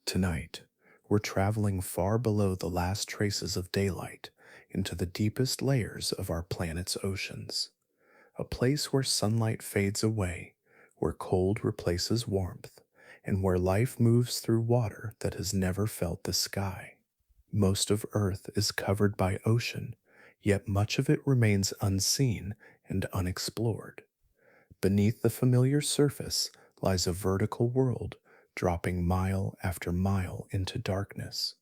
Tonight, we're traveling far below the last traces of daylight into the deepest layers of our planet's oceans, a place where sunlight fades away, where cold replaces warmth, and where life moves through water that has never felt the sky. Most of Earth is covered by ocean, yet much of it remains unseen and unexplored. Beneath the familiar surface lies a vertical world dropping mile after mile into darkness,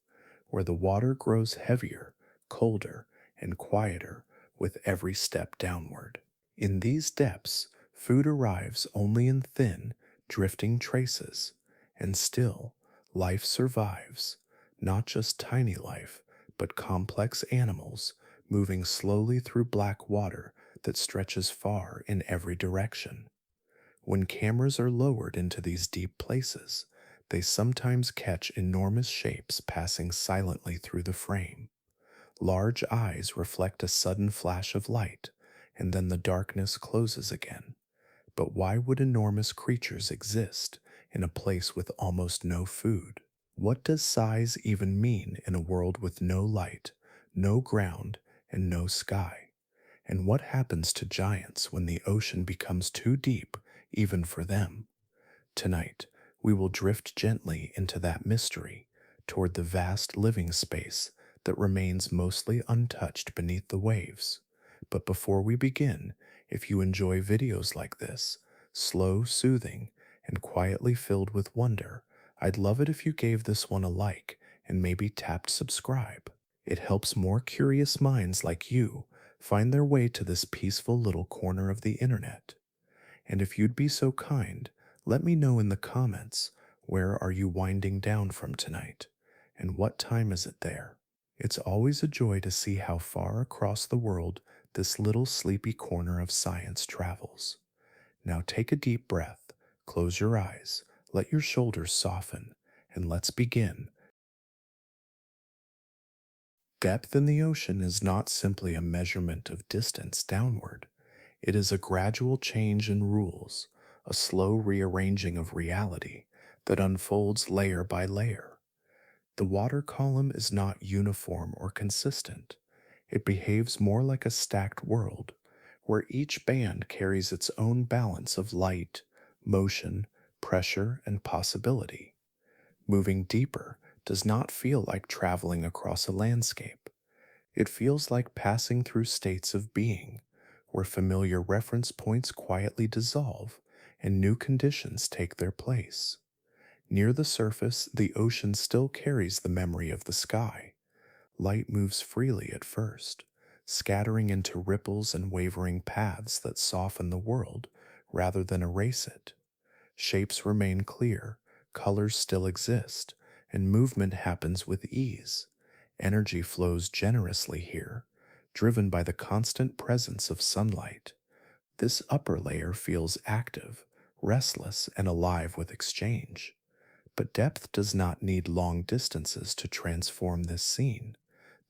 where the water grows heavier, colder, and quieter with every step downward. In these depths, food arrives only in thin, drifting traces, and still, life survives, not just tiny life, but complex animals moving slowly through black water that stretches far in every direction. When cameras are lowered into these deep places, they sometimes catch enormous shapes passing silently through the frame. Large eyes reflect a sudden flash of light, and then the darkness closes again. But why would enormous creatures exist in a place with almost no food? What does size even mean in a world with no light, no ground, and no sky? And what happens to giants when the ocean becomes too deep even for them? Tonight, we will drift gently into that mystery toward the vast living space that remains mostly untouched beneath the waves. But before we begin, if you enjoy videos like this, slow, soothing, and quietly filled with wonder, I'd love it if you gave this one a like and maybe tapped subscribe. It helps more curious minds like you find their way to this peaceful little corner of the internet. And if you'd be so kind, let me know in the comments, where are you winding down from tonight? And what time is it there? It's always a joy to see how far across the world this little sleepy corner of science travels. Now take a deep breath, close your eyes, let your shoulders soften, and let's begin. Depth in the ocean is not simply a measurement of distance downward. It is a gradual change in rules, a slow rearranging of reality that unfolds layer by layer. The water column is not uniform or consistent. It behaves more like a stacked world, where each band carries its own balance of light, motion, pressure, and possibility. Moving deeper does not feel like traveling across a landscape. It feels like passing through states of being, where familiar reference points quietly dissolve and new conditions take their place. Near the surface, the ocean still carries the memory of the sky. Light moves freely at first, scattering into ripples and wavering paths that soften the world rather than erase it. Shapes remain clear, colors still exist, and movement happens with ease. Energy flows generously here, driven by the constant presence of sunlight. This upper layer feels active, restless, and alive with exchange. But depth does not need long distances to transform this scene.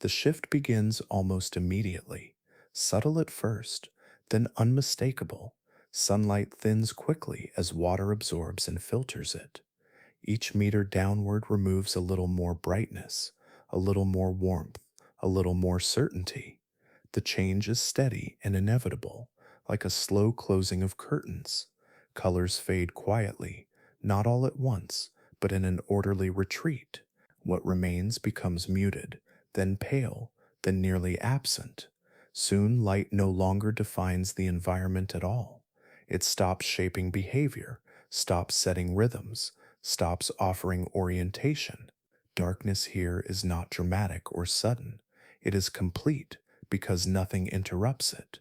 The shift begins almost immediately, subtle at first, then unmistakable. Sunlight thins quickly as water absorbs and filters it. Each meter downward removes a little more brightness, a little more warmth, a little more certainty. The change is steady and inevitable, like a slow closing of curtains. Colors fade quietly, not all at once, but in an orderly retreat. What remains becomes muted, then pale, then nearly absent. Soon light no longer defines the environment at all. It stops shaping behavior, stops setting rhythms, stops offering orientation. Darkness here is not dramatic or sudden. It is complete because nothing interrupts it.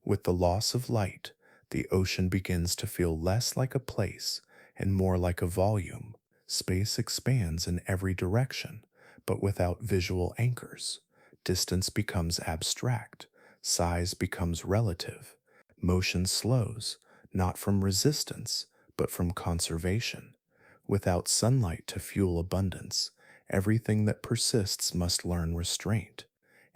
With the loss of light, the ocean begins to feel less like a place and more like a volume. Space expands in every direction, but without visual anchors. Distance becomes abstract, size becomes relative, motion slows, not from resistance, but from conservation. Without sunlight to fuel abundance, everything that persists must learn restraint.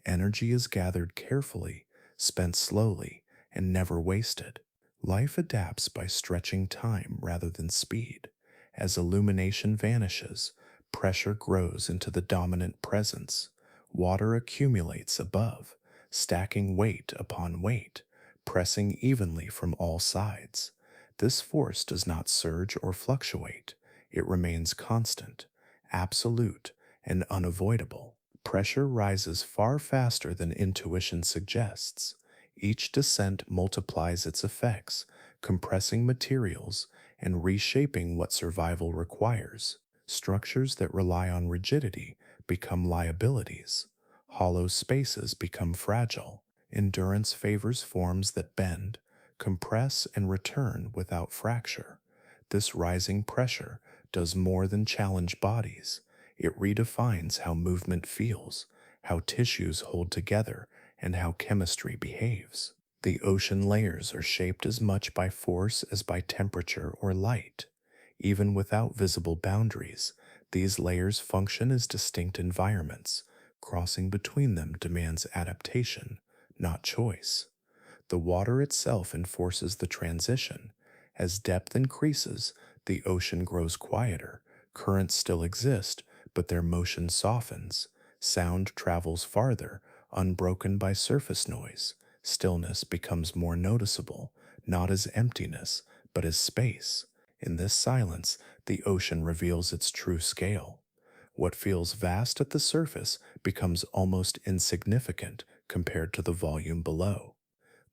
Energy is gathered carefully, spent slowly, and never wasted. Life adapts by stretching time rather than speed. As illumination vanishes, Pressure grows into the dominant presence. Water accumulates above, stacking weight upon weight, pressing evenly from all sides. This force does not surge or fluctuate. It remains constant, absolute, and unavoidable. Pressure rises far faster than intuition suggests. Each descent multiplies its effects, compressing materials and reshaping what survival requires. Structures that rely on rigidity become liabilities. Hollow spaces become fragile. Endurance favors forms that bend, compress, and return without fracture. This rising pressure does more than challenge bodies. It redefines how movement feels, how tissues hold together, and how chemistry behaves. The ocean layers are shaped as much by force as by temperature or light. Even without visible boundaries, these layers function as distinct environments. Crossing between them demands adaptation, not choice. The water itself enforces the transition. As depth increases, the ocean grows quieter. Currents still exist, but their motion softens. Sound travels farther, unbroken by surface noise. Stillness becomes more noticeable, not as emptiness, but as space. In this silence, the ocean reveals its true scale. What feels vast at the surface becomes almost insignificant compared to the volume below.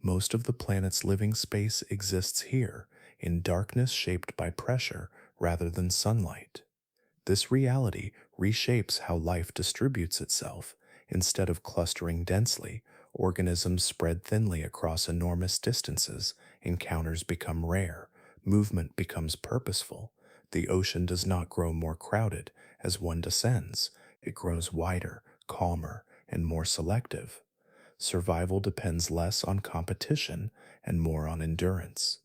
Most of the planet's living space exists here, in darkness shaped by pressure rather than sunlight. This reality reshapes how life distributes itself. Instead of clustering densely, organisms spread thinly across enormous distances, encounters become rare, movement becomes purposeful. The ocean does not grow more crowded as one descends, it grows wider, calmer, and more selective. Survival depends less on competition and more on endurance.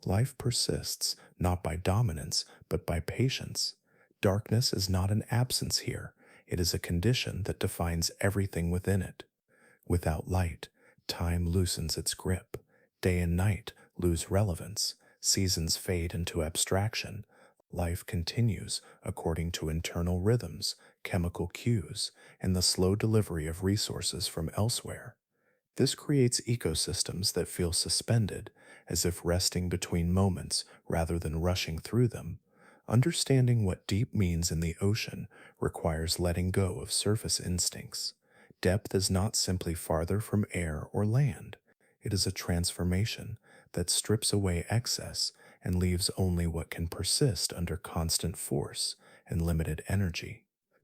Life persists not by dominance, but by patience. Darkness is not an absence here, it is a condition that defines everything within it. Without light, time loosens its grip. Day and night lose relevance. Seasons fade into abstraction. Life continues according to internal rhythms, chemical cues, and the slow delivery of resources from elsewhere. This creates ecosystems that feel suspended, as if resting between moments rather than rushing through them. Understanding what deep means in the ocean requires letting go of surface instincts. Depth is not simply farther from air or land. It is a transformation that strips away excess and leaves only what can persist under constant force and limited energy.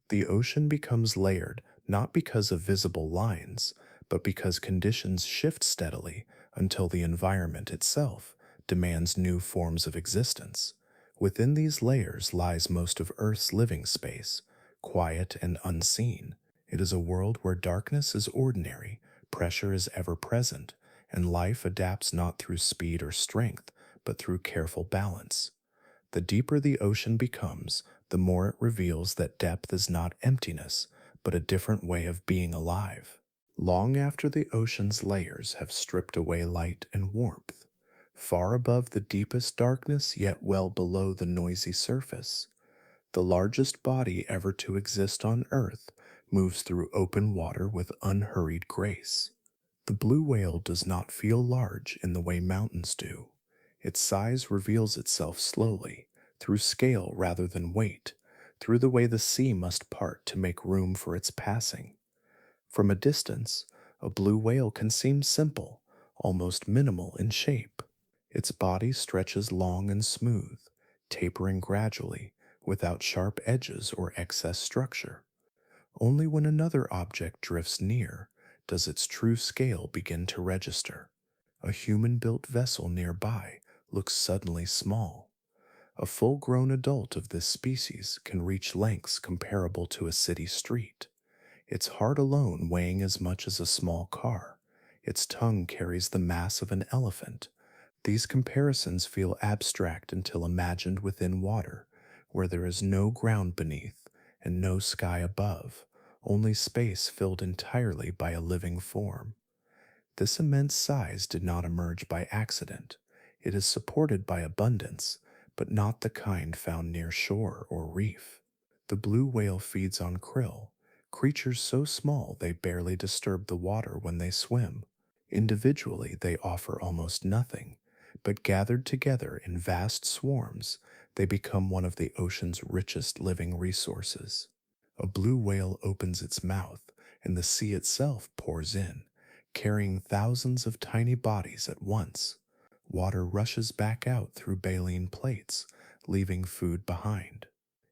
The ocean becomes layered not because of visible lines, but because conditions shift steadily until the environment itself demands new forms of existence. Within these layers lies most of Earth's living space, quiet and unseen. It is a world where darkness is ordinary, pressure is ever present, and life adapts not through speed or strength, but through careful balance. The deeper the ocean becomes, the more it reveals that depth is not emptiness, but a different way of being alive. Long after the ocean's layers have stripped away light and warmth, far above the deepest darkness yet well below the noisy surface, the largest body ever to exist on Earth moves through open water with unhurried grace. The blue whale does not feel large in the way mountains do. Its size reveals itself slowly, through scale rather than weight, through the way the sea must part to make room for its passing. From a distance, a blue whale can seem simple, almost minimal in shape. Its body stretches long and smooth, tapering gradually, without sharp edges or excess structure. Only when another object drifts near does its true scale begin to register. A human-built vessel nearby looks suddenly small. A full-grown adult of this species can reach lengths comparable to a city street, its heart alone weighing as much as a small car. Its tongue carries the mass of an elephant. These comparisons feel abstract until imagined within water, where there is no ground beneath and no sky above, only space filled entirely by a living form. This immense size did not emerge by accident. It is supported by abundance, but not the kind found near shore or reef. The blue whale feeds on krill, creatures so small they barely disturb the water when they swim. Individually, they offer almost nothing, but gathered together in vast swarms, they become one of the ocean's richest living resources. A blue whale opens its mouth, and the sea itself pours in, carrying thousands of tiny bodies at once. Water rushes back out through baleen plates, leaving food behind.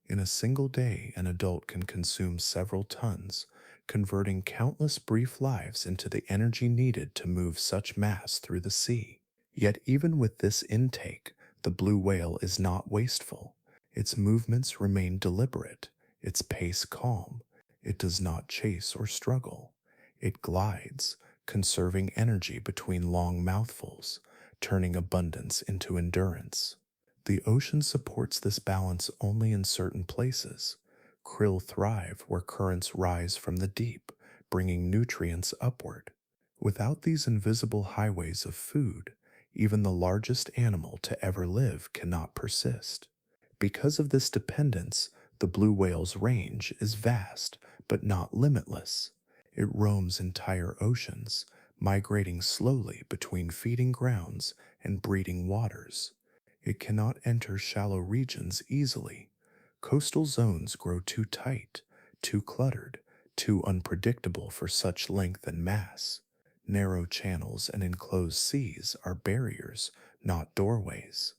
In a single day, an adult can consume several tons, converting countless brief lives into the energy needed to move such mass through the sea. Yet, even with this intake, the blue whale is not wasteful. Its movements remain deliberate, its pace calm. It does not chase or struggle. It glides, conserving energy between long mouthfuls, turning abundance into endurance. The ocean supports this balance only in certain places. Krill thrive where currents rise from the deep, bringing nutrients upward. Without these invisible highways of food, even the largest animal to ever live cannot persist. Because of this dependence, the blue whale's range is vast, but not limitless. It roams entire oceans, migrating slowly between feeding grounds and breeding waters. It cannot enter shallow regions easily. Coastal zones grow too tight, too cluttered, too unpredictable for such length and mass. Narrow channels and enclosed seas are barriers, not doorways.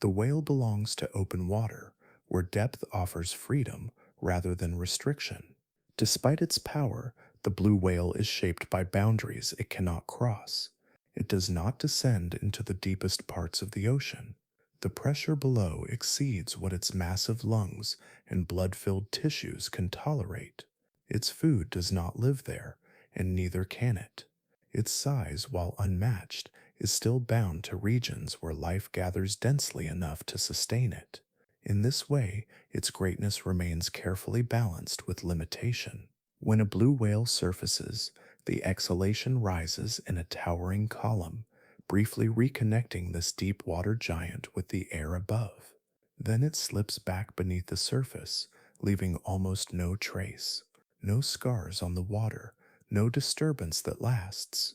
The whale belongs to open water, where depth offers freedom rather than restriction. Despite its power, the blue whale is shaped by boundaries it cannot cross. It does not descend into the deepest parts of the ocean. The pressure below exceeds what its massive lungs and blood-filled tissues can tolerate. Its food does not live there, and neither can it. Its size, while unmatched, is still bound to regions where life gathers densely enough to sustain it. In this way, its greatness remains carefully balanced with limitation. When a blue whale surfaces, the exhalation rises in a towering column, briefly reconnecting this deep water giant with the air above. Then it slips back beneath the surface, leaving almost no trace, no scars on the water, no disturbance that lasts.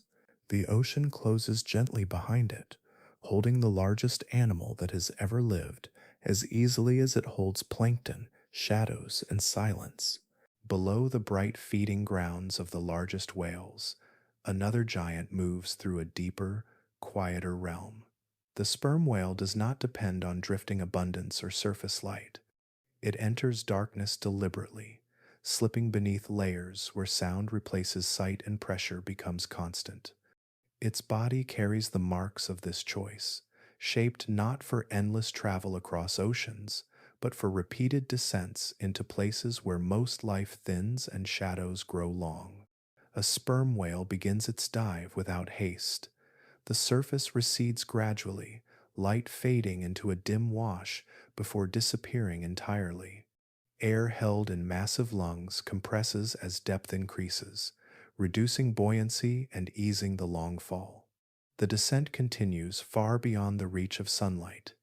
The ocean closes gently behind it, holding the largest animal that has ever lived as easily as it holds plankton, shadows, and silence. Below the bright feeding grounds of the largest whales, another giant moves through a deeper, quieter realm. The sperm whale does not depend on drifting abundance or surface light. It enters darkness deliberately, slipping beneath layers where sound replaces sight and pressure becomes constant. Its body carries the marks of this choice, shaped not for endless travel across oceans, but for repeated descents into places where most life thins and shadows grow long. A sperm whale begins its dive without haste. The surface recedes gradually, light fading into a dim wash before disappearing entirely. Air held in massive lungs compresses as depth increases, reducing buoyancy and easing the long fall. The descent continues far beyond the reach of sunlight,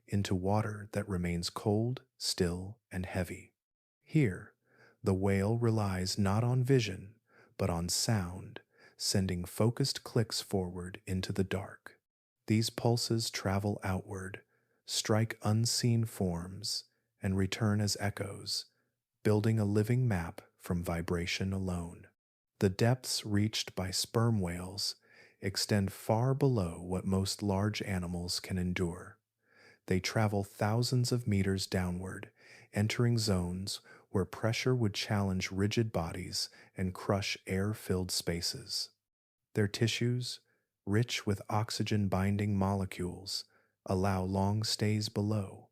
into water that remains cold, still, and heavy. Here, the whale relies not on vision, but on sound, sending focused clicks forward into the dark. These pulses travel outward, strike unseen forms, and return as echoes, building a living map from vibration alone. The depths reached by sperm whales extend far below what most large animals can endure. They travel thousands of meters downward, entering zones where pressure would challenge rigid bodies and crush air-filled spaces. Their tissues, rich with oxygen-binding molecules, allow long stays below.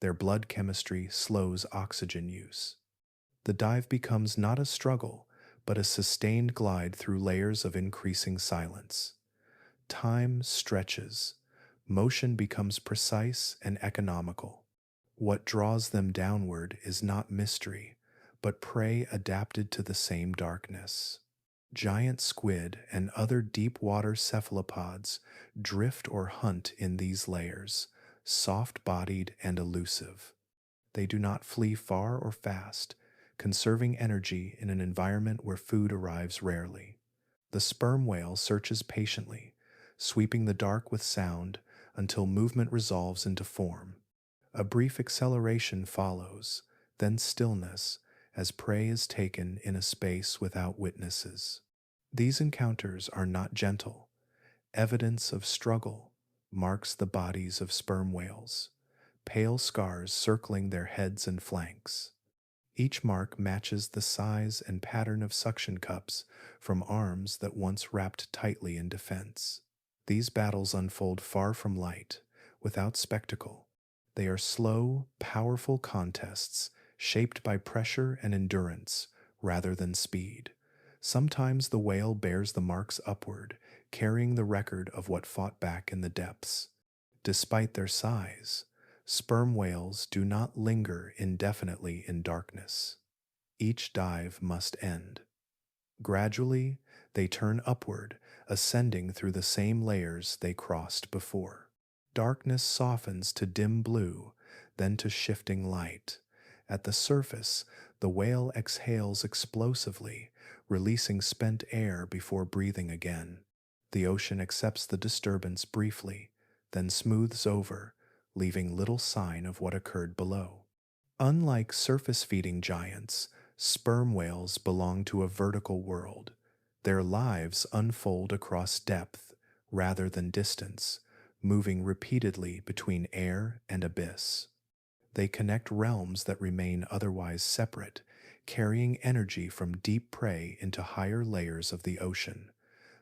Their blood chemistry slows oxygen use. The dive becomes not a struggle, but a sustained glide through layers of increasing silence. Time stretches. Motion becomes precise and economical. What draws them downward is not mystery, but prey adapted to the same darkness. Giant squid and other deep-water cephalopods drift or hunt in these layers, soft-bodied and elusive. They do not flee far or fast, conserving energy in an environment where food arrives rarely. The sperm whale searches patiently, sweeping the dark with sound until movement resolves into form. A brief acceleration follows, then stillness, as prey is taken in a space without witnesses. These encounters are not gentle. Evidence of struggle marks the bodies of sperm whales, pale scars circling their heads and flanks. Each mark matches the size and pattern of suction cups from arms that once wrapped tightly in defense. These battles unfold far from light, without spectacle. They are slow, powerful contests shaped by pressure and endurance rather than speed. Sometimes the whale bears the marks upward, carrying the record of what fought back in the depths. Despite their size, sperm whales do not linger indefinitely in darkness. Each dive must end. Gradually, they turn upward, ascending through the same layers they crossed before. Darkness softens to dim blue, then to shifting light. At the surface, the whale exhales explosively, releasing spent air before breathing again. The ocean accepts the disturbance briefly, then smooths over, leaving little sign of what occurred below. Unlike surface-feeding giants, sperm whales belong to a vertical world. Their lives unfold across depth rather than distance, moving repeatedly between air and abyss. They connect realms that remain otherwise separate, carrying energy from deep prey into higher layers of the ocean.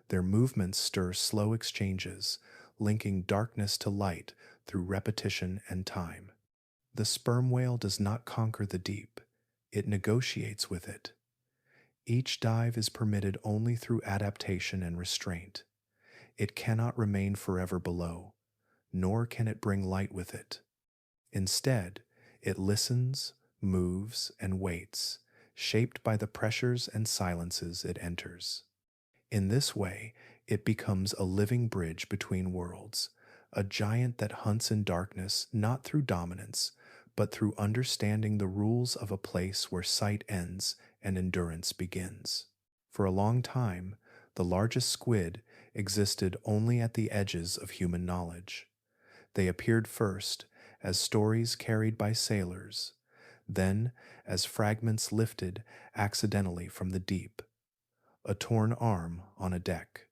Their movements stir slow exchanges, linking darkness to light through repetition and time. The sperm whale does not conquer the deep, it negotiates with it. Each dive is permitted only through adaptation and restraint. It cannot remain forever below, nor can it bring light with it. Instead, it listens, moves, and waits, shaped by the pressures and silences it enters. In this way, it becomes a living bridge between worlds, a giant that hunts in darkness not through dominance, but through understanding the rules of a place where sight ends and endurance begins. For a long time, the largest squid existed only at the edges of human knowledge. They appeared first as stories carried by sailors, then as fragments lifted accidentally from the deep. A torn arm on a deck,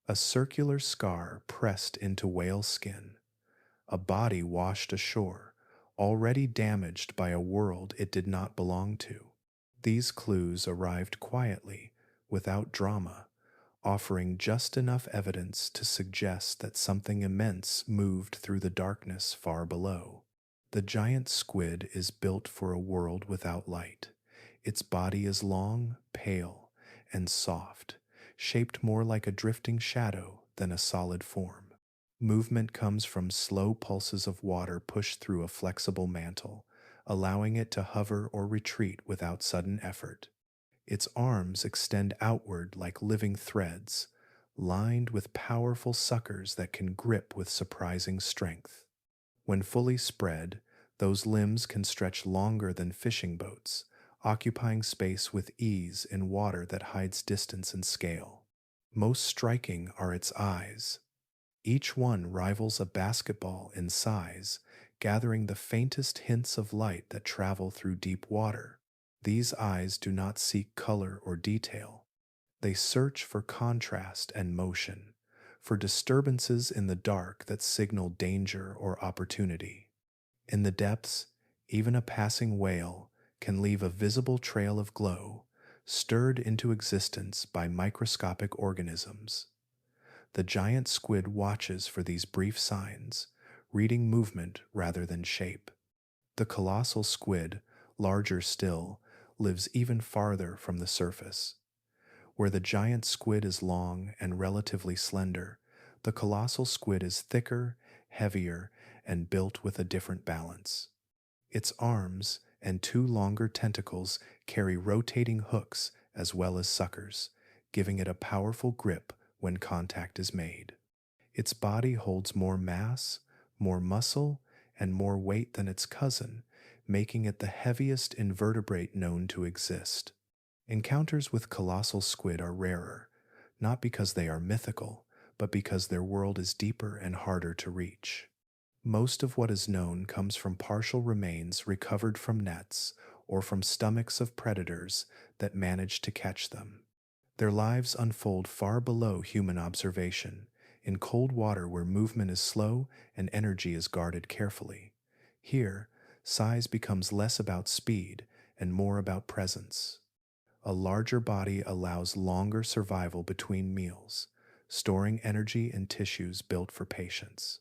a circular scar pressed into whale skin, a body washed ashore, already damaged by a world it did not belong to. These clues arrived quietly, without drama, offering just enough evidence to suggest that something immense moved through the darkness far below. The giant squid is built for a world without light. Its body is long, pale, and soft, shaped more like a drifting shadow than a solid form. Movement comes from slow pulses of water pushed through a flexible mantle, allowing it to hover or retreat without sudden effort. Its arms extend outward like living threads, lined with powerful suckers that can grip with surprising strength. When fully spread, those limbs can stretch longer than fishing boats, occupying space with ease in water that hides distance and scale. Most striking are its eyes. Each one rivals a basketball in size, gathering the faintest hints of light that travel through deep water. These eyes do not seek color or detail. They search for contrast and motion, for disturbances in the dark that signal danger or opportunity. In the depths, even a passing whale can leave a visible trail of glow, stirred into existence by microscopic organisms. The giant squid watches for these brief signs, reading movement rather than shape. The colossal squid, larger still, lives even farther from the surface. Where the giant squid is long and relatively slender, the colossal squid is thicker, heavier, and built with a different balance. Its arms and two longer tentacles carry rotating hooks as well as suckers, giving it a powerful grip when contact is made. Its body holds more mass, more muscle, and more weight than its cousin, making it the heaviest invertebrate known to exist. Encounters with colossal squid are rarer, not because they are mythical, but because their world is deeper and harder to reach. Most of what is known comes from partial remains recovered from nets or from stomachs of predators that managed to catch them. Their lives unfold far below human observation, in cold water where movement is slow and energy is guarded carefully. Here, size becomes less about speed and more about presence. A larger body allows longer survival between meals, storing energy in tissues built for patience.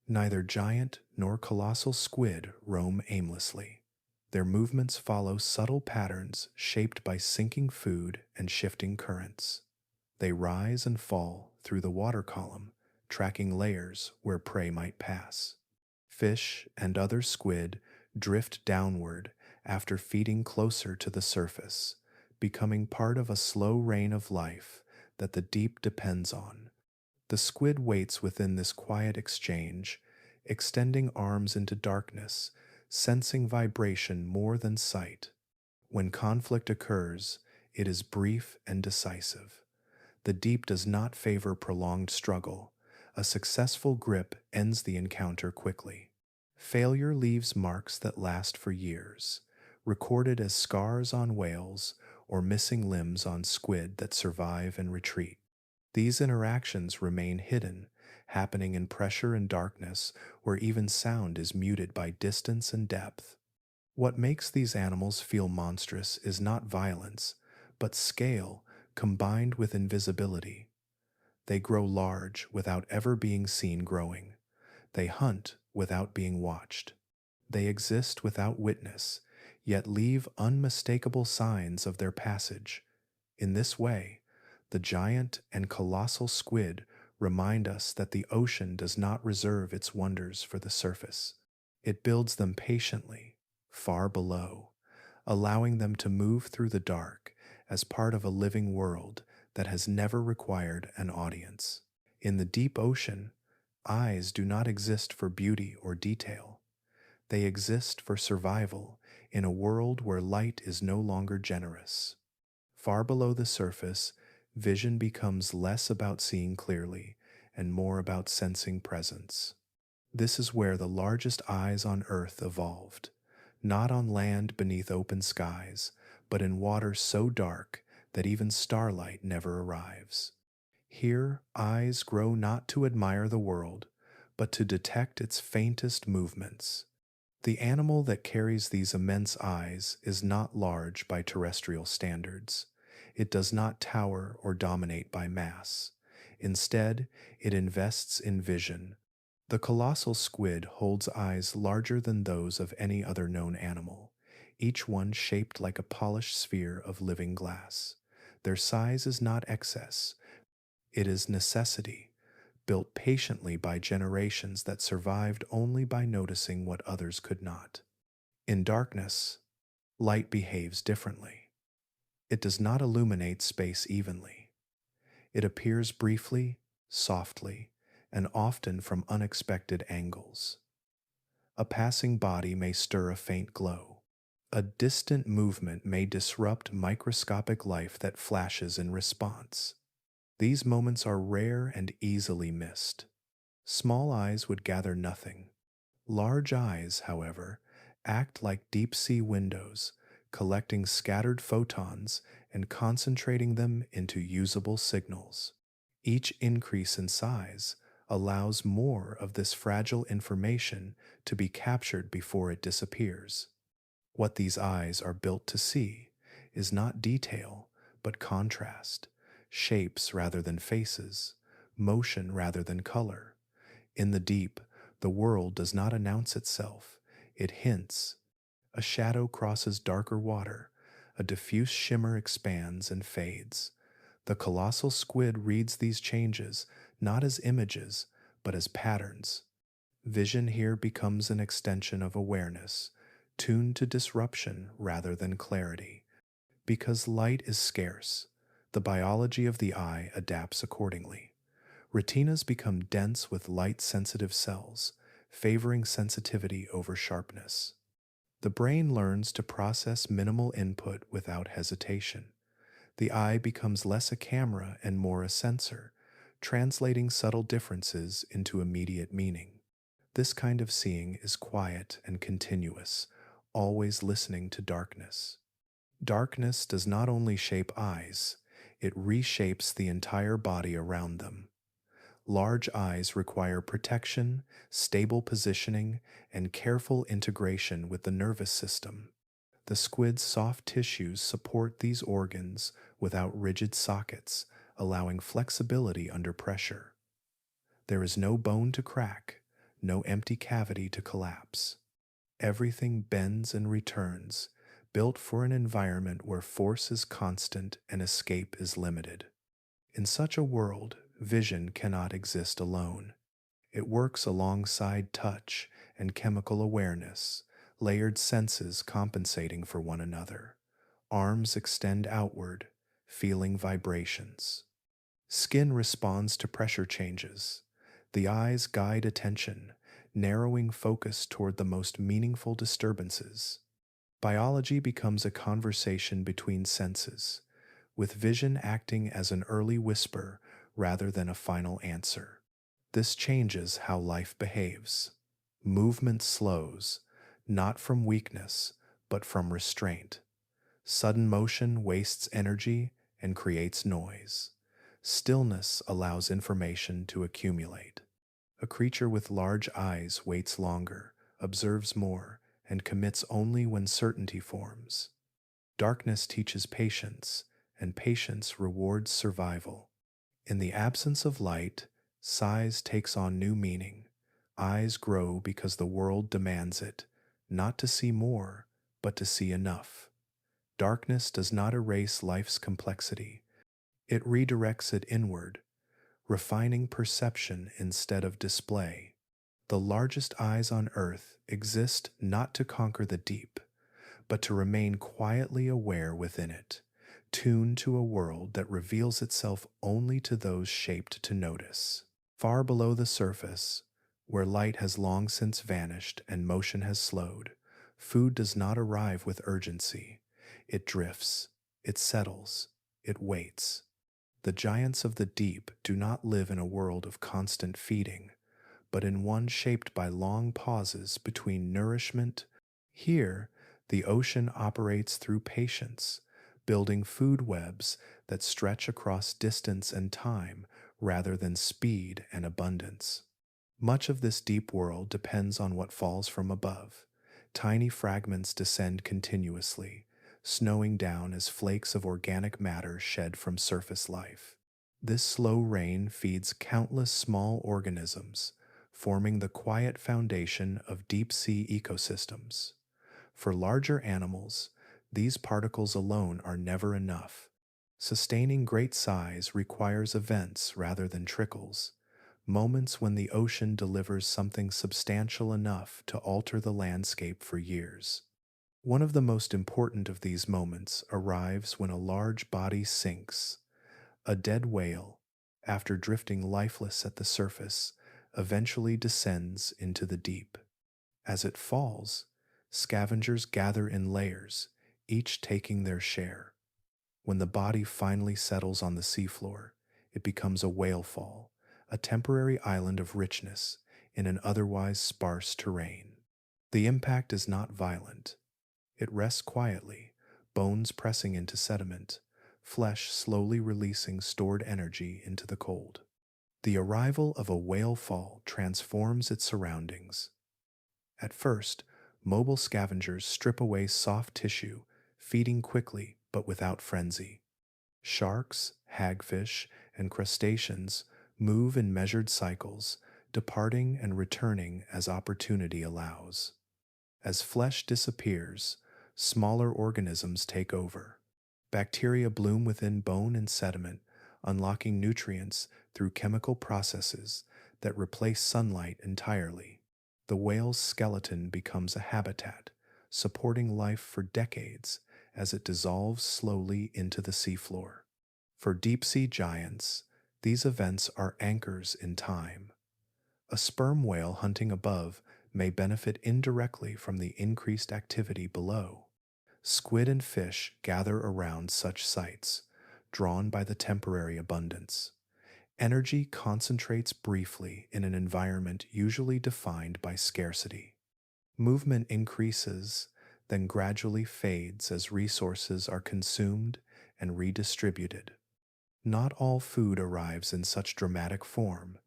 Neither giant nor colossal squid roam aimlessly. Their movements follow subtle patterns shaped by sinking food and shifting currents. They rise and fall through the water column, tracking layers where prey might pass. Fish and other squid drift downward after feeding closer to the surface, becoming part of a slow rain of life that the deep depends on. The squid waits within this quiet exchange, extending arms into darkness, sensing vibration more than sight. When conflict occurs, it is brief and decisive. The deep does not favor prolonged struggle. A successful grip ends the encounter quickly. Failure leaves marks that last for years, recorded as scars on whales or missing limbs on squid that survive and retreat. These interactions remain hidden, happening in pressure and darkness where even sound is muted by distance and depth. What makes these animals feel monstrous is not violence, but scale combined with invisibility. They grow large without ever being seen growing. They hunt without being watched. They exist without witness, yet leave unmistakable signs of their passage. In this way, the giant and colossal squid remind us that the ocean does not reserve its wonders for the surface. It builds them patiently, far below, allowing them to move through the dark as part of a living world that has never required an audience. In the deep ocean, eyes do not exist for beauty or detail. They exist for survival in a world where light is no longer generous. Far below the surface, vision becomes less about seeing clearly and more about sensing presence. This is where the largest eyes on Earth evolved, not on land beneath open skies, but in water so dark that even starlight never arrives. Here, eyes grow not to admire the world, but to detect its faintest movements. The animal that carries these immense eyes is not large by terrestrial standards. It does not tower or dominate by mass. Instead, it invests in vision. The colossal squid holds eyes larger than those of any other known animal, each one shaped like a polished sphere of living glass. Their size is not excess, it is necessity, built patiently by generations that survived only by noticing what others could not. In darkness, light behaves differently. It does not illuminate space evenly. It appears briefly, softly, and often from unexpected angles. A passing body may stir a faint glow. A distant movement may disrupt microscopic life that flashes in response. These moments are rare and easily missed. Small eyes would gather nothing. Large eyes, however, act like deep-sea windows, collecting scattered photons and concentrating them into usable signals. Each increase in size allows more of this fragile information to be captured before it disappears. What these eyes are built to see is not detail, but contrast, shapes rather than faces, motion rather than color. In the deep, the world does not announce itself, it hints. A shadow crosses darker water, a diffuse shimmer expands and fades. The colossal squid reads these changes not as images, but as patterns. Vision here becomes an extension of awareness, tuned to disruption rather than clarity. Because light is scarce, the biology of the eye adapts accordingly. Retinas become dense with light-sensitive cells, favoring sensitivity over sharpness. The brain learns to process minimal input without hesitation. The eye becomes less a camera and more a sensor, translating subtle differences into immediate meaning. This kind of seeing is quiet and continuous, always listening to darkness. Darkness does not only shape eyes, it reshapes the entire body around them. Large eyes require protection, stable positioning, and careful integration with the nervous system. The squid's soft tissues support these organs without rigid sockets, allowing flexibility under pressure. There is no bone to crack, no empty cavity to collapse. Everything bends and returns, built for an environment where force is constant and escape is limited. In such a world, vision cannot exist alone. It works alongside touch and chemical awareness, layered senses compensating for one another. Arms extend outward, feeling vibrations. Skin responds to pressure changes. The eyes guide attention, narrowing focus toward the most meaningful disturbances. Biology becomes a conversation between senses, with vision acting as an early whisper rather than a final answer. This changes how life behaves. Movement slows, not from weakness, but from restraint. Sudden motion wastes energy and creates noise. Stillness allows information to accumulate. A creature with large eyes waits longer, observes more, and commits only when certainty forms. Darkness teaches patience, and patience rewards survival. In the absence of light, size takes on new meaning. Eyes grow because the world demands it, not to see more, but to see enough. Darkness does not erase life's complexity. It redirects it inward, refining perception instead of display. The largest eyes on earth exist not to conquer the deep, but to remain quietly aware within it, tuned to a world that reveals itself only to those shaped to notice. Far below the surface, where light has long since vanished and motion has slowed, food does not arrive with urgency. It drifts, it settles, it waits. The giants of the deep do not live in a world of constant feeding, but in one shaped by long pauses between nourishment. Here, the ocean operates through patience, building food webs that stretch across distance and time rather than speed and abundance. Much of this deep world depends on what falls from above. Tiny fragments descend continuously, snowing down as flakes of organic matter shed from surface life. This slow rain feeds countless small organisms, forming the quiet foundation of deep-sea ecosystems. For larger animals, these particles alone are never enough. Sustaining great size requires events rather than trickles, moments when the ocean delivers something substantial enough to alter the landscape for years. One of the most important of these moments arrives when a large body sinks. A dead whale, after drifting lifeless at the surface, eventually descends into the deep. As it falls, scavengers gather in layers, each taking their share. When the body finally settles on the seafloor, it becomes a whale fall, a temporary island of richness in an otherwise sparse terrain. The impact is not violent. It rests quietly, bones pressing into sediment, flesh slowly releasing stored energy into the cold. The arrival of a whale fall transforms its surroundings. At first, mobile scavengers strip away soft tissue, feeding quickly but without frenzy. Sharks, hagfish, and crustaceans move in measured cycles, departing and returning as opportunity allows. As flesh disappears, smaller organisms take over. Bacteria bloom within bone and sediment, unlocking nutrients through chemical processes that replace sunlight entirely. The whale's skeleton becomes a habitat, supporting life for decades as it dissolves slowly into the seafloor. For deep-sea giants, these events are anchors in time. A sperm whale hunting above may benefit indirectly from the increased activity below. Squid and fish gather around such sites, drawn by the temporary abundance. Energy concentrates briefly in an environment usually defined by scarcity. Movement increases, then gradually fades as resources are consumed and redistributed. Not all food arrives in such dramatic form.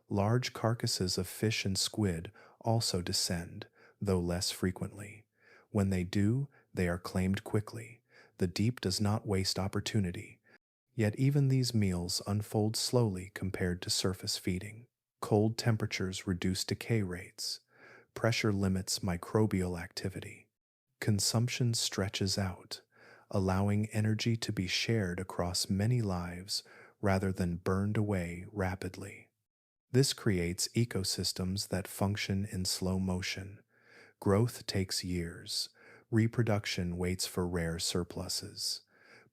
Large carcasses of fish and squid also descend, though less frequently. When they do, they are claimed quickly. The deep does not waste opportunity. Yet even these meals unfold slowly compared to surface feeding. Cold temperatures reduce decay rates. Pressure limits microbial activity. Consumption stretches out, allowing energy to be shared across many lives rather than burned away rapidly. This creates ecosystems that function in slow motion. Growth takes years. Reproduction waits for rare surpluses.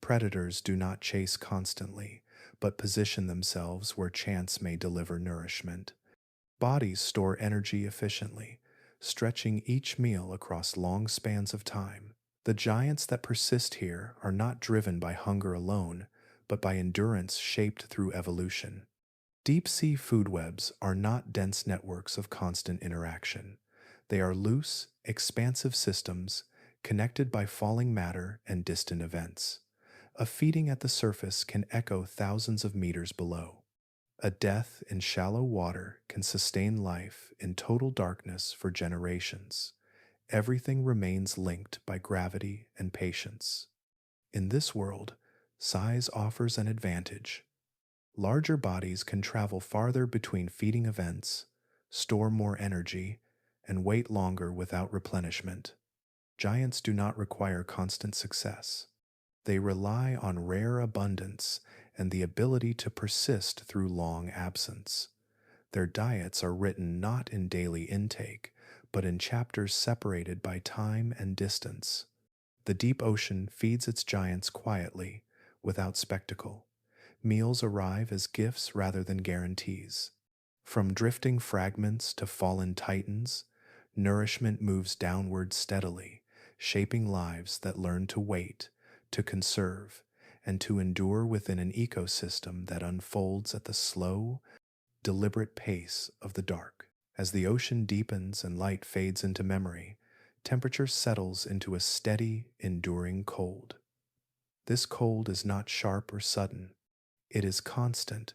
Predators do not chase constantly, but position themselves where chance may deliver nourishment. Bodies store energy efficiently, stretching each meal across long spans of time. The giants that persist here are not driven by hunger alone, but by endurance shaped through evolution. Deep sea food webs are not dense networks of constant interaction. They are loose, expansive systems connected by falling matter and distant events. A feeding at the surface can echo thousands of meters below. A death in shallow water can sustain life in total darkness for generations. Everything remains linked by gravity and patience. In this world, size offers an advantage. Larger bodies can travel farther between feeding events, store more energy, and wait longer without replenishment. Giants do not require constant success. They rely on rare abundance and the ability to persist through long absence. Their diets are written not in daily intake, but in chapters separated by time and distance. The deep ocean feeds its giants quietly, without spectacle. Meals arrive as gifts rather than guarantees. From drifting fragments to fallen titans, nourishment moves downward steadily, shaping lives that learn to wait, to conserve, and to endure within an ecosystem that unfolds at the slow, deliberate pace of the dark. As the ocean deepens and light fades into memory, temperature settles into a steady, enduring cold. This cold is not sharp or sudden. It is constant,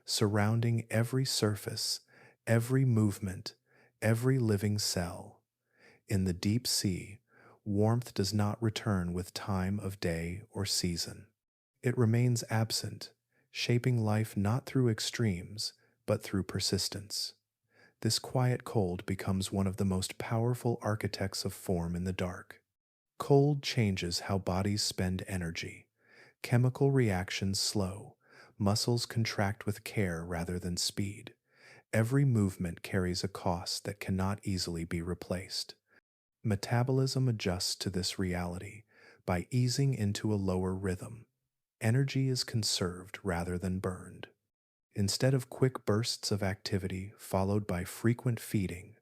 surrounding every surface, every movement, every living cell. In the deep sea, warmth does not return with time of day or season. It remains absent, shaping life not through extremes, but through persistence. This quiet cold becomes one of the most powerful architects of form in the dark. Cold changes how bodies spend energy. Chemical reactions slow, muscles contract with care rather than speed. Every movement carries a cost that cannot easily be replaced. Metabolism adjusts to this reality by easing into a lower rhythm. Energy is conserved rather than burned. Instead of quick bursts of activity followed by frequent feeding,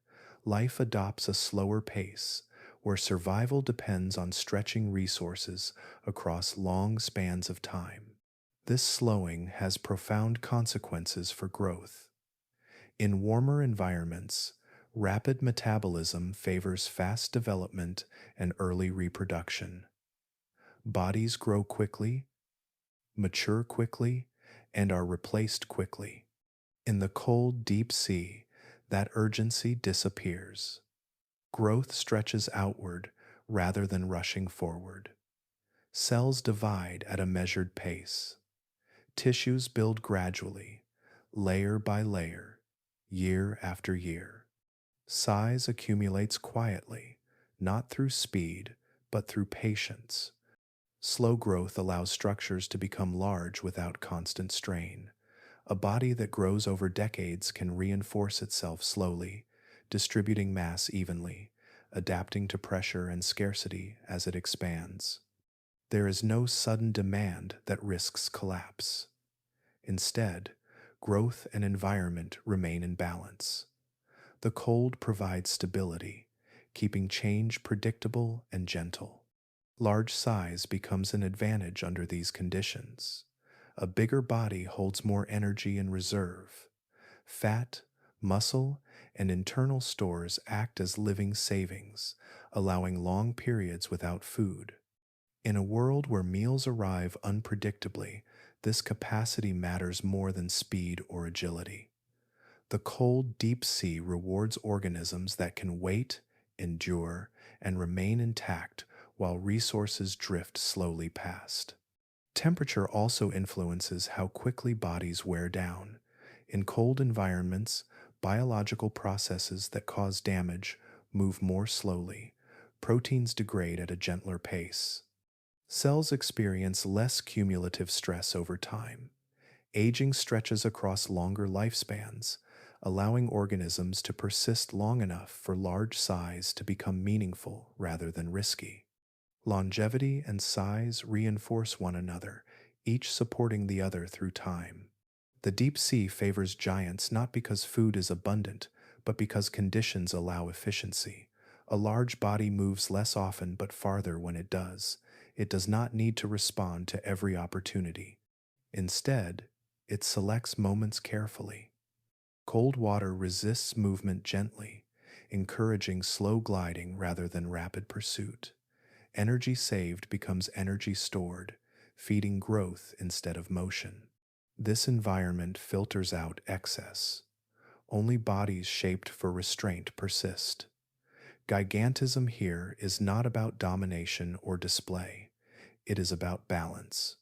life adopts a slower pace where survival depends on stretching resources across long spans of time. This slowing has profound consequences for growth. In warmer environments, rapid metabolism favors fast development and early reproduction. Bodies grow quickly, mature quickly, and are replaced quickly. In the cold, deep sea, that urgency disappears. Growth stretches outward rather than rushing forward. Cells divide at a measured pace. Tissues build gradually, layer by layer, year after year. Size accumulates quietly, not through speed, but through patience. Slow growth allows structures to become large without constant strain. A body that grows over decades can reinforce itself slowly, distributing mass evenly, adapting to pressure and scarcity as it expands. There is no sudden demand that risks collapse. Instead, growth and environment remain in balance. The cold provides stability, keeping change predictable and gentle. Large size becomes an advantage under these conditions. A bigger body holds more energy in reserve. Fat, muscle, and internal stores act as living savings, allowing long periods without food. In a world where meals arrive unpredictably, this capacity matters more than speed or agility. The cold, deep sea rewards organisms that can wait, endure, and remain intact while resources drift slowly past. Temperature also influences how quickly bodies wear down. In cold environments, biological processes that cause damage move more slowly. Proteins degrade at a gentler pace. Cells experience less cumulative stress over time. Aging stretches across longer lifespans, allowing organisms to persist long enough for large size to become meaningful rather than risky. Longevity and size reinforce one another, each supporting the other through time. The deep sea favors giants not because food is abundant, but because conditions allow efficiency. A large body moves less often but farther when it does. It does not need to respond to every opportunity. Instead, it selects moments carefully. Cold water resists movement gently, encouraging slow gliding rather than rapid pursuit. Energy saved becomes energy stored, feeding growth instead of motion. This environment filters out excess. Only bodies shaped for restraint persist. Gigantism here is not about domination or display. It is about balance.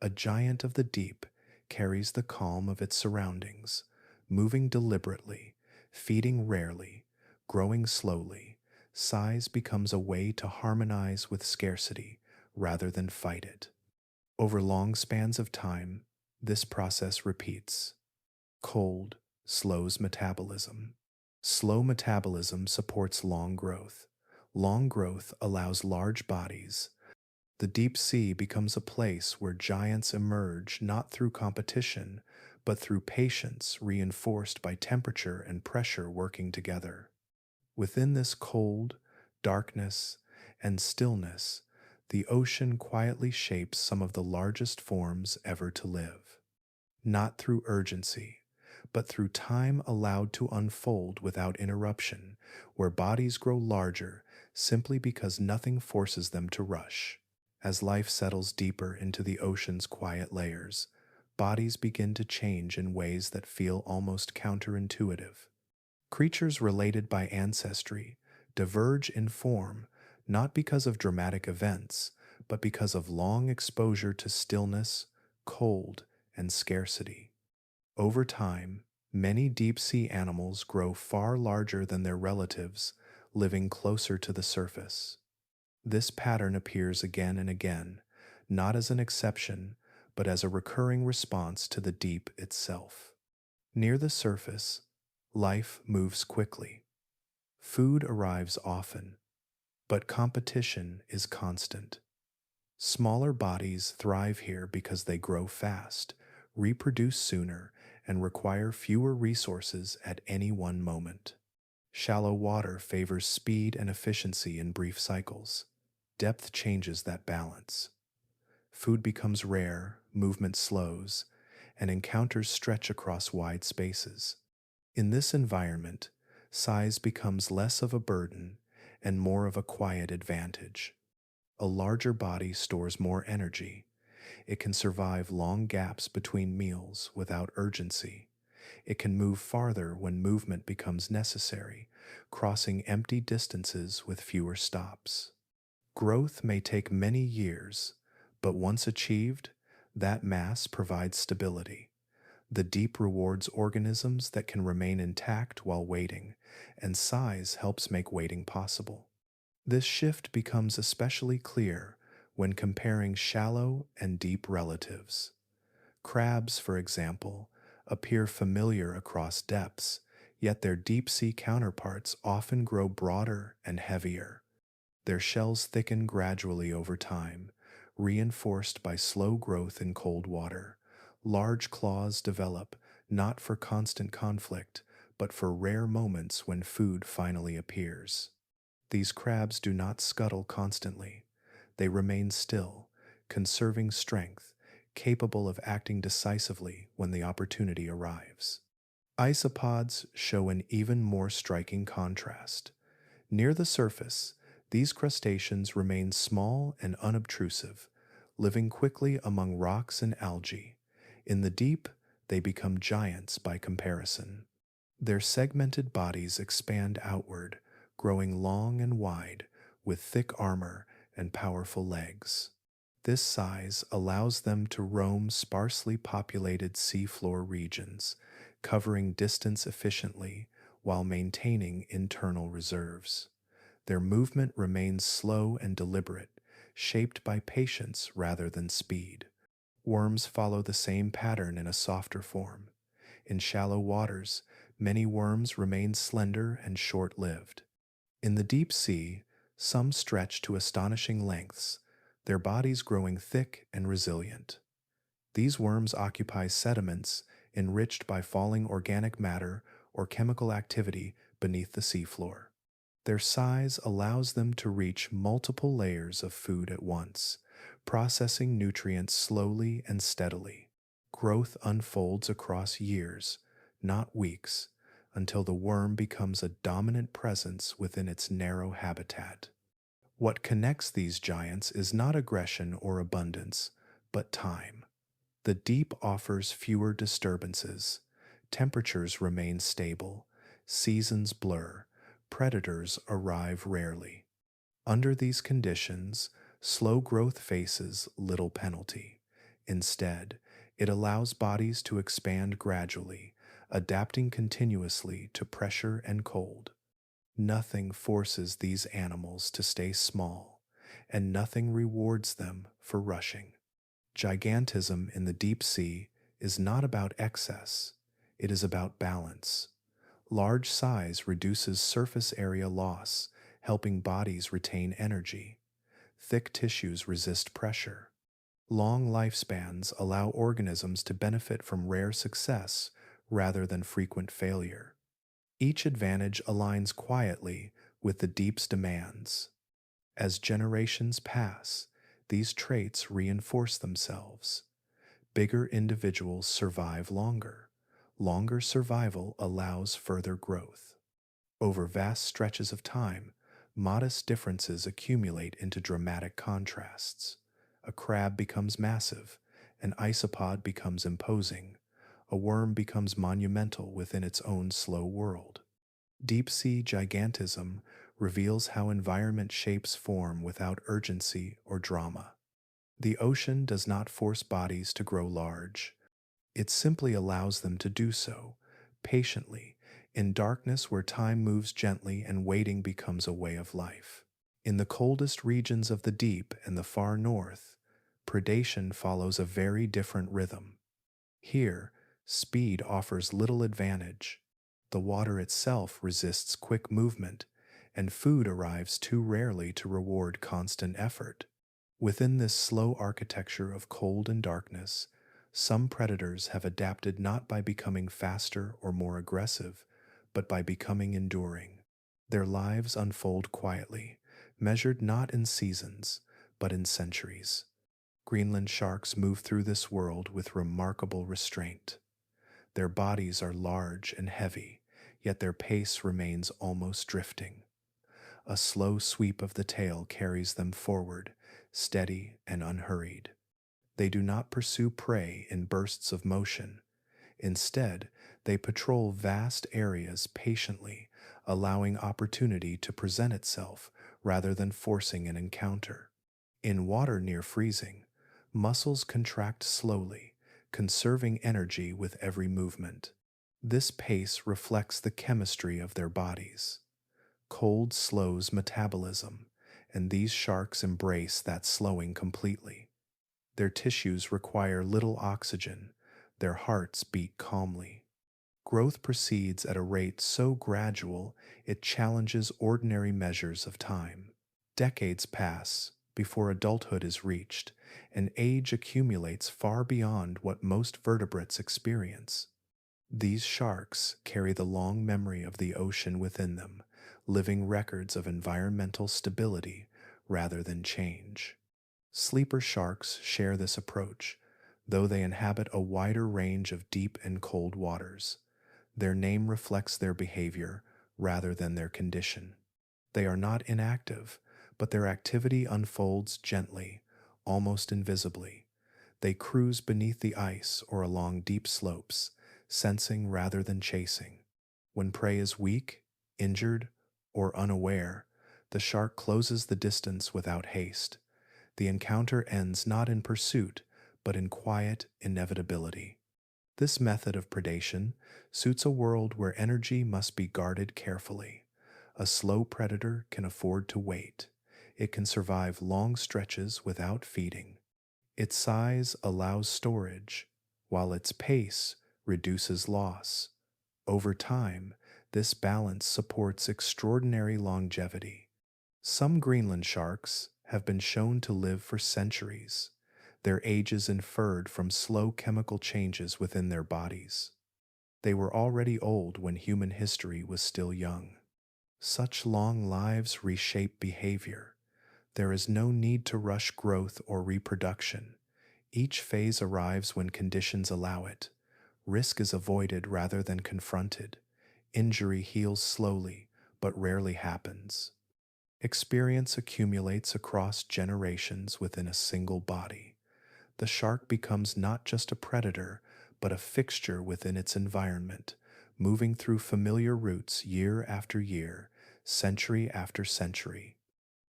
A giant of the deep carries the calm of its surroundings, moving deliberately, feeding rarely, growing slowly. Size becomes a way to harmonize with scarcity rather than fight it. Over long spans of time, this process repeats. Cold slows metabolism. Slow metabolism supports long growth. Long growth allows large bodies. The deep sea becomes a place where giants emerge not through competition, but through patience reinforced by temperature and pressure working together. Within this cold, darkness, and stillness, the ocean quietly shapes some of the largest forms ever to live. Not through urgency, but through time allowed to unfold without interruption, where bodies grow larger simply because nothing forces them to rush. As life settles deeper into the ocean's quiet layers, bodies begin to change in ways that feel almost counterintuitive. Creatures related by ancestry diverge in form not because of dramatic events, but because of long exposure to stillness, cold, and scarcity. Over time, many deep sea animals grow far larger than their relatives, living closer to the surface. This pattern appears again and again, not as an exception, but as a recurring response to the deep itself. Near the surface, life moves quickly. Food arrives often, but competition is constant. Smaller bodies thrive here because they grow fast, reproduce sooner, and require fewer resources at any one moment. Shallow water favors speed and efficiency in brief cycles. Depth changes that balance. Food becomes rare, movement slows, and encounters stretch across wide spaces. In this environment, size becomes less of a burden and more of a quiet advantage. A larger body stores more energy. It can survive long gaps between meals without urgency. It can move farther when movement becomes necessary, crossing empty distances with fewer stops. Growth may take many years, but once achieved, that mass provides stability. The deep rewards organisms that can remain intact while waiting, and size helps make waiting possible. This shift becomes especially clear when comparing shallow and deep relatives. Crabs, for example, appear familiar across depths, yet their deep sea counterparts often grow broader and heavier. Their shells thicken gradually over time, reinforced by slow growth in cold water. Large claws develop not for constant conflict, but for rare moments when food finally appears. These crabs do not scuttle constantly. They remain still, conserving strength, capable of acting decisively when the opportunity arrives. Isopods show an even more striking contrast. Near the surface, these crustaceans remain small and unobtrusive, living quickly among rocks and algae. In the deep, they become giants by comparison. Their segmented bodies expand outward, growing long and wide, with thick armor and powerful legs. This size allows them to roam sparsely populated seafloor regions, covering distance efficiently while maintaining internal reserves. Their movement remains slow and deliberate, shaped by patience rather than speed. Worms follow the same pattern in a softer form. In shallow waters, many worms remain slender and short lived. In the deep sea, some stretch to astonishing lengths, their bodies growing thick and resilient. These worms occupy sediments enriched by falling organic matter or chemical activity beneath the seafloor. Their size allows them to reach multiple layers of food at once, processing nutrients slowly and steadily. Growth unfolds across years, not weeks, until the worm becomes a dominant presence within its narrow habitat. What connects these giants is not aggression or abundance, but time. The deep offers fewer disturbances. Temperatures remain stable, seasons blur, predators arrive rarely. Under these conditions, slow growth faces little penalty. Instead, it allows bodies to expand gradually, adapting continuously to pressure and cold. Nothing forces these animals to stay small, and nothing rewards them for rushing. Gigantism in the deep sea is not about excess, it is about balance. Large size reduces surface area loss, helping bodies retain energy. Thick tissues resist pressure. Long lifespans allow organisms to benefit from rare success rather than frequent failure. Each advantage aligns quietly with the deep's demands. As generations pass, these traits reinforce themselves. Bigger individuals survive longer. Longer survival allows further growth. Over vast stretches of time, modest differences accumulate into dramatic contrasts. A crab becomes massive, an isopod becomes imposing, a worm becomes monumental within its own slow world. Deep sea gigantism reveals how environment shapes form without urgency or drama. The ocean does not force bodies to grow large. It simply allows them to do so, patiently, in darkness where time moves gently and waiting becomes a way of life. In the coldest regions of the deep and the far north, predation follows a very different rhythm. Here, speed offers little advantage. The water itself resists quick movement, and food arrives too rarely to reward constant effort. Within this slow architecture of cold and darkness, some predators have adapted not by becoming faster or more aggressive, but by becoming enduring. Their lives unfold quietly, measured not in seasons, but in centuries. Greenland sharks move through this world with remarkable restraint. Their bodies are large and heavy, yet their pace remains almost drifting. A slow sweep of the tail carries them forward, steady and unhurried. They do not pursue prey in bursts of motion. Instead, they patrol vast areas patiently, allowing opportunity to present itself rather than forcing an encounter. In water near freezing, muscles contract slowly, conserving energy with every movement. This pace reflects the chemistry of their bodies. Cold slows metabolism, and these sharks embrace that slowing completely. Their tissues require little oxygen, their hearts beat calmly. Growth proceeds at a rate so gradual it challenges ordinary measures of time. Decades pass before adulthood is reached, and age accumulates far beyond what most vertebrates experience. These sharks carry the long memory of the ocean within them, living records of environmental stability rather than change. Sleeper sharks share this approach, though they inhabit a wider range of deep and cold waters. Their name reflects their behavior rather than their condition. They are not inactive, but their activity unfolds gently, almost invisibly. They cruise beneath the ice or along deep slopes, sensing rather than chasing. When prey is weak, injured, or unaware, the shark closes the distance without haste. The encounter ends not in pursuit, but in quiet inevitability. This method of predation suits a world where energy must be guarded carefully. A slow predator can afford to wait. It can survive long stretches without feeding. Its size allows storage, while its pace reduces loss. Over time, this balance supports extraordinary longevity. Some Greenland sharks have been shown to live for centuries, their age is inferred from slow chemical changes within their bodies. They were already old when human history was still young. Such long lives reshape behavior. There is no need to rush growth or reproduction. Each phase arrives when conditions allow it. Risk is avoided rather than confronted. Injury heals slowly, but rarely happens. Experience accumulates across generations within a single body. The shark becomes not just a predator, but a fixture within its environment, moving through familiar routes year after year, century after century.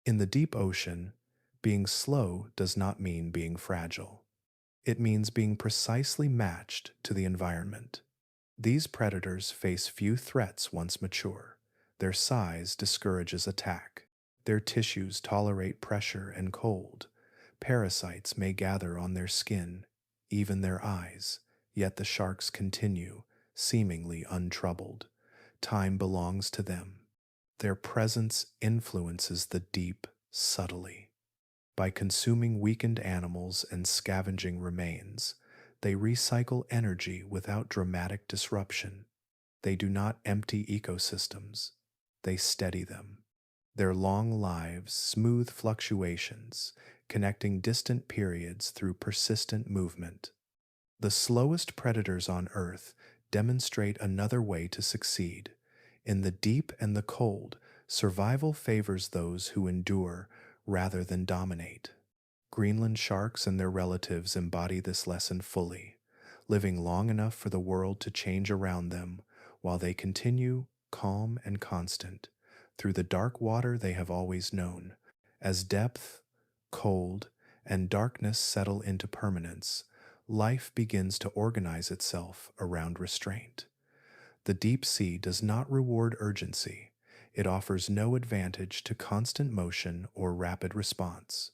In the deep ocean, being slow does not mean being fragile. It means being precisely matched to the environment. These predators face few threats once mature. Their size discourages attack. Their tissues tolerate pressure and cold. Parasites may gather on their skin, even their eyes, yet the sharks continue, seemingly untroubled. Time belongs to them. Their presence influences the deep subtly. By consuming weakened animals and scavenging remains, they recycle energy without dramatic disruption. They do not empty ecosystems, they steady them. Their long lives smooth fluctuations, connecting distant periods through persistent movement. The slowest predators on Earth demonstrate another way to succeed. In the deep and the cold, survival favors those who endure rather than dominate. Greenland sharks and their relatives embody this lesson fully, living long enough for the world to change around them while they continue calm and constant through the dark water they have always known. As depth, cold, and darkness settle into permanence, life begins to organize itself around restraint. The deep sea does not reward urgency. It offers no advantage to constant motion or rapid response.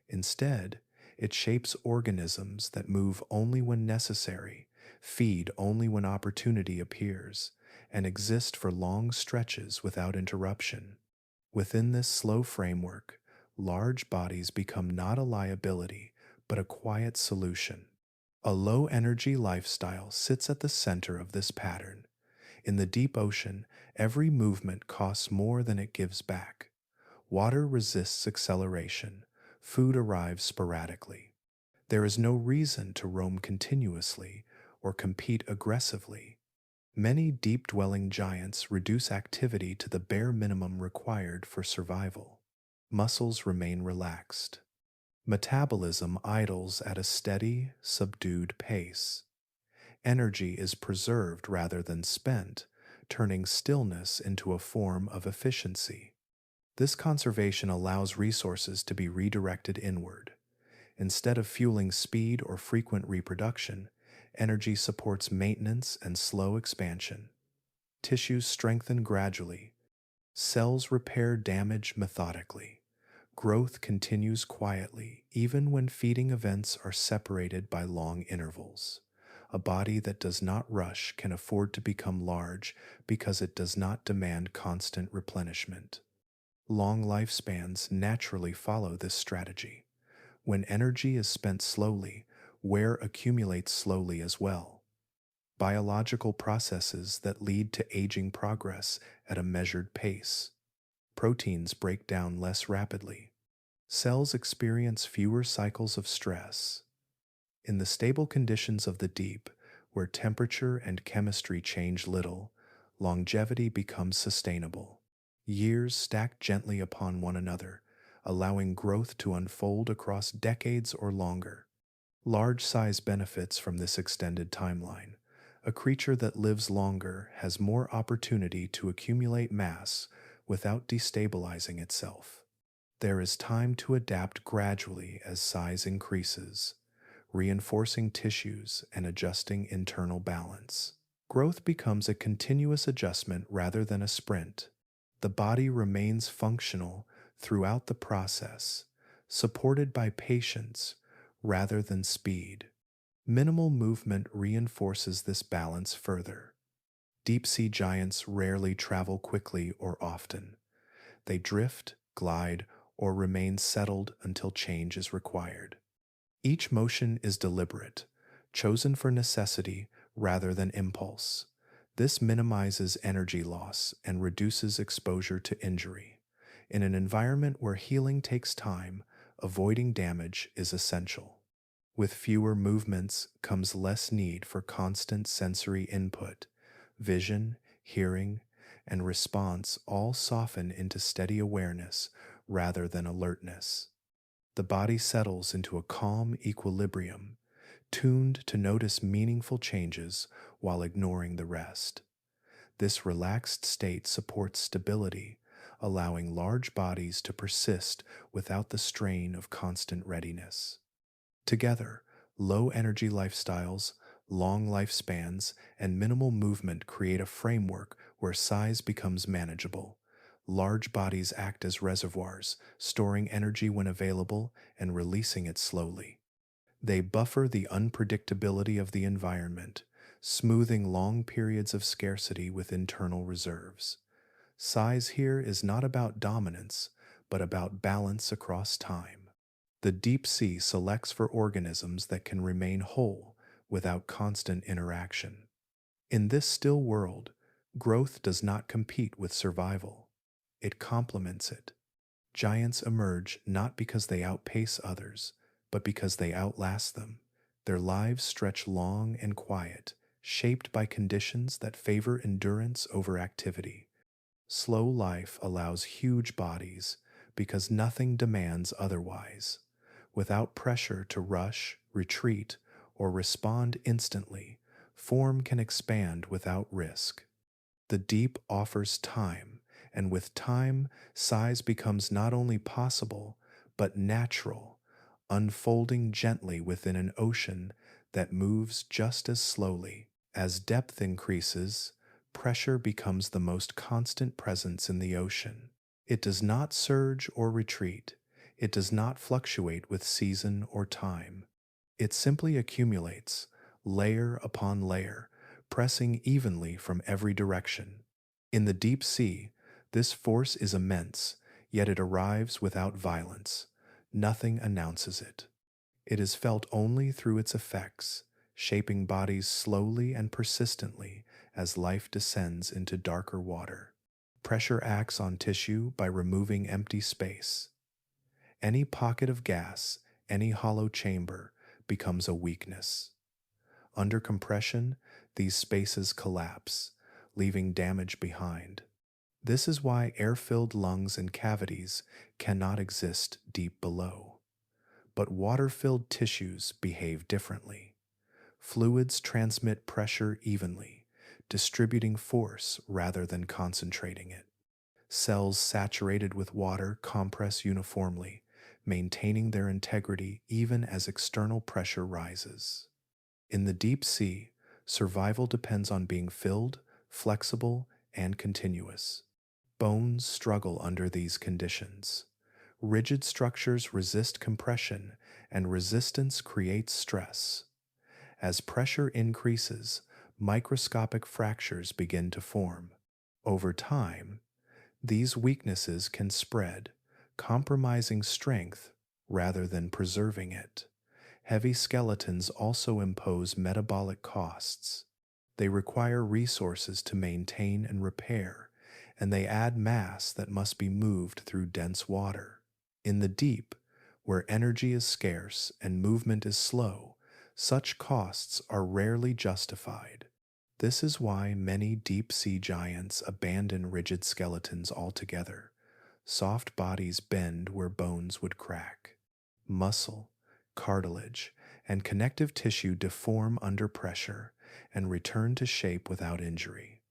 Instead, it shapes organisms that move only when necessary, feed only when opportunity appears, and exist for long stretches without interruption. Within this slow framework, large bodies become not a liability, but a quiet solution. A low energy lifestyle sits at the center of this pattern. In the deep ocean, every movement costs more than it gives back. Water resists acceleration. Food arrives sporadically. There is no reason to roam continuously or compete aggressively. Many deep-dwelling giants reduce activity to the bare minimum required for survival. Muscles remain relaxed. Metabolism idles at a steady, subdued pace. Energy is preserved rather than spent, turning stillness into a form of efficiency. This conservation allows resources to be redirected inward. Instead of fueling speed or frequent reproduction, energy supports maintenance and slow expansion. Tissues strengthen gradually. Cells repair damage methodically. Growth continues quietly, even when feeding events are separated by long intervals. A body that does not rush can afford to become large because it does not demand constant replenishment. Long lifespans naturally follow this strategy. When energy is spent slowly, wear accumulates slowly as well. biological processes that lead to aging progress at a measured pace. Proteins break down less rapidly. Cells experience fewer cycles of stress. In the stable conditions of the deep, where temperature and chemistry change little, longevity becomes sustainable. Years stack gently upon one another, allowing growth to unfold across decades or longer. Large size benefits from this extended timeline. A creature that lives longer has more opportunity to accumulate mass without destabilizing itself. There is time to adapt gradually as size increases, reinforcing tissues and adjusting internal balance. Growth becomes a continuous adjustment rather than a sprint. The body remains functional throughout the process, supported by patience rather than speed. Minimal movement reinforces this balance further. Deep sea giants rarely travel quickly or often. They drift, glide, or remain settled until change is required. Each motion is deliberate, chosen for necessity rather than impulse. This minimizes energy loss and reduces exposure to injury. In an environment where healing takes time, avoiding damage is essential. With fewer movements comes less need for constant sensory input. Vision, hearing, and response all soften into steady awareness rather than alertness. The body settles into a calm equilibrium, tuned to notice meaningful changes while ignoring the rest. This relaxed state supports stability, allowing large bodies to persist without the strain of constant readiness. Together, low energy lifestyles, long lifespans, and minimal movement create a framework where size becomes manageable. Large bodies act as reservoirs, storing energy when available and releasing it slowly. They buffer the unpredictability of the environment, smoothing long periods of scarcity with internal reserves. Size here is not about dominance, but about balance across time. The deep sea selects for organisms that can remain whole without constant interaction. In this still world, growth does not compete with survival. It complements it. Giants emerge not because they outpace others, but because they outlast them. Their lives stretch long and quiet, shaped by conditions that favor endurance over activity. Slow life allows huge bodies because nothing demands otherwise. Without pressure to rush, retreat, or respond instantly, form can expand without risk. The deep offers time, and with time, size becomes not only possible, but natural, unfolding gently within an ocean that moves just as slowly. As depth increases, pressure becomes the most constant presence in the ocean. It does not surge or retreat. It does not fluctuate with season or time. It simply accumulates, layer upon layer, pressing evenly from every direction. In the deep sea, this force is immense, yet it arrives without violence. Nothing announces it. It is felt only through its effects, shaping bodies slowly and persistently as life descends into darker water. Pressure acts on tissue by removing empty space. Any pocket of gas, any hollow chamber, becomes a weakness. Under compression, these spaces collapse, leaving damage behind. This is why air-filled lungs and cavities cannot exist deep below. But water-filled tissues behave differently. Fluids transmit pressure evenly, distributing force rather than concentrating it. Cells saturated with water compress uniformly, maintaining their integrity even as external pressure rises. In the deep sea, survival depends on being filled, flexible, and continuous. Bones struggle under these conditions. Rigid structures resist compression, and resistance creates stress. As pressure increases, microscopic fractures begin to form. Over time, these weaknesses can spread, compromising strength rather than preserving it. Heavy skeletons also impose metabolic costs. They require resources to maintain and repair, and they add mass that must be moved through dense water. In the deep, where energy is scarce and movement is slow, such costs are rarely justified. This is why many deep sea giants abandon rigid skeletons altogether. Soft bodies bend where bones would crack. Muscle, cartilage, and connective tissue deform under pressure and return to shape without injury.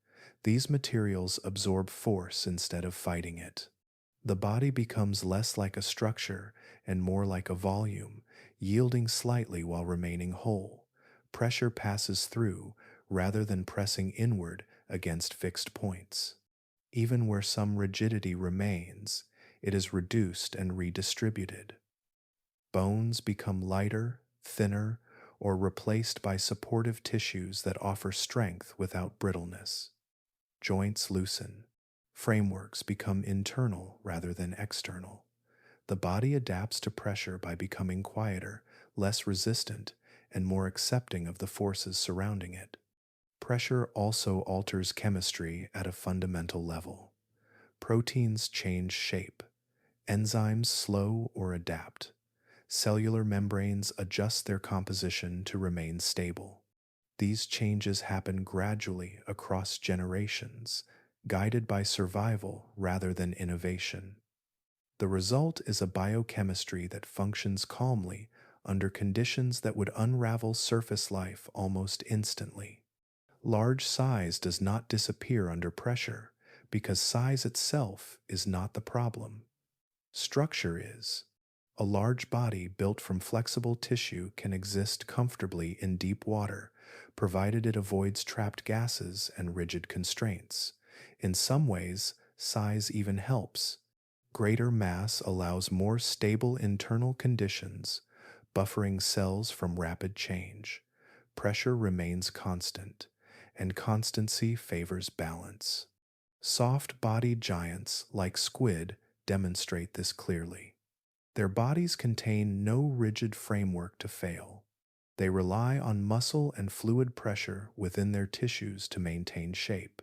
These materials absorb force instead of fighting it. The body becomes less like a structure and more like a volume, yielding slightly while remaining whole. Pressure passes through rather than pressing inward against fixed points. Even where some rigidity remains, it is reduced and redistributed. Bones become lighter, thinner, or replaced by supportive tissues that offer strength without brittleness. Joints loosen. Frameworks become internal rather than external. The body adapts to pressure by becoming quieter, less resistant, and more accepting of the forces surrounding it. Pressure also alters chemistry at a fundamental level. Proteins change shape. Enzymes slow or adapt. Cellular membranes adjust their composition to remain stable. These changes happen gradually across generations, guided by survival rather than innovation. The result is a biochemistry that functions calmly under conditions that would unravel surface life almost instantly. Large size does not disappear under pressure because size itself is not the problem. Structure is. A large body built from flexible tissue can exist comfortably in deep water, provided it avoids trapped gases and rigid constraints. In some ways, size even helps. Greater mass allows more stable internal conditions, buffering cells from rapid change. Pressure remains constant, and constancy favors balance. Soft-bodied giants like squid demonstrate this clearly. Their bodies contain no rigid framework to fail. They rely on muscle and fluid pressure within their tissues to maintain shape.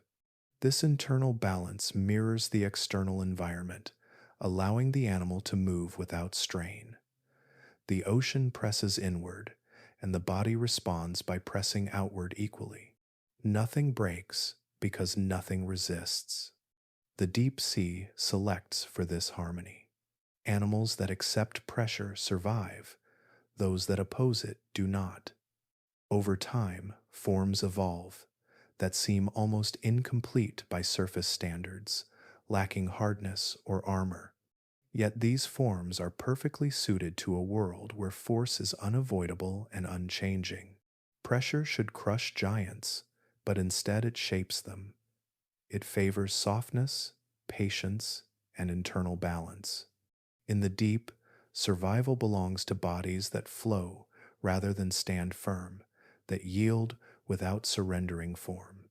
This internal balance mirrors the external environment, allowing the animal to move without strain. The ocean presses inward, and the body responds by pressing outward equally. Nothing breaks because nothing resists. The deep sea selects for this harmony. Animals that accept pressure survive, those that oppose it do not. Over time, forms evolve that seem almost incomplete by surface standards, lacking hardness or armor. Yet these forms are perfectly suited to a world where force is unavoidable and unchanging. Pressure should crush giants, but instead it shapes them. It favors softness, patience, and internal balance. In the deep, survival belongs to bodies that flow rather than stand firm, that yield without surrendering form.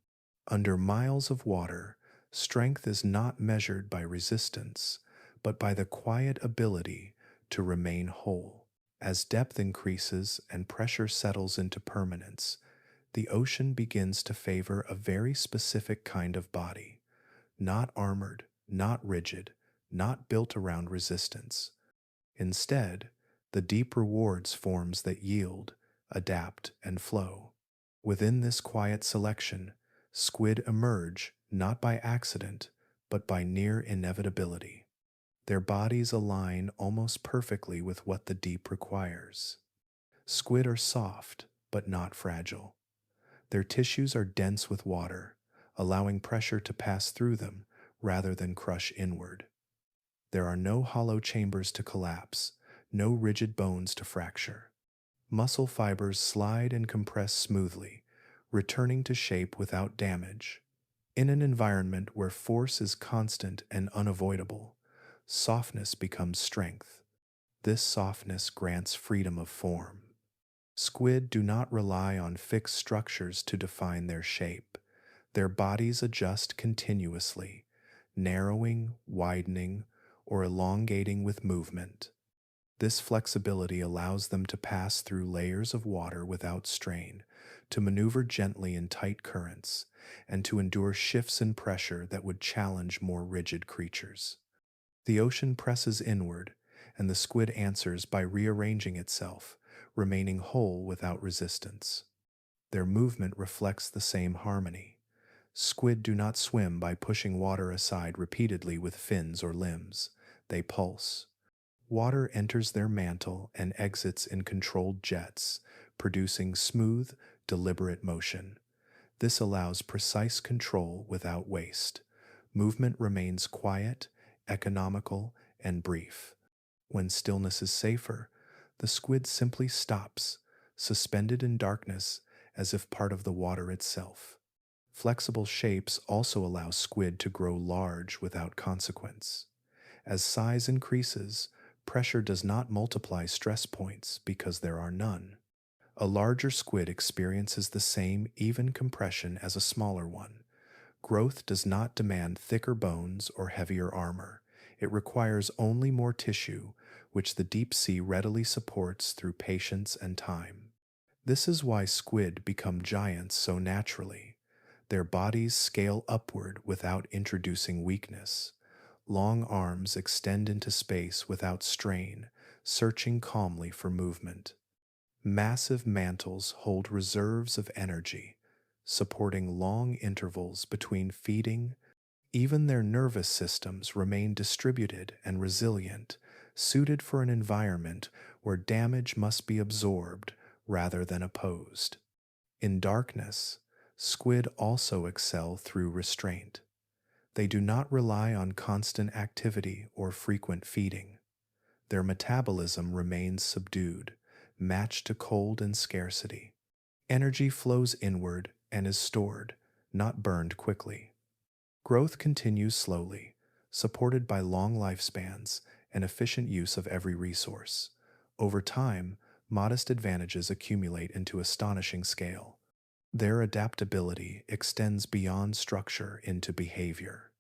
Under miles of water, strength is not measured by resistance, but by the quiet ability to remain whole. As depth increases and pressure settles into permanence, the ocean begins to favor a very specific kind of body, not armored, not rigid, not built around resistance. Instead, the deep rewards forms that yield, adapt, and flow. Within this quiet selection, squid emerge not by accident, but by near inevitability. Their bodies align almost perfectly with what the deep requires. Squid are soft, but not fragile. Their tissues are dense with water, allowing pressure to pass through them rather than crush inward. There are no hollow chambers to collapse, no rigid bones to fracture. Muscle fibers slide and compress smoothly, returning to shape without damage. In an environment where force is constant and unavoidable, softness becomes strength. This softness grants freedom of form. Squid do not rely on fixed structures to define their shape. Their bodies adjust continuously, narrowing, widening, or elongating with movement. This flexibility allows them to pass through layers of water without strain, to maneuver gently in tight currents, and to endure shifts in pressure that would challenge more rigid creatures. The ocean presses inward, and the squid answers by rearranging itself, remaining whole without resistance. Their movement reflects the same harmony. Squid do not swim by pushing water aside repeatedly with fins or limbs. They pulse. Water enters their mantle and exits in controlled jets, producing smooth, deliberate motion. This allows precise control without waste. Movement remains quiet, economical, and brief. When stillness is safer, the squid simply stops, suspended in darkness as if part of the water itself. Flexible shapes also allow squid to grow large without consequence. As size increases, pressure does not multiply stress points because there are none. A larger squid experiences the same even compression as a smaller one. Growth does not demand thicker bones or heavier armor. It requires only more tissue, which the deep sea readily supports through patience and time. This is why squid become giants so naturally. Their bodies scale upward without introducing weakness. Long arms extend into space without strain, searching calmly for movement. Massive mantles hold reserves of energy, supporting long intervals between feeding. Even their nervous systems remain distributed and resilient, suited for an environment where damage must be absorbed rather than opposed. In darkness, squid also excel through restraint. They do not rely on constant activity or frequent feeding. Their metabolism remains subdued, matched to cold and scarcity. Energy flows inward and is stored, not burned quickly. Growth continues slowly, supported by long lifespans and efficient use of every resource. Over time, modest advantages accumulate into astonishing scale. Their adaptability extends beyond structure into behavior.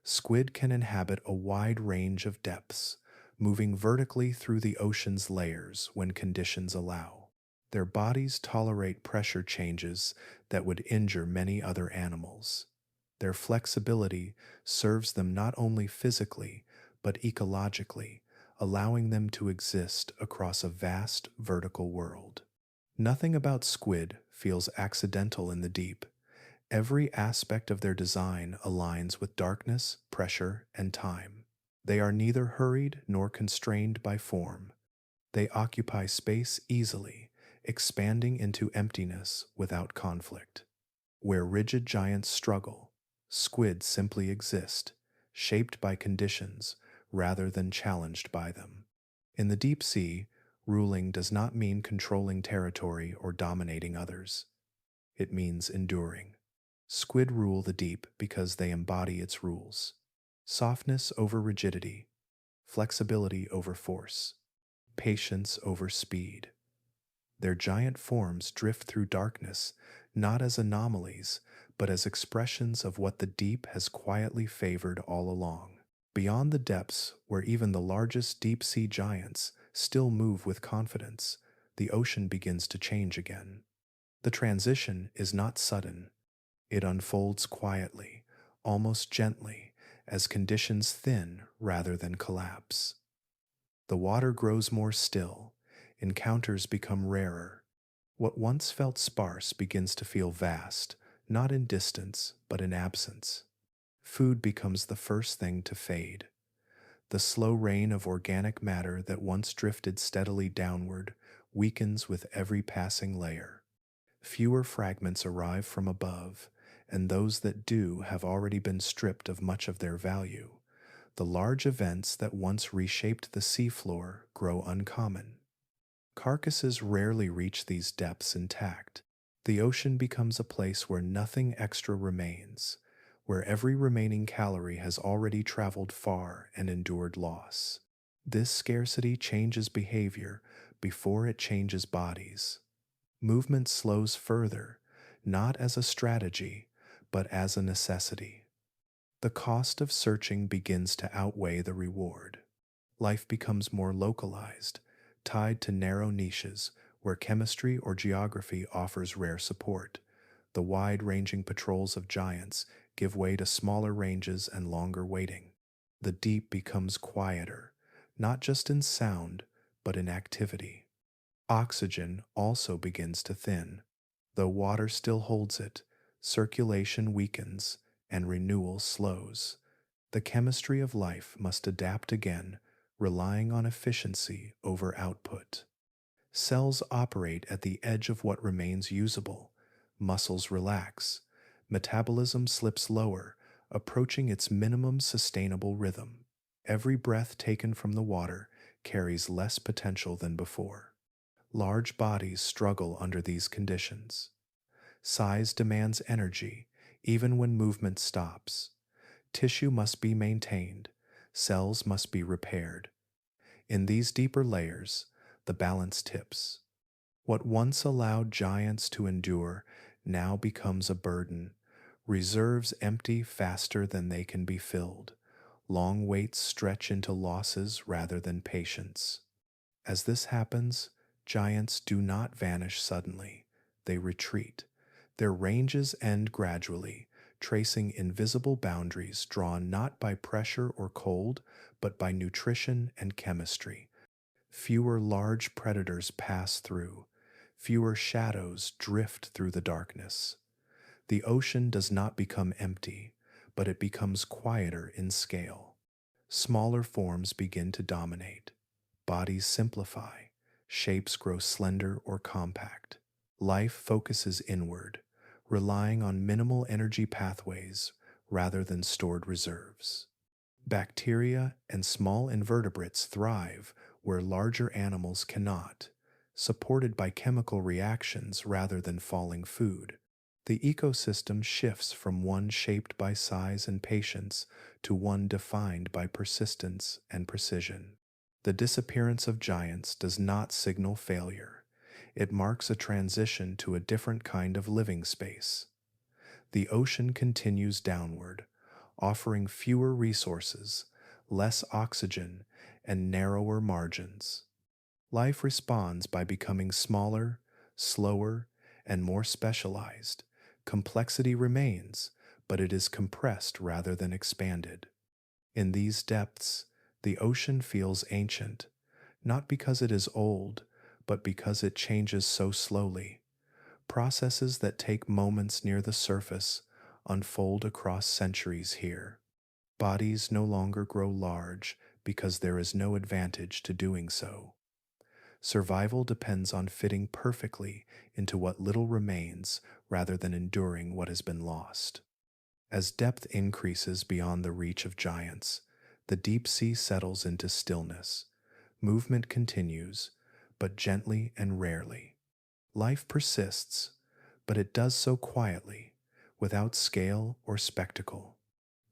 Squid can inhabit a wide range of depths, moving vertically through the ocean's layers when conditions allow. Their bodies tolerate pressure changes that would injure many other animals. Their flexibility serves them not only physically, but ecologically, allowing them to exist across a vast vertical world. Nothing about squid feels accidental in the deep. Every aspect of their design aligns with darkness, pressure, and time. They are neither hurried nor constrained by form. They occupy space easily, expanding into emptiness without conflict. Where rigid giants struggle, squid simply exist, shaped by conditions rather than challenged by them. In the deep sea, ruling does not mean controlling territory or dominating others. It means enduring. Squid rule the deep because they embody its rules. Softness over rigidity, flexibility over force, patience over speed. Their giant forms drift through darkness, not as anomalies, but as expressions of what the deep has quietly favored all along. Beyond the depths, where even the largest deep-sea giants still move with confidence, the ocean begins to change again. The transition is not sudden. It unfolds quietly, almost gently, as conditions thin rather than collapse. The water grows more still, encounters become rarer. What once felt sparse begins to feel vast, not in distance, but in absence. Food becomes the first thing to fade. The slow rain of organic matter that once drifted steadily downward weakens with every passing layer. Fewer fragments arrive from above, and those that do have already been stripped of much of their value. The large events that once reshaped the seafloor grow uncommon. Carcasses rarely reach these depths intact. The ocean becomes a place where nothing extra remains, where every remaining calorie has already traveled far and endured loss. This scarcity changes behavior before it changes bodies. Movement slows further, not as a strategy, but as a necessity. The cost of searching begins to outweigh the reward. Life becomes more localized, tied to narrow niches where chemistry or geography offers rare support. The wide-ranging patrols of giants give way to smaller ranges and longer waiting. The deep becomes quieter, not just in sound, but in activity. Oxygen also begins to thin. Though water still holds it, circulation weakens and renewal slows. The chemistry of life must adapt again, relying on efficiency over output. Cells operate at the edge of what remains usable. Muscles relax. Metabolism slips lower, approaching its minimum sustainable rhythm. Every breath taken from the water carries less potential than before. Large bodies struggle under these conditions. Size demands energy, even when movement stops. Tissue must be maintained. Cells must be repaired. In these deeper layers, the balance tips. What once allowed giants to endure now becomes a burden. Reserves empty faster than they can be filled. Long waits stretch into losses rather than patience. As this happens, giants do not vanish suddenly. They retreat. Their ranges end gradually, tracing invisible boundaries drawn not by pressure or cold, but by nutrition and chemistry. Fewer large predators pass through. Fewer shadows drift through the darkness. The ocean does not become empty, but it becomes quieter in scale. Smaller forms begin to dominate. Bodies simplify. Shapes grow slender or compact. Life focuses inward, relying on minimal energy pathways rather than stored reserves. Bacteria and small invertebrates thrive where larger animals cannot, supported by chemical reactions rather than falling food. The ecosystem shifts from one shaped by size and patience to one defined by persistence and precision. The disappearance of giants does not signal failure. It marks a transition to a different kind of living space. The ocean continues downward, offering fewer resources, less oxygen, and narrower margins. Life responds by becoming smaller, slower, and more specialized. Complexity remains, but it is compressed rather than expanded. In these depths, the ocean feels ancient, not because it is old, but because it changes so slowly. Processes that take moments near the surface unfold across centuries here. Bodies no longer grow large because there is no advantage to doing so. Survival depends on fitting perfectly into what little remains rather than enduring what has been lost. As depth increases beyond the reach of giants, the deep sea settles into stillness. Movement continues, but gently and rarely. Life persists, but it does so quietly, without scale or spectacle.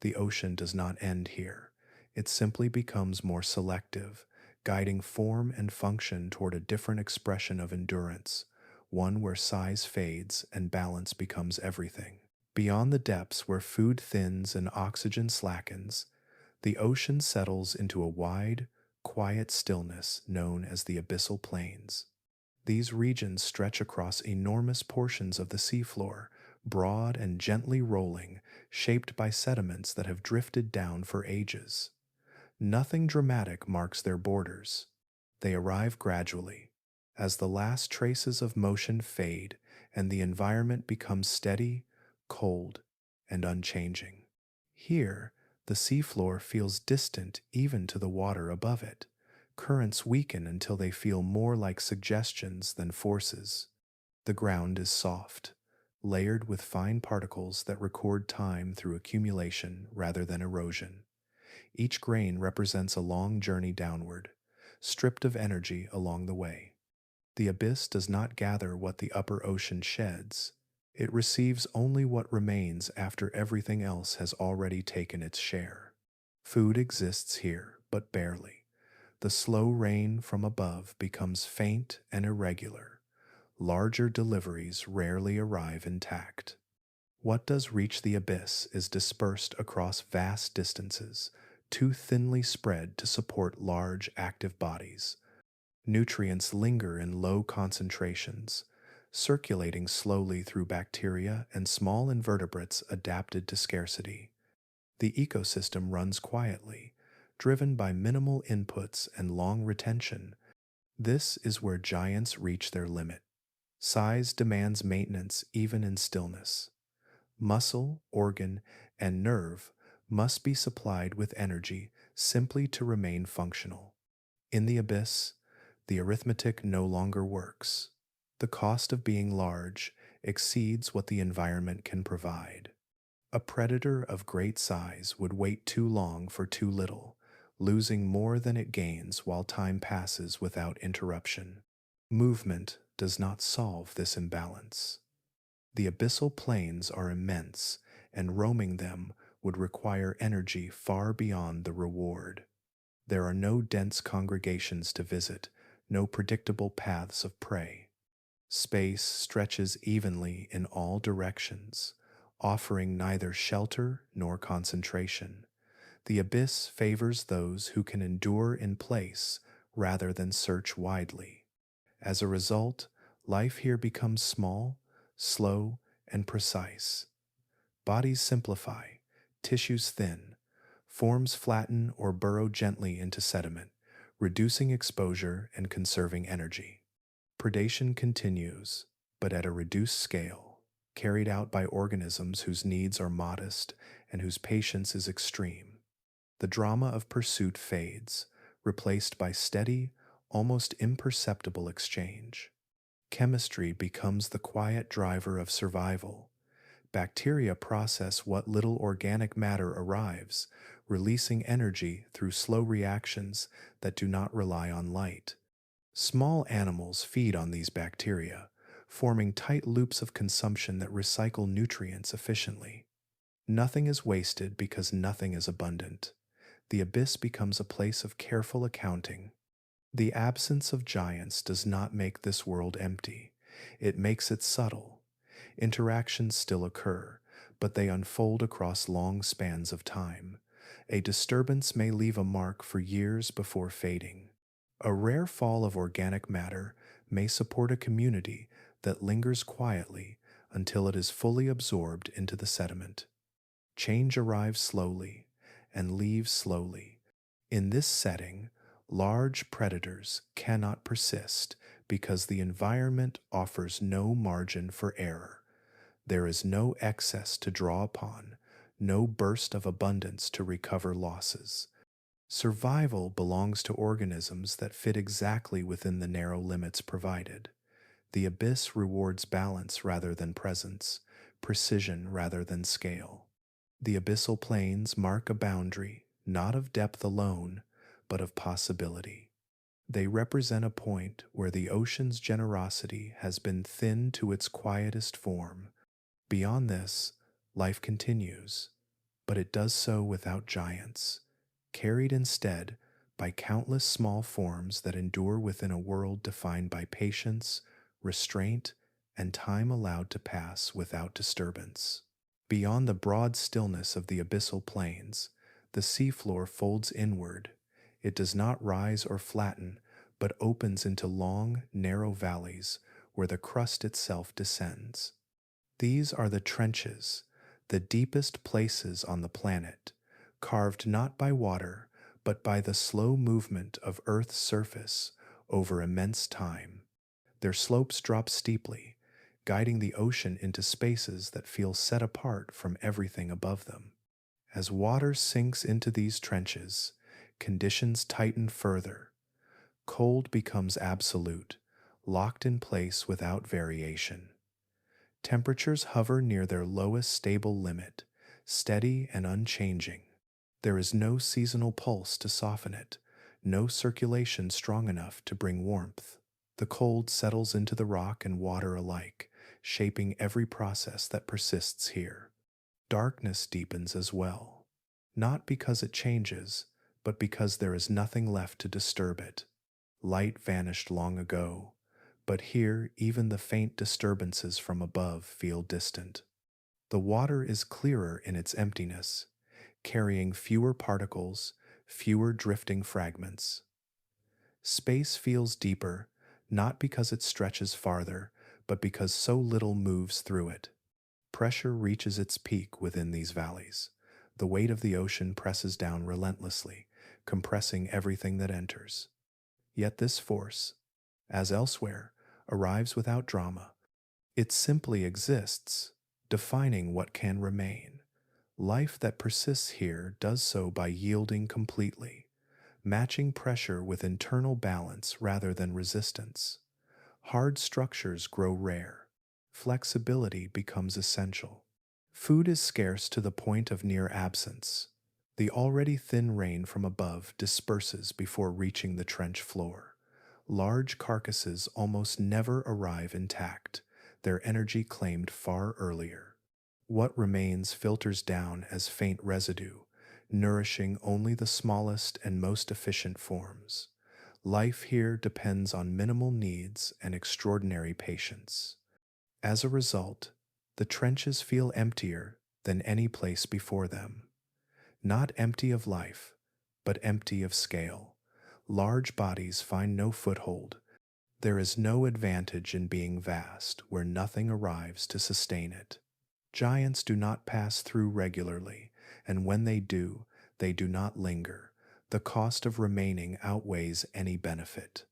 The ocean does not end here. It simply becomes more selective, guiding form and function toward a different expression of endurance, one where size fades and balance becomes everything. Beyond the depths where food thins and oxygen slackens, the ocean settles into a wide, quiet stillness known as the abyssal plains. These regions stretch across enormous portions of the seafloor, broad and gently rolling, shaped by sediments that have drifted down for ages. Nothing dramatic marks their borders. They arrive gradually, as the last traces of motion fade and the environment becomes steady, cold, and unchanging. Here, the seafloor feels distant even to the water above it. Currents weaken until they feel more like suggestions than forces. The ground is soft, layered with fine particles that record time through accumulation rather than erosion. Each grain represents a long journey downward, stripped of energy along the way. The abyss does not gather what the upper ocean sheds. It receives only what remains after everything else has already taken its share. Food exists here, but barely. The slow rain from above becomes faint and irregular. Larger deliveries rarely arrive intact. What does reach the abyss is dispersed across vast distances, too thinly spread to support large active bodies. Nutrients linger in low concentrations, circulating slowly through bacteria and small invertebrates adapted to scarcity. The ecosystem runs quietly, driven by minimal inputs and long retention. This is where giants reach their limit. Size demands maintenance even in stillness. Muscle, organ, and nerve must be supplied with energy simply to remain functional. In the abyss, the arithmetic no longer works. The cost of being large exceeds what the environment can provide. A predator of great size would wait too long for too little, losing more than it gains while time passes without interruption. Movement does not solve this imbalance. The abyssal plains are immense, and roaming them would require energy far beyond the reward. There are no dense congregations to visit, no predictable paths of prey. Space stretches evenly in all directions, offering neither shelter nor concentration. The abyss favors those who can endure in place rather than search widely. As a result, life here becomes small, slow, and precise. Bodies simplify, tissues thin, forms flatten or burrow gently into sediment, reducing exposure and conserving energy. Predation continues, but at a reduced scale, carried out by organisms whose needs are modest and whose patience is extreme. The drama of pursuit fades, replaced by steady, almost imperceptible exchange. Chemistry becomes the quiet driver of survival. Bacteria process what little organic matter arrives, releasing energy through slow reactions that do not rely on light. Small animals feed on these bacteria, forming tight loops of consumption that recycle nutrients efficiently. Nothing is wasted because nothing is abundant. The abyss becomes a place of careful accounting. The absence of giants does not make this world empty. It makes it subtle. Interactions still occur, but they unfold across long spans of time. A disturbance may leave a mark for years before fading. A rare fall of organic matter may support a community that lingers quietly until it is fully absorbed into the sediment. Change arrives slowly and leaves slowly. In this setting, large predators cannot persist because the environment offers no margin for error. There is no excess to draw upon, no burst of abundance to recover losses. Survival belongs to organisms that fit exactly within the narrow limits provided. The abyss rewards balance rather than presence, precision rather than scale. The abyssal plains mark a boundary, not of depth alone, but of possibility. They represent a point where the ocean's generosity has been thinned to its quietest form. Beyond this, life continues, but it does so without giants, carried instead by countless small forms that endure within a world defined by patience, restraint, and time allowed to pass without disturbance. Beyond the broad stillness of the abyssal plains, the seafloor folds inward. It does not rise or flatten, but opens into long, narrow valleys where the crust itself descends. These are the trenches, the deepest places on the planet, carved not by water, but by the slow movement of Earth's surface over immense time. Their slopes drop steeply, guiding the ocean into spaces that feel set apart from everything above them. As water sinks into these trenches, conditions tighten further. Cold becomes absolute, locked in place without variation. Temperatures hover near their lowest stable limit, steady and unchanging. There is no seasonal pulse to soften it, no circulation strong enough to bring warmth. The cold settles into the rock and water alike, shaping every process that persists here. Darkness deepens as well, not because it changes, but because there is nothing left to disturb it. Light vanished long ago, but here even the faint disturbances from above feel distant. The water is clearer in its emptiness, carrying fewer particles, fewer drifting fragments. Space feels deeper, not because it stretches farther, but because so little moves through it. Pressure reaches its peak within these valleys. The weight of the ocean presses down relentlessly, compressing everything that enters. Yet this force, as elsewhere, arrives without drama. It simply exists, defining what can remain. Life that persists here does so by yielding completely, matching pressure with internal balance rather than resistance. Hard structures grow rare. Flexibility becomes essential. Food is scarce to the point of near absence. The already thin rain from above disperses before reaching the trench floor. Large carcasses almost never arrive intact, their energy claimed far earlier. What remains filters down as faint residue, nourishing only the smallest and most efficient forms. Life here depends on minimal needs and extraordinary patience. As a result, the trenches feel emptier than any place before them. Not empty of life, but empty of scale. Large bodies find no foothold. There is no advantage in being vast where nothing arrives to sustain it. Giants do not pass through regularly, and when they do not linger. The cost of remaining outweighs any benefit.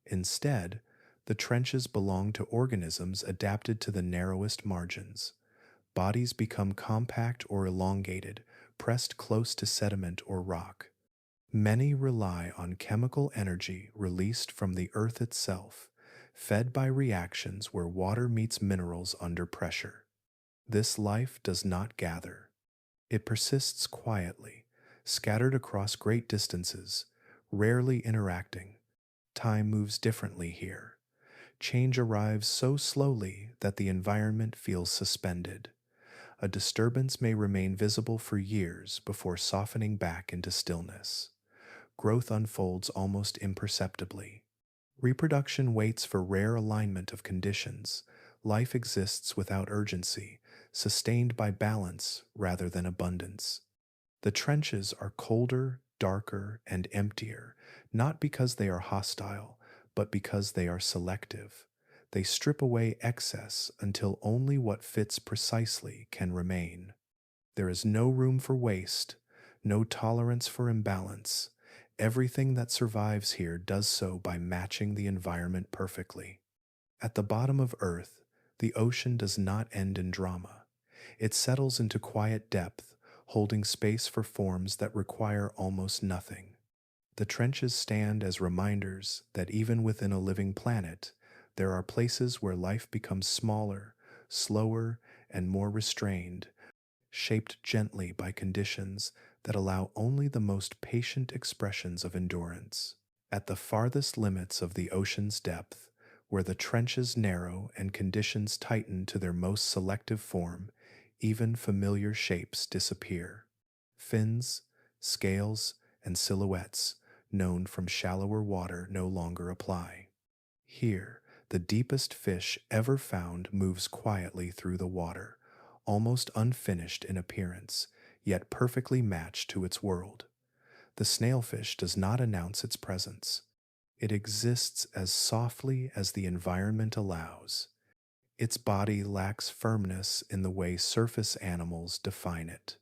Instead, the trenches belong to organisms adapted to the narrowest margins. Bodies become compact or elongated, pressed close to sediment or rock. Many rely on chemical energy released from the earth itself, fed by reactions where water meets minerals under pressure. This life does not gather. It persists quietly, scattered across great distances, rarely interacting. Time moves differently here. Change arrives so slowly that the environment feels suspended. A disturbance may remain visible for years before softening back into stillness. Growth unfolds almost imperceptibly. Reproduction waits for rare alignment of conditions. Life exists without urgency, sustained by balance rather than abundance. The trenches are colder, darker, and emptier, not because they are hostile, but because they are selective. They strip away excess until only what fits precisely can remain. There is no room for waste, no tolerance for imbalance. Everything that survives here does so by matching the environment perfectly. At the bottom of Earth, the ocean does not end in drama. It settles into quiet depth, holding space for forms that require almost nothing. The trenches stand as reminders that even within a living planet, there are places where life becomes smaller, slower, and more restrained, shaped gently by conditions that allow only the most patient expressions of endurance. At the farthest limits of the ocean's depth, where the trenches narrow and conditions tighten to their most selective form, even familiar shapes disappear. Fins, scales, and silhouettes, known from shallower water, no longer apply. Here, the deepest fish ever found moves quietly through the water, almost unfinished in appearance, yet perfectly matched to its world. The snailfish does not announce its presence. It exists as softly as the environment allows. Its body lacks firmness in the way surface animals define it.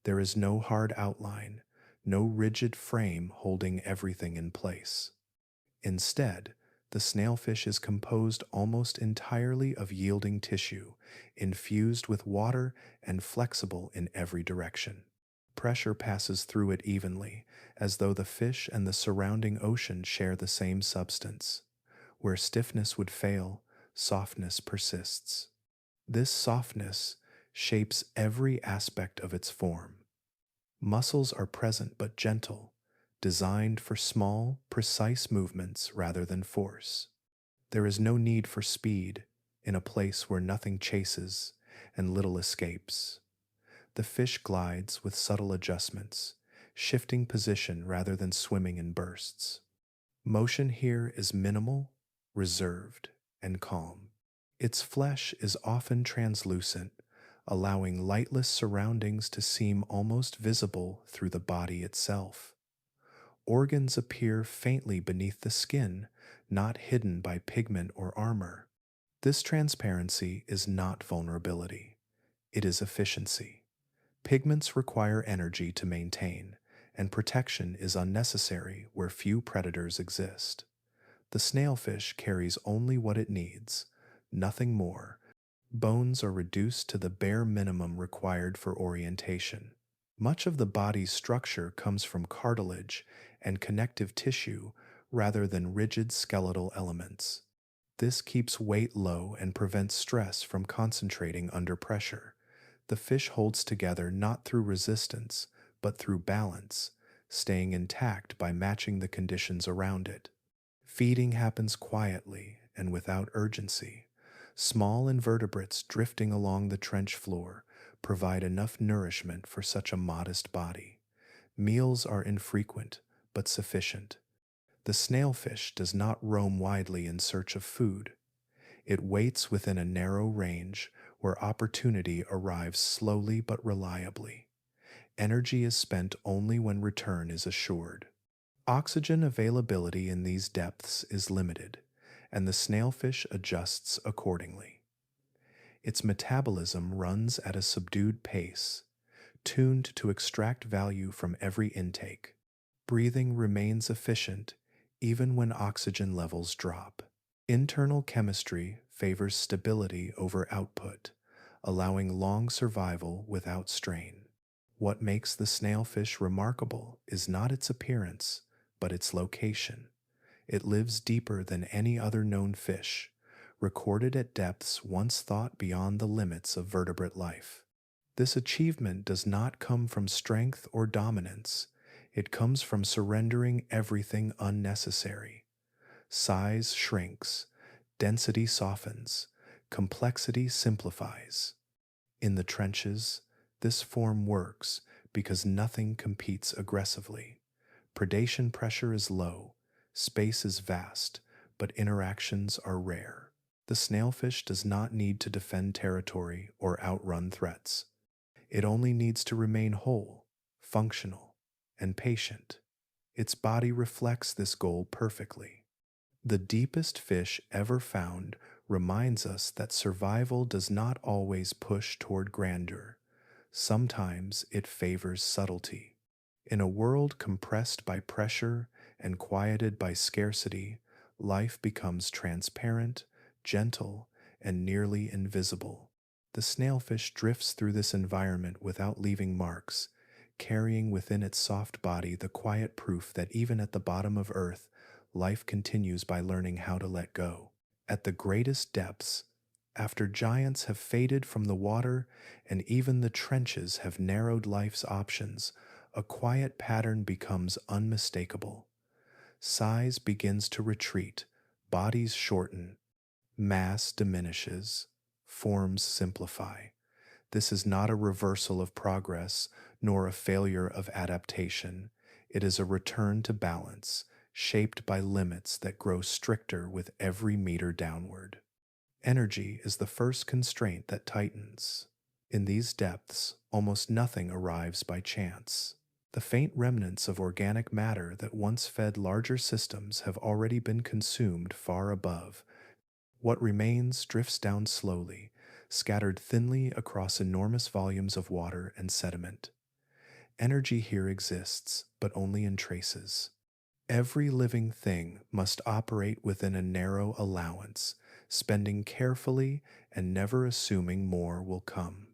There is no hard outline, no rigid frame holding everything in place. Instead, the snailfish is composed almost entirely of yielding tissue, infused with water and flexible in every direction. Pressure passes through it evenly, as though the fish and the surrounding ocean share the same substance. Where stiffness would fail, softness persists. This softness shapes every aspect of its form. Muscles are present but gentle, designed for small, precise movements rather than force. There is no need for speed in a place where nothing chases and little escapes. The fish glides with subtle adjustments, shifting position rather than swimming in bursts. Motion here is minimal, reserved, and calm. Its flesh is often translucent, allowing lightless surroundings to seem almost visible through the body itself. Organs appear faintly beneath the skin, not hidden by pigment or armor. This transparency is not vulnerability, it is efficiency. Pigments require energy to maintain, and protection is unnecessary where few predators exist. The snailfish carries only what it needs, nothing more. Bones are reduced to the bare minimum required for orientation. Much of the body's structure comes from cartilage and connective tissue rather than rigid skeletal elements. This keeps weight low and prevents stress from concentrating under pressure. The fish holds together not through resistance, but through balance, staying intact by matching the conditions around it. Feeding happens quietly and without urgency. Small invertebrates drifting along the trench floor provide enough nourishment for such a modest body. Meals are infrequent, but sufficient. The snailfish does not roam widely in search of food. It waits within a narrow range where opportunity arrives slowly but reliably. Energy is spent only when return is assured. Oxygen availability in these depths is limited, and the snailfish adjusts accordingly. Its metabolism runs at a subdued pace, tuned to extract value from every intake. Breathing remains efficient even when oxygen levels drop. Internal chemistry favors stability over output, allowing long survival without strain. What makes the snailfish remarkable is not its appearance, but its location. It lives deeper than any other known fish, recorded at depths once thought beyond the limits of vertebrate life. This achievement does not come from strength or dominance, it comes from surrendering everything unnecessary. Size shrinks, density softens, complexity simplifies. In the trenches, this form works because nothing competes aggressively. Predation pressure is low, space is vast, but interactions are rare. The snailfish does not need to defend territory or outrun threats. It only needs to remain whole, functional, and patient. Its body reflects this goal perfectly. The deepest fish ever found reminds us that survival does not always push toward grandeur. Sometimes it favors subtlety. In a world compressed by pressure and quieted by scarcity, life becomes transparent, gentle, and nearly invisible. The snailfish drifts through this environment without leaving marks, carrying within its soft body the quiet proof that even at the bottom of Earth, life continues by learning how to let go. At the greatest depths, after giants have faded from the water and even the trenches have narrowed life's options, a quiet pattern becomes unmistakable. Size begins to retreat, bodies shorten, mass diminishes, forms simplify. This is not a reversal of progress, nor a failure of adaptation. It is a return to balance, shaped by limits that grow stricter with every meter downward. Energy is the first constraint that tightens. In these depths, almost nothing arrives by chance. The faint remnants of organic matter that once fed larger systems have already been consumed far above. What remains drifts down slowly, scattered thinly across enormous volumes of water and sediment. Energy here exists, but only in traces. Every living thing must operate within a narrow allowance, spending carefully and never assuming more will come.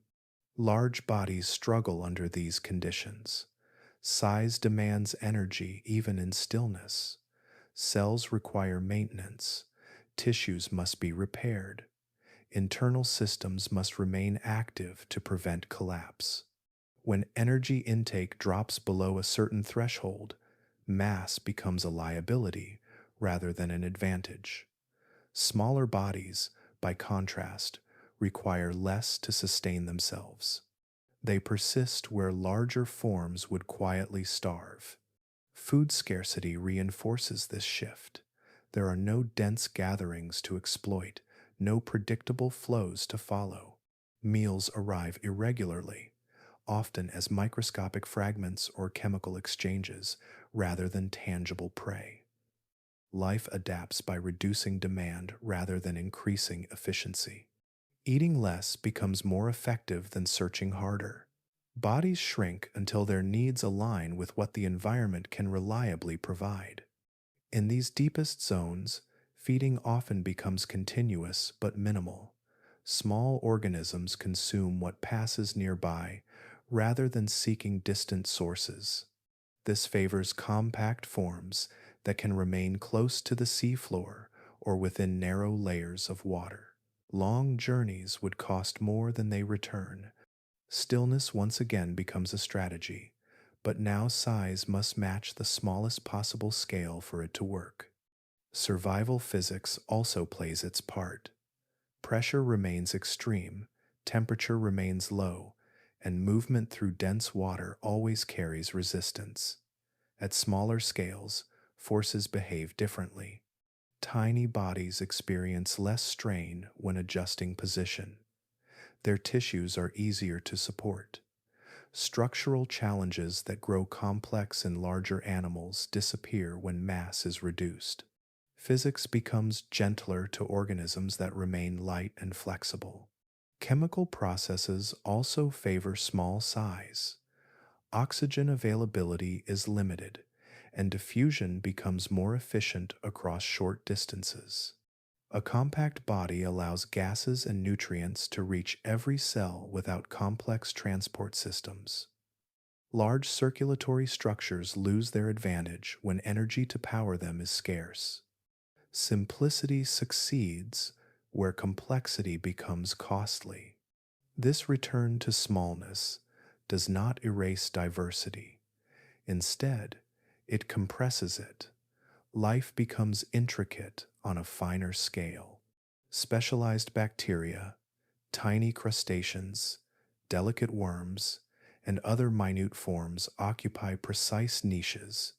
Large bodies struggle under these conditions. Size demands energy even in stillness. Cells require maintenance. Tissues must be repaired. Internal systems must remain active to prevent collapse. When energy intake drops below a certain threshold, mass becomes a liability rather than an advantage. Smaller bodies, by contrast, require less to sustain themselves. They persist where larger forms would quietly starve. Food scarcity reinforces this shift. There are no dense gatherings to exploit, no predictable flows to follow. Meals arrive irregularly, often as microscopic fragments or chemical exchanges, rather than tangible prey. Life adapts by reducing demand rather than increasing efficiency. Eating less becomes more effective than searching harder. Bodies shrink until their needs align with what the environment can reliably provide. In these deepest zones, feeding often becomes continuous but minimal. Small organisms consume what passes nearby rather than seeking distant sources. This favors compact forms that can remain close to the seafloor or within narrow layers of water. Long journeys would cost more than they return. Stillness once again becomes a strategy, but now size must match the smallest possible scale for it to work. Survival physics also plays its part. Pressure remains extreme, temperature remains low, and movement through dense water always carries resistance. At smaller scales, forces behave differently. Tiny bodies experience less strain when adjusting position. Their tissues are easier to support. Structural challenges that grow complex in larger animals disappear when mass is reduced. Physics becomes gentler to organisms that remain light and flexible. Chemical processes also favor small size. Oxygen availability is limited, and diffusion becomes more efficient across short distances. A compact body allows gases and nutrients to reach every cell without complex transport systems. Large circulatory structures lose their advantage when energy to power them is scarce. Simplicity succeeds where complexity becomes costly. This return to smallness does not erase diversity. Instead, it compresses it. Life becomes intricate on a finer scale. Specialized bacteria, tiny crustaceans, delicate worms, and other minute forms occupy precise niches,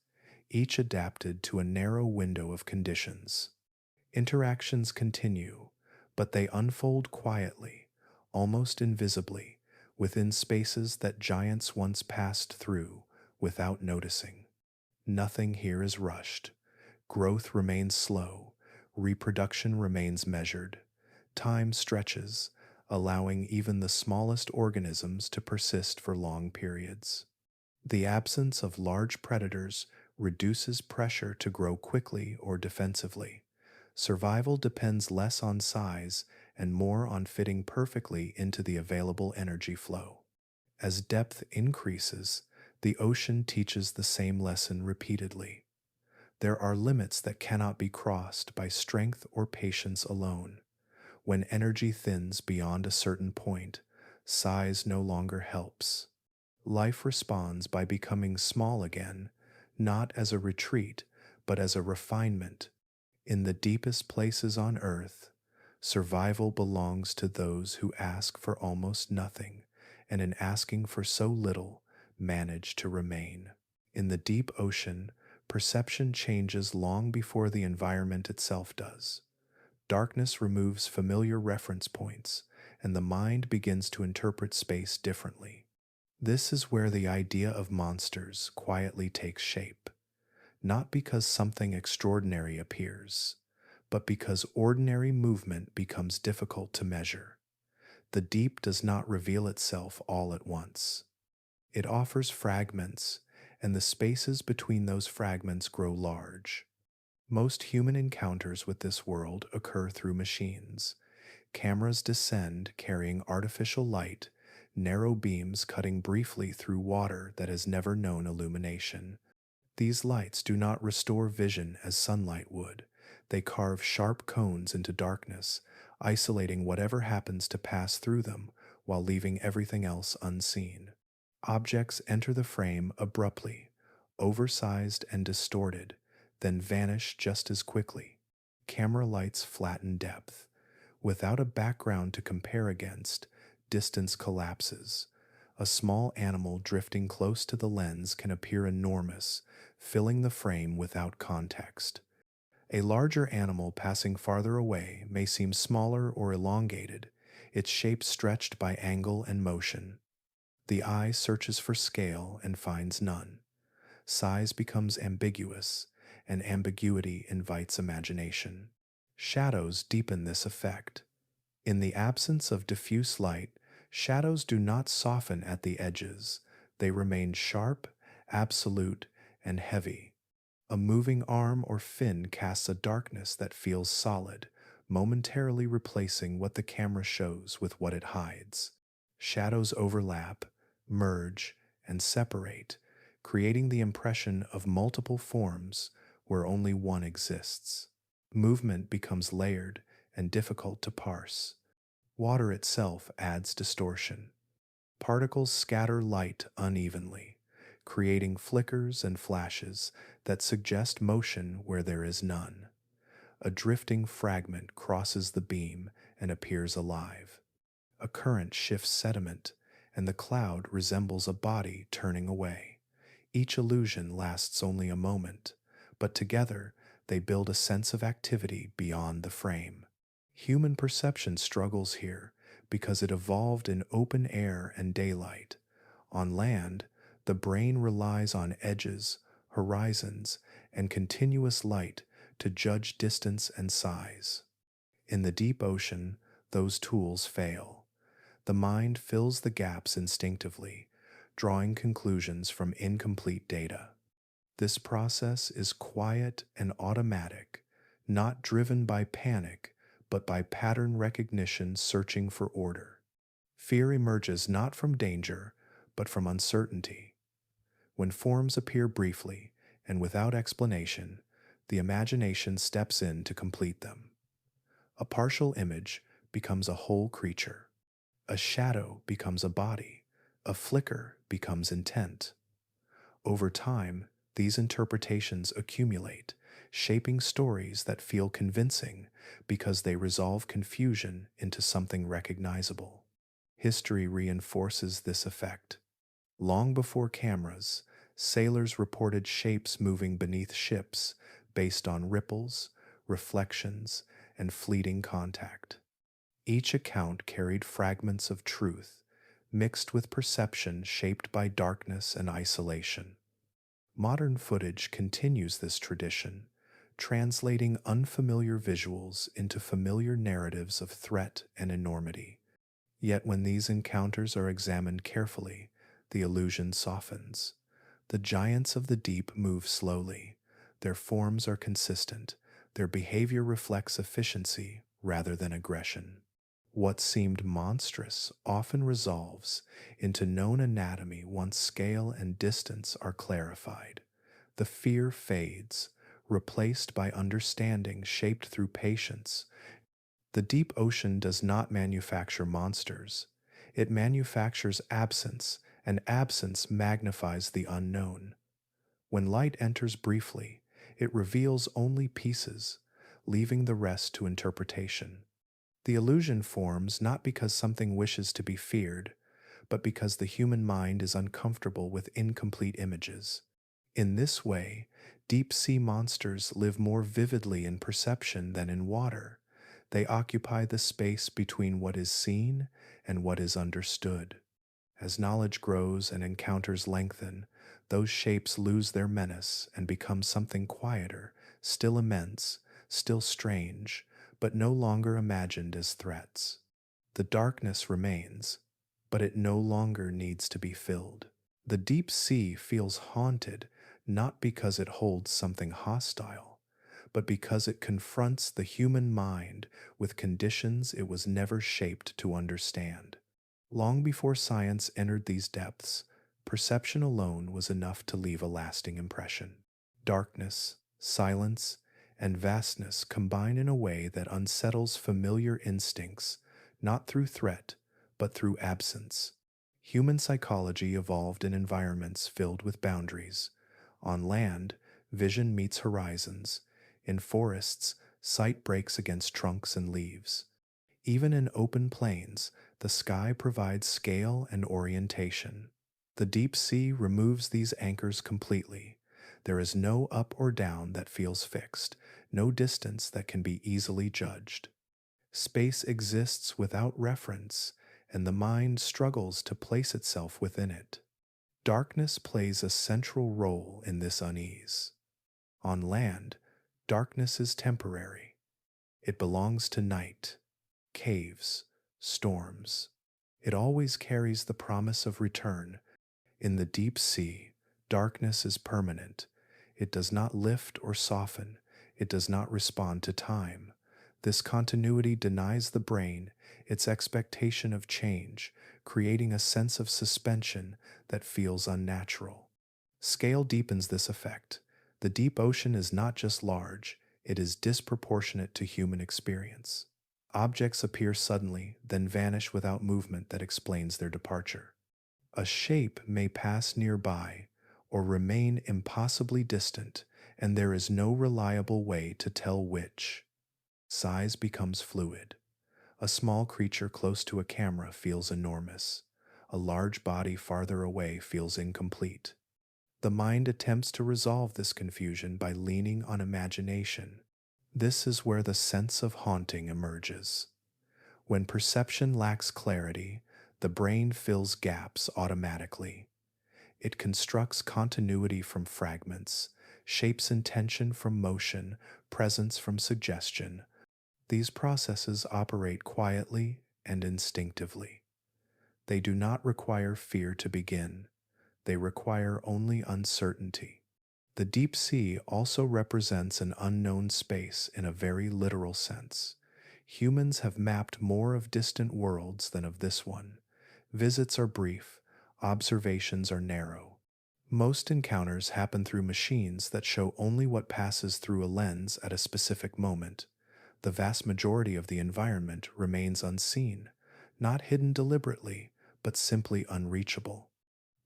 each adapted to a narrow window of conditions. Interactions continue, but they unfold quietly, almost invisibly, within spaces that giants once passed through without noticing. Nothing here is rushed. Growth remains slow, reproduction remains measured. Time stretches, allowing even the smallest organisms to persist for long periods. The absence of large predators reduces pressure to grow quickly or defensively. Survival depends less on size and more on fitting perfectly into the available energy flow. As depth increases, the ocean teaches the same lesson repeatedly. There are limits that cannot be crossed by strength or patience alone. When energy thins beyond a certain point, size no longer helps. Life responds by becoming small again, not as a retreat, but as a refinement. In the deepest places on earth, survival belongs to those who ask for almost nothing, and in asking for so little, manage to remain. In the deep ocean, perception changes long before the environment itself does. Darkness removes familiar reference points, and the mind begins to interpret space differently. This is where the idea of monsters quietly takes shape, not because something extraordinary appears, but because ordinary movement becomes difficult to measure. The deep does not reveal itself all at once. It offers fragments, and the spaces between those fragments grow large. Most human encounters with this world occur through machines. Cameras descend carrying artificial light, narrow beams cutting briefly through water that has never known illumination. These lights do not restore vision as sunlight would. They carve sharp cones into darkness, isolating whatever happens to pass through them while leaving everything else unseen. Objects enter the frame abruptly, oversized and distorted, then vanish just as quickly. Camera lights flatten depth. Without a background to compare against, distance collapses. A small animal drifting close to the lens can appear enormous, filling the frame without context. A larger animal passing farther away may seem smaller or elongated, its shape stretched by angle and motion. The eye searches for scale and finds none. size becomes ambiguous, and ambiguity invites imagination. Shadows deepen this effect. In the absence of diffuse light, shadows do not soften at the edges. They remain sharp, absolute, and heavy. A moving arm or fin casts a darkness that feels solid, momentarily replacing what the camera shows with what it hides. Shadows overlap, merge, and separate, creating the impression of multiple forms where only one exists. Movement becomes layered and difficult to parse. Water itself adds distortion. Particles scatter light unevenly, creating flickers and flashes that suggest motion where there is none. A drifting fragment crosses the beam and appears alive. A current shifts sediment, and the cloud resembles a body turning away. Each illusion lasts only a moment, but together they build a sense of activity beyond the frame. Human perception struggles here because it evolved in open air and daylight. On land, the brain relies on edges, horizons, and continuous light to judge distance and size. In the deep ocean, those tools fail. The mind fills the gaps instinctively, drawing conclusions from incomplete data. This process is quiet and automatic, not driven by panic, but by pattern recognition searching for order. Fear emerges not from danger, but from uncertainty. When forms appear briefly and without explanation, the imagination steps in to complete them. A partial image becomes a whole creature. A shadow becomes a body. A flicker becomes intent. Over time, these interpretations accumulate, shaping stories that feel convincing because they resolve confusion into something recognizable. History reinforces this effect. Long before cameras, sailors reported shapes moving beneath ships based on ripples, reflections, and fleeting contact. Each account carried fragments of truth, mixed with perception shaped by darkness and isolation. Modern footage continues this tradition, translating unfamiliar visuals into familiar narratives of threat and enormity. Yet when these encounters are examined carefully, the illusion softens. The giants of the deep move slowly. Their forms are consistent. Their behavior reflects efficiency rather than aggression. What seemed monstrous often resolves into known anatomy once scale and distance are clarified. The fear fades, replaced by understanding shaped through patience. The deep ocean does not manufacture monsters. It manufactures absence, and absence magnifies the unknown. When light enters briefly, it reveals only pieces, leaving the rest to interpretation. The illusion forms not because something wishes to be feared, but because the human mind is uncomfortable with incomplete images. In this way, deep-sea monsters live more vividly in perception than in water. They occupy the space between what is seen and what is understood. As knowledge grows and encounters lengthen, those shapes lose their menace and become something quieter, still immense, still strange, but no longer imagined as threats. The darkness remains, but it no longer needs to be filled. The deep sea feels haunted not because it holds something hostile, but because it confronts the human mind with conditions it was never shaped to understand. Long before science entered these depths, perception alone was enough to leave a lasting impression. Darkness, silence, and vastness combine in a way that unsettles familiar instincts, not through threat, but through absence. Human psychology evolved in environments filled with boundaries. On land, vision meets horizons. In forests, sight breaks against trunks and leaves. Even in open plains, the sky provides scale and orientation. The deep sea removes these anchors completely. There is no up or down that feels fixed, no distance that can be easily judged. Space exists without reference, and the mind struggles to place itself within it. Darkness plays a central role in this unease. On land, darkness is temporary. It belongs to night, caves, storms. It always carries the promise of return. In the deep sea, darkness is permanent. It does not lift or soften. It does not respond to time. This continuity denies the brain its expectation of change, creating a sense of suspension that feels unnatural. Scale deepens this effect. The deep ocean is not just large, it is disproportionate to human experience. Objects appear suddenly, then vanish without movement that explains their departure. A shape may pass nearby or remain impossibly distant, and there is no reliable way to tell which. Size becomes fluid. A small creature close to a camera feels enormous. A large body farther away feels incomplete. The mind attempts to resolve this confusion by leaning on imagination. This is where the sense of haunting emerges. When perception lacks clarity, the brain fills gaps automatically. It constructs continuity from fragments, shapes intention from motion, presence from suggestion. These processes operate quietly and instinctively. They do not require fear to begin. They require only uncertainty. The deep sea also represents an unknown space in a very literal sense. Humans have mapped more of distant worlds than of this one. Visits are brief, observations are narrow. Most encounters happen through machines that show only what passes through a lens at a specific moment. The vast majority of the environment remains unseen, not hidden deliberately, but simply unreachable.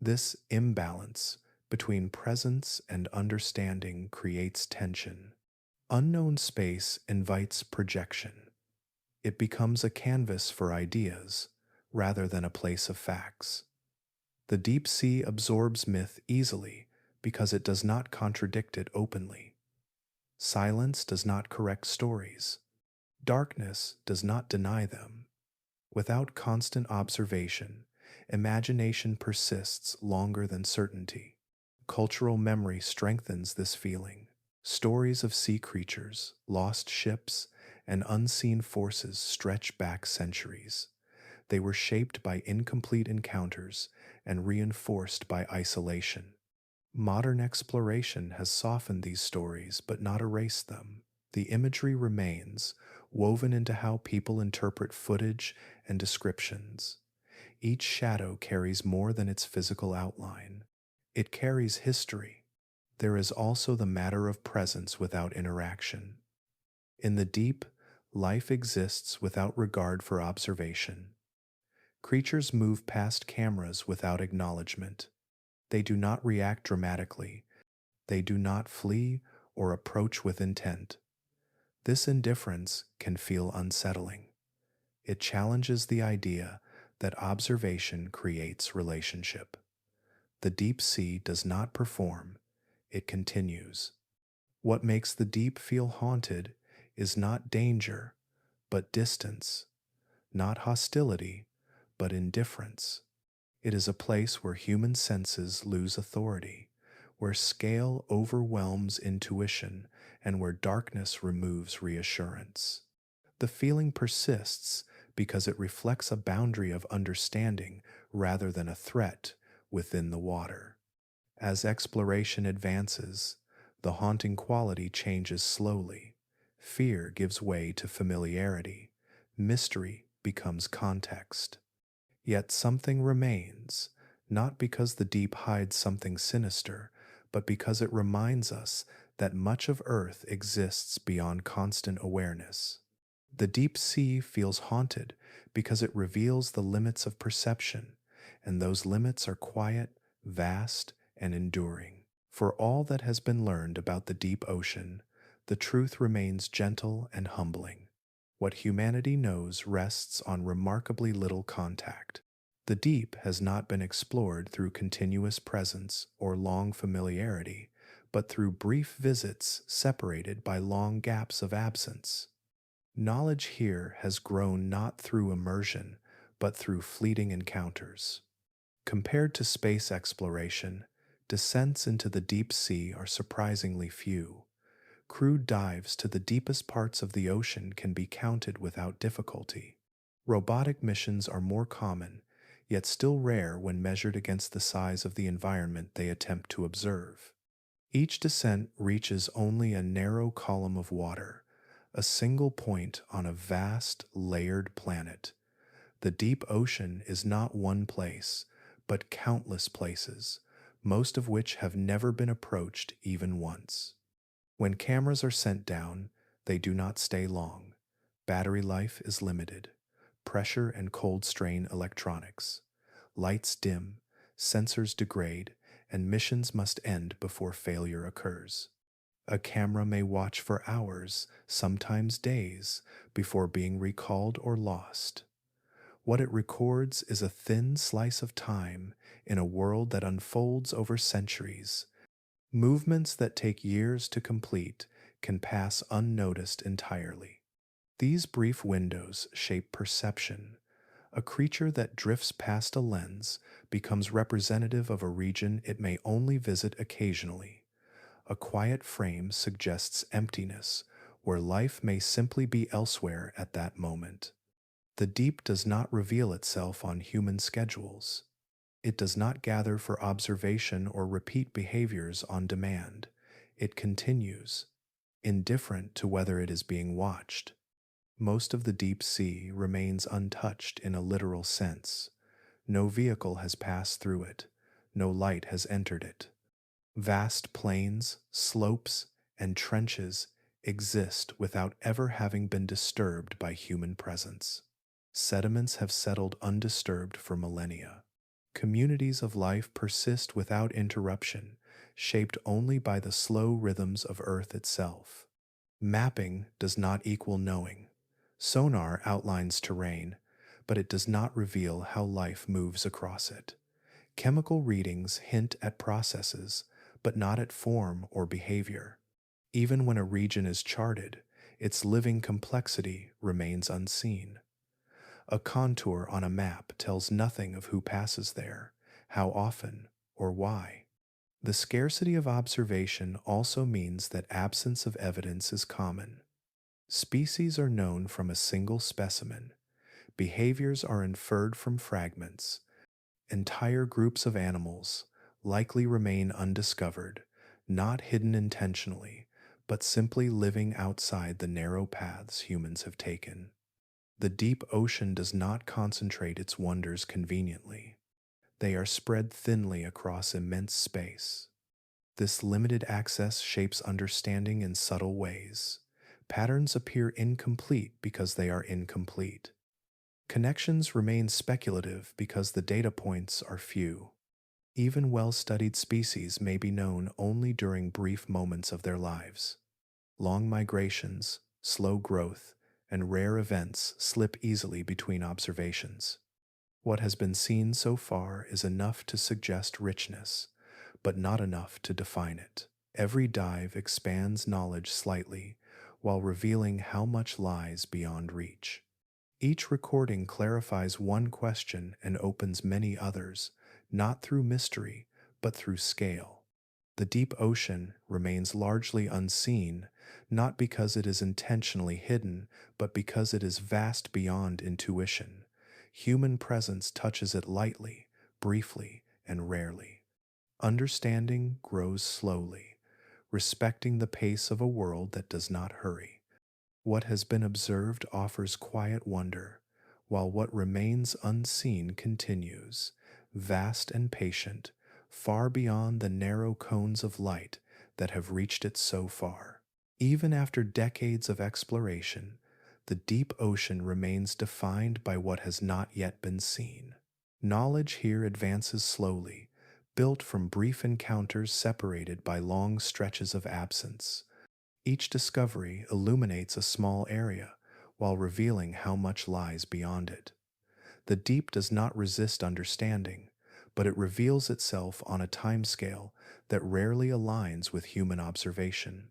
This imbalance between presence and understanding creates tension. Unknown space invites projection. It becomes a canvas for ideas rather than a place of facts. The deep sea absorbs myth easily because it does not contradict it openly. Silence does not correct stories. Darkness does not deny them. Without constant observation, imagination persists longer than certainty. Cultural memory strengthens this feeling. Stories of sea creatures, lost ships, and unseen forces stretch back centuries. They were shaped by incomplete encounters and reinforced by isolation. Modern exploration has softened these stories but not erased them. The imagery remains, woven into how people interpret footage and descriptions. Each shadow carries more than its physical outline. It carries history. There is also the matter of presence without interaction. In the deep, life exists without regard for observation. Creatures move past cameras without acknowledgement. They do not react dramatically. They do not flee or approach with intent. This indifference can feel unsettling. It challenges the idea that observation creates relationship. The deep sea does not perform, it continues. What makes the deep feel haunted is not danger, but distance, not hostility, but indifference. It is a place where human senses lose authority, where scale overwhelms intuition, and where darkness removes reassurance. The feeling persists because it reflects a boundary of understanding rather than a threat within the water. As exploration advances, the haunting quality changes slowly. Fear gives way to familiarity. Mystery becomes context. Yet something remains, not because the deep hides something sinister, but because it reminds us that much of Earth exists beyond constant awareness. The deep sea feels haunted because it reveals the limits of perception, and those limits are quiet, vast, and enduring. For all that has been learned about the deep ocean, the truth remains gentle and humbling. What humanity knows rests on remarkably little contact. The deep has not been explored through continuous presence or long familiarity, but through brief visits separated by long gaps of absence. Knowledge here has grown not through immersion, but through fleeting encounters. Compared to space exploration, descents into the deep sea are surprisingly few. Crude dives to the deepest parts of the ocean can be counted without difficulty. Robotic missions are more common, yet still rare when measured against the size of the environment they attempt to observe. Each descent reaches only a narrow column of water, a single point on a vast, layered planet. The deep ocean is not one place, but countless places, most of which have never been approached even once. When cameras are sent down, they do not stay long. Battery life is limited. Pressure and cold strain electronics. Lights dim, sensors degrade, and missions must end before failure occurs. A camera may watch for hours, sometimes days, before being recalled or lost. What it records is a thin slice of time in a world that unfolds over centuries. Movements that take years to complete can pass unnoticed entirely. These brief windows shape perception. A creature that drifts past a lens becomes representative of a region it may only visit occasionally. A quiet frame suggests emptiness, where life may simply be elsewhere at that moment. The deep does not reveal itself on human schedules. It does not gather for observation or repeat behaviors on demand. It continues, indifferent to whether it is being watched. Most of the deep sea remains untouched in a literal sense. No vehicle has passed through it. No light has entered it. Vast plains, slopes, and trenches exist without ever having been disturbed by human presence. Sediments have settled undisturbed for millennia. Communities of life persist without interruption, shaped only by the slow rhythms of Earth itself. Mapping does not equal knowing. Sonar outlines terrain, but it does not reveal how life moves across it. Chemical readings hint at processes, but not at form or behavior. Even when a region is charted, its living complexity remains unseen. A contour on a map tells nothing of who passes there, how often, or why. The scarcity of observation also means that absence of evidence is common. Species are known from a single specimen. Behaviors are inferred from fragments. Entire groups of animals likely remain undiscovered, not hidden intentionally, but simply living outside the narrow paths humans have taken. The deep ocean does not concentrate its wonders conveniently. They are spread thinly across immense space. This limited access shapes understanding in subtle ways. Patterns appear incomplete because they are incomplete. Connections remain speculative because the data points are few. Even well-studied species may be known only during brief moments of their lives. Long migrations, slow growth, and rare events slip easily between observations. What has been seen so far is enough to suggest richness, but not enough to define it. Every dive expands knowledge slightly, while revealing how much lies beyond reach. Each recording clarifies one question and opens many others, not through mystery, but through scale. The deep ocean remains largely unseen, not because it is intentionally hidden, but because it is vast beyond intuition. Human presence touches it lightly, briefly, and rarely. Understanding grows slowly, respecting the pace of a world that does not hurry. What has been observed offers quiet wonder, while what remains unseen continues, vast and patient, far beyond the narrow cones of light that have reached it so far. Even after decades of exploration, the deep ocean remains defined by what has not yet been seen. Knowledge here advances slowly, built from brief encounters separated by long stretches of absence. Each discovery illuminates a small area, while revealing how much lies beyond it. The deep does not resist understanding, but it reveals itself on a timescale that rarely aligns with human observation.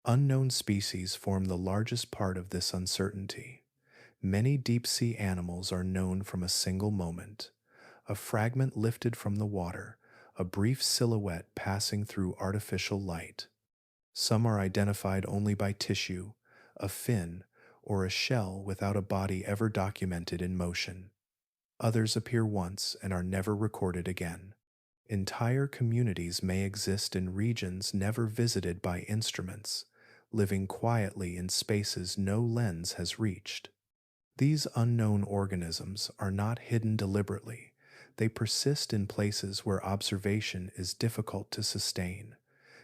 Unknown species form the largest part of this uncertainty. Many deep-sea animals are known from a single moment, a fragment lifted from the water, a brief silhouette passing through artificial light. Some are identified only by tissue, a fin, or a shell without a body ever documented in motion. Others appear once and are never recorded again. Entire communities may exist in regions never visited by instruments, living quietly in spaces no lens has reached. These unknown organisms are not hidden deliberately. They persist in places where observation is difficult to sustain.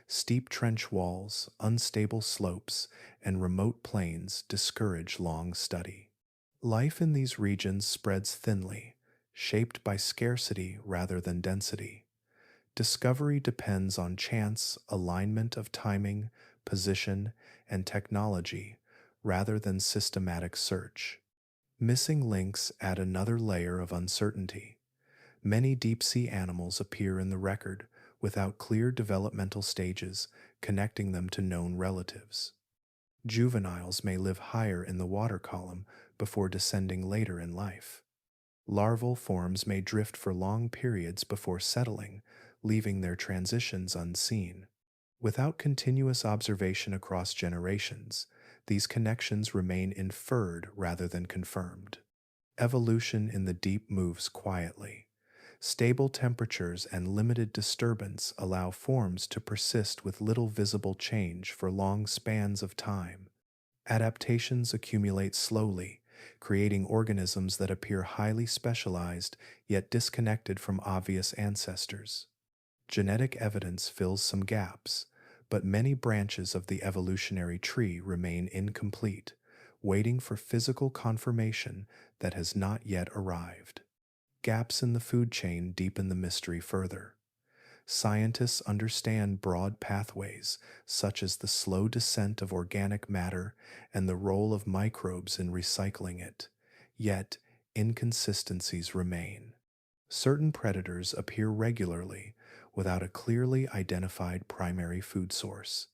Steep trench walls, unstable slopes, and remote plains discourage long study. Life in these regions spreads thinly, shaped by scarcity rather than density. Discovery depends on chance, alignment of timing, position, and technology rather than systematic search. Missing links add another layer of uncertainty. Many deep sea animals appear in the record without clear developmental stages connecting them to known relatives. Juveniles may live higher in the water column before descending later in life. Larval forms may drift for long periods before settling, leaving their transitions unseen. Without continuous observation across generations, these connections remain inferred rather than confirmed. Evolution in the deep moves quietly. Stable temperatures and limited disturbance allow forms to persist with little visible change for long spans of time. Adaptations accumulate slowly, creating organisms that appear highly specialized yet disconnected from obvious ancestors. Genetic evidence fills some gaps, but many branches of the evolutionary tree remain incomplete, waiting for physical confirmation that has not yet arrived. Gaps in the food chain deepen the mystery further. Scientists understand broad pathways, such as the slow descent of organic matter and the role of microbes in recycling it, yet inconsistencies remain. Certain predators appear regularly without a clearly identified primary food source.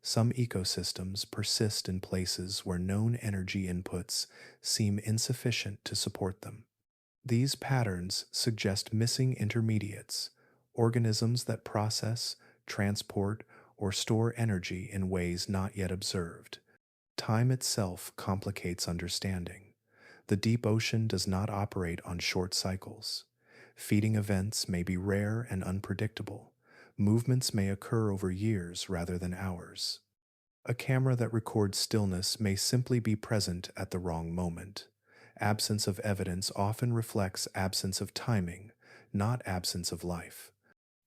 Some ecosystems persist in places where known energy inputs seem insufficient to support them. These patterns suggest missing intermediates, organisms that process, transport, or store energy in ways not yet observed. Time itself complicates understanding. The deep ocean does not operate on short cycles. Feeding events may be rare and unpredictable. Movements may occur over years rather than hours. A camera that records stillness may simply be present at the wrong moment. Absence of evidence often reflects absence of timing, not absence of life.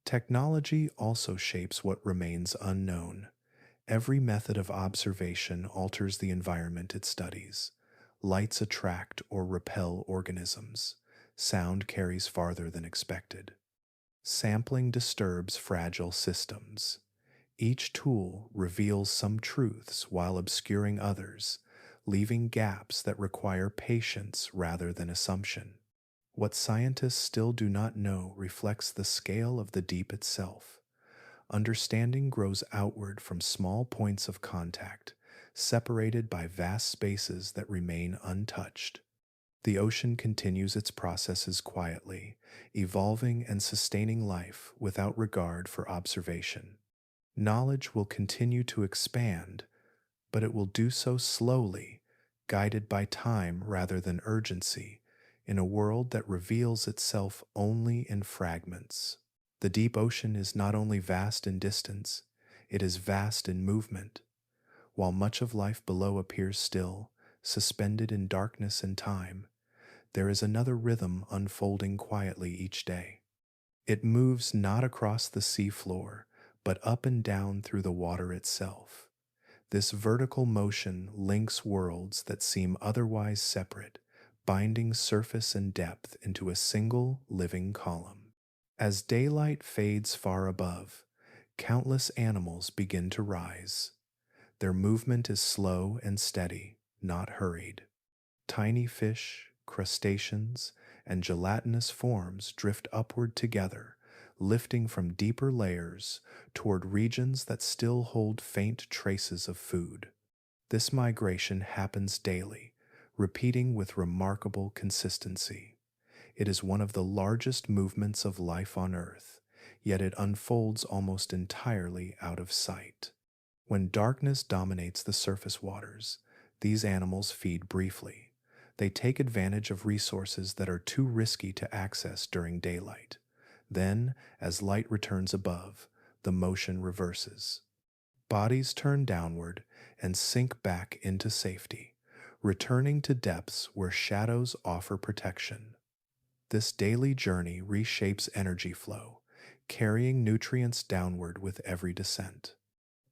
Technology also shapes what remains unknown. Every method of observation alters the environment it studies. Lights attract or repel organisms. Sound carries farther than expected. Sampling disturbs fragile systems. Each tool reveals some truths while obscuring others, leaving gaps that require patience rather than assumption. What scientists still do not know reflects the scale of the deep itself. Understanding grows outward from small points of contact, separated by vast spaces that remain untouched. The ocean continues its processes quietly, evolving and sustaining life without regard for observation. Knowledge will continue to expand, but it will do so slowly, guided by time rather than urgency, in a world that reveals itself only in fragments. The deep ocean is not only vast in distance, it is vast in movement. While much of life below appears still, suspended in darkness and time, there is another rhythm unfolding quietly each day. It moves not across the sea floor, but up and down through the water itself. This vertical motion links worlds that seem otherwise separate, binding surface and depth into a single living column. As daylight fades far above, countless animals begin to rise. Their movement is slow and steady, not hurried. Tiny fish, crustaceans, and gelatinous forms drift upward together, lifting from deeper layers toward regions that still hold faint traces of food. This migration happens daily, repeating with remarkable consistency. It is one of the largest movements of life on Earth, yet it unfolds almost entirely out of sight. When darkness dominates the surface waters, these animals feed briefly. They take advantage of resources that are too risky to access during daylight. Then, as light returns above, the motion reverses. Bodies turn downward and sink back into safety, returning to depths where shadows offer protection. This daily journey reshapes energy flow, carrying nutrients downward with every descent.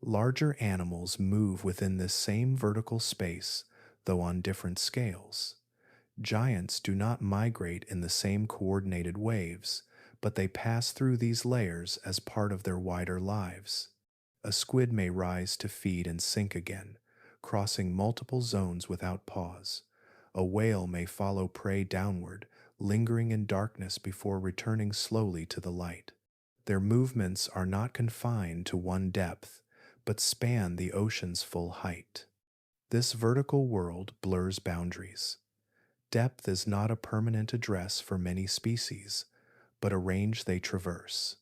Larger animals move within this same vertical space, though on different scales. Giants do not migrate in the same coordinated waves, but they pass through these layers as part of their wider lives. A squid may rise to feed and sink again, crossing multiple zones without pause. A whale may follow prey downward, lingering in darkness before returning slowly to the light. Their movements are not confined to one depth, but span the ocean's full height. This vertical world blurs boundaries. Depth is not a permanent address for many species, but a range they traverse.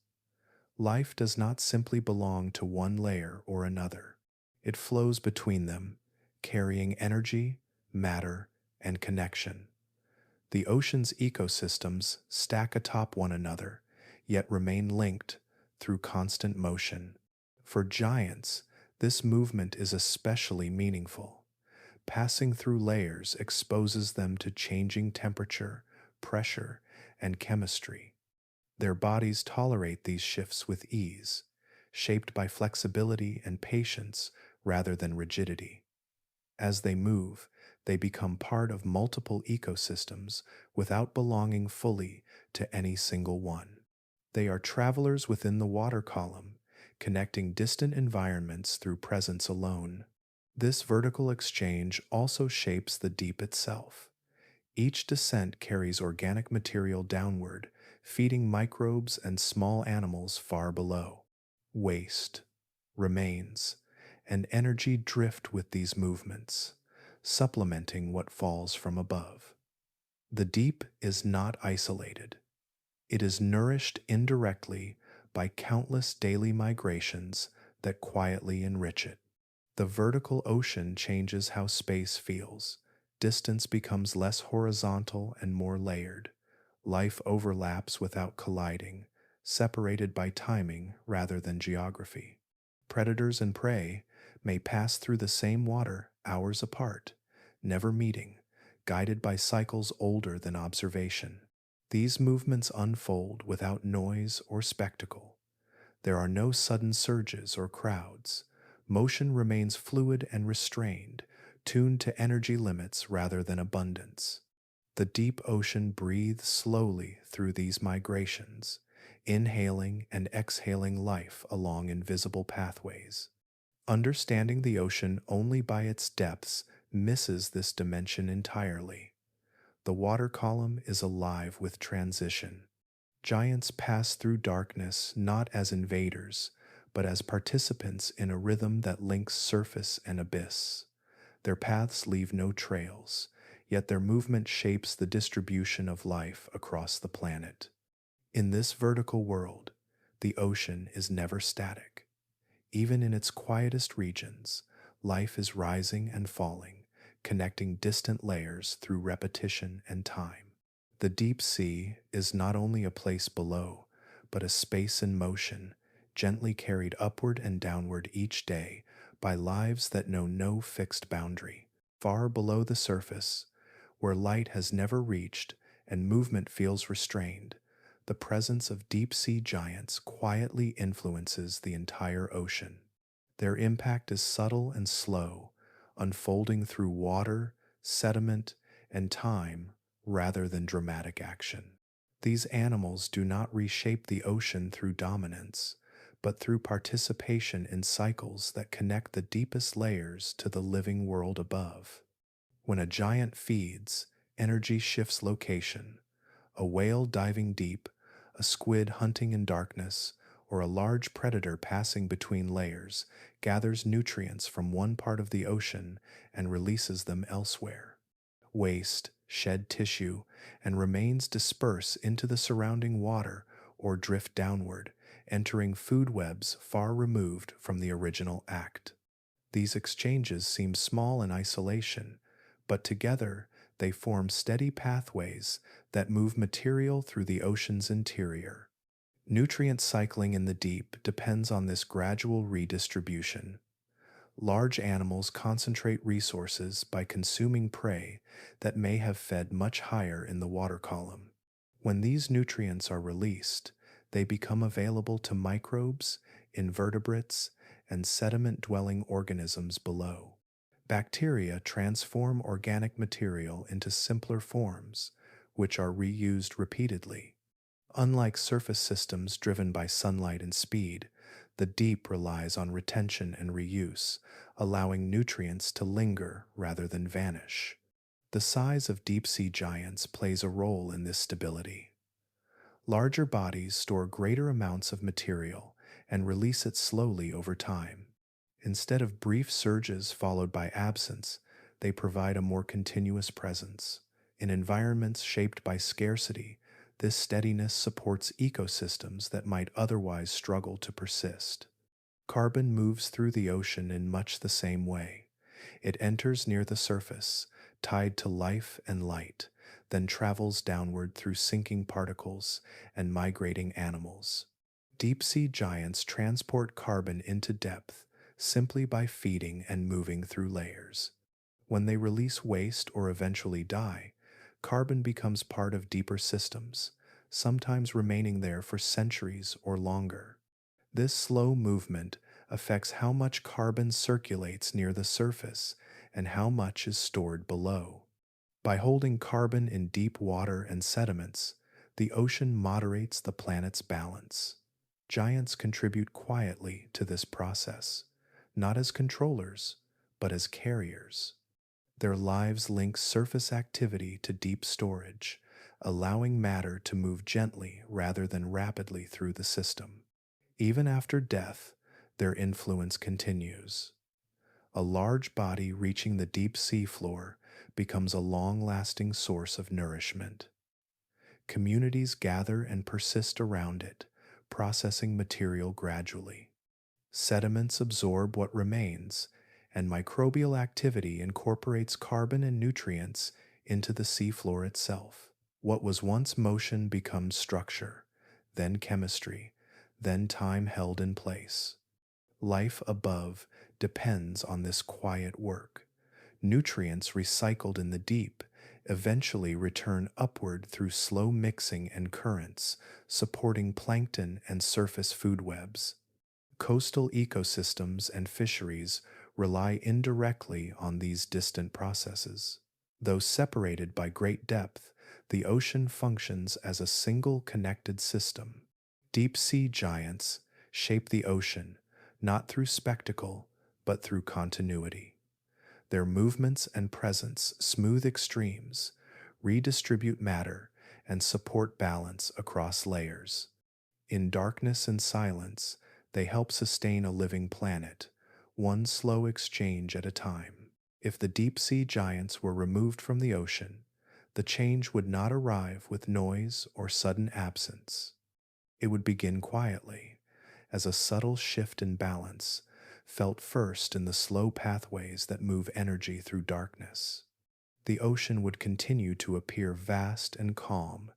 Life does not simply belong to one layer or another. It flows between them, carrying energy, matter, and connection. The ocean's ecosystems stack atop one another, yet remain linked through constant motion. For giants, this movement is especially meaningful. Passing through layers exposes them to changing temperature, pressure, and chemistry. Their bodies tolerate these shifts with ease, shaped by flexibility and patience rather than rigidity. As they move, they become part of multiple ecosystems without belonging fully to any single one. They are travelers within the water column, connecting distant environments through presence alone. This vertical exchange also shapes the deep itself. Each descent carries organic material downward, feeding microbes and small animals far below. Waste, remains, and energy drift with these movements, supplementing what falls from above. The deep is not isolated. It is nourished indirectly by countless daily migrations that quietly enrich it. The vertical ocean changes how space feels. Distance becomes less horizontal and more layered. Life overlaps without colliding, separated by timing rather than geography. Predators and prey may pass through the same water hours apart, never meeting, guided by cycles older than observation. These movements unfold without noise or spectacle. There are no sudden surges or crowds. Motion remains fluid and restrained, tuned to energy limits rather than abundance. The deep ocean breathes slowly through these migrations, inhaling and exhaling life along invisible pathways. Understanding the ocean only by its depths misses this dimension entirely. The water column is alive with transition. Giants pass through darkness not as invaders, but as participants in a rhythm that links surface and abyss. Their paths leave no trails, yet their movement shapes the distribution of life across the planet. In this vertical world, the ocean is never static. Even in its quietest regions, life is rising and falling, connecting distant layers through repetition and time. The deep sea is not only a place below, but a space in motion, gently carried upward and downward each day by lives that know no fixed boundary. Far below the surface, where light has never reached and movement feels restrained, the presence of deep-sea giants quietly influences the entire ocean. Their impact is subtle and slow, unfolding through water, sediment, and time rather than dramatic action. These animals do not reshape the ocean through dominance, but through participation in cycles that connect the deepest layers to the living world above. When a giant feeds, energy shifts location. A whale diving deep, a squid hunting in darkness, or a large predator passing between layers gathers nutrients from one part of the ocean and releases them elsewhere. Waste, shed tissue, and remains disperse into the surrounding water or drift downward, entering food webs far removed from the original act. These exchanges seem small in isolation, but together they form steady pathways that move material through the ocean's interior. Nutrient cycling in the deep depends on this gradual redistribution. Large animals concentrate resources by consuming prey that may have fed much higher in the water column. When these nutrients are released, they become available to microbes, invertebrates, and sediment-dwelling organisms below. Bacteria transform organic material into simpler forms, which are reused repeatedly. Unlike surface systems driven by sunlight and speed, the deep relies on retention and reuse, allowing nutrients to linger rather than vanish. The size of deep-sea giants plays a role in this stability. Larger bodies store greater amounts of material and release it slowly over time. Instead of brief surges followed by absence, they provide a more continuous presence. In environments shaped by scarcity, this steadiness supports ecosystems that might otherwise struggle to persist. Carbon moves through the ocean in much the same way. It enters near the surface, tied to life and light, then travels downward through sinking particles and migrating animals. Deep-sea giants transport carbon into depth simply by feeding and moving through layers. When they release waste or eventually die, carbon becomes part of deeper systems, sometimes remaining there for centuries or longer. This slow movement affects how much carbon circulates near the surface and how much is stored below. By holding carbon in deep water and sediments, the ocean moderates the planet's balance. Giants contribute quietly to this process, not as controllers, but as carriers. Their lives link surface activity to deep storage, allowing matter to move gently rather than rapidly through the system. Even after death, their influence continues. A large body reaching the deep sea floor becomes a long-lasting source of nourishment. Communities gather and persist around it, processing material gradually. Sediments absorb what remains, and microbial activity incorporates carbon and nutrients into the seafloor itself. What was once motion becomes structure, then chemistry, then time held in place. Life above depends on this quiet work. Nutrients recycled in the deep eventually return upward through slow mixing and currents, supporting plankton and surface food webs. Coastal ecosystems and fisheries rely indirectly on these distant processes. Though separated by great depth, the ocean functions as a single connected system. Deep-sea giants shape the ocean, not through spectacle, but through continuity. Their movements and presence smooth extremes, redistribute matter, and support balance across layers. In darkness and silence, they help sustain a living planet, one slow exchange at a time. If the deep-sea giants were removed from the ocean, the change would not arrive with noise or sudden absence. It would begin quietly, as a subtle shift in balance, felt first in the slow pathways that move energy through darkness. The ocean would continue to appear vast and calm,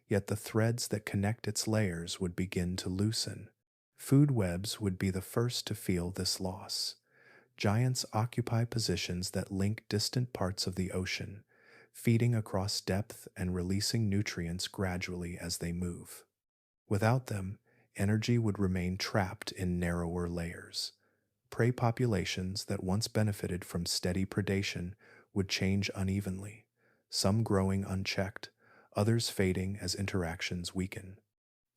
yet the threads that connect its layers would begin to loosen. Food webs would be the first to feel this loss. Giants occupy positions that link distant parts of the ocean, feeding across depth and releasing nutrients gradually as they move. Without them, energy would remain trapped in narrower layers. Prey populations that once benefited from steady predation would change unevenly, some growing unchecked, others fading as interactions weaken.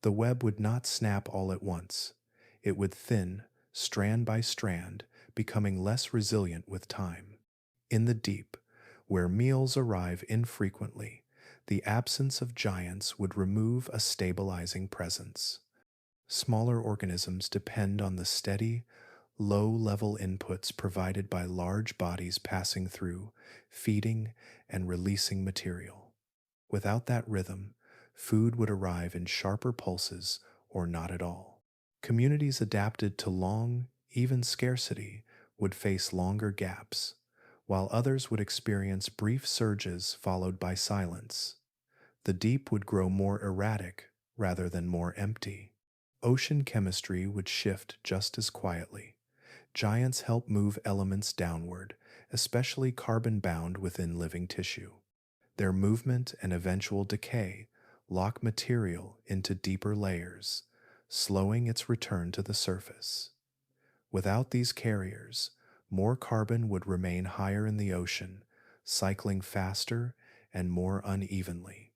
The web would not snap all at once. It would thin, strand by strand, becoming less resilient with time. In the deep, where meals arrive infrequently, the absence of giants would remove a stabilizing presence. Smaller organisms depend on the steady, low-level inputs provided by large bodies passing through, feeding, and releasing material. Without that rhythm, food would arrive in sharper pulses or not at all. Communities adapted to long, even scarcity would face longer gaps, while others would experience brief surges followed by silence. The deep would grow more erratic rather than more empty. Ocean chemistry would shift just as quietly. Giants help move elements downward, especially carbon bound within living tissue. Their movement and eventual decay lock material into deeper layers, slowing its return to the surface. Without these carriers, more carbon would remain higher in the ocean, cycling faster and more unevenly.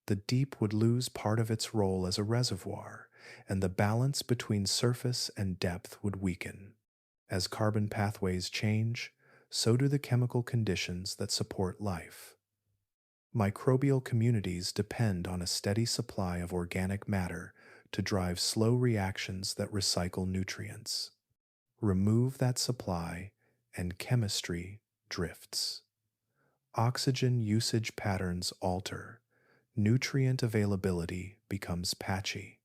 The deep would lose part of its role as a reservoir, and the balance between surface and depth would weaken. As carbon pathways change, so do the chemical conditions that support life. Microbial communities depend on a steady supply of organic matter to drive slow reactions that recycle nutrients. Remove that supply, and chemistry drifts. Oxygen usage patterns alter. Nutrient availability becomes patchy.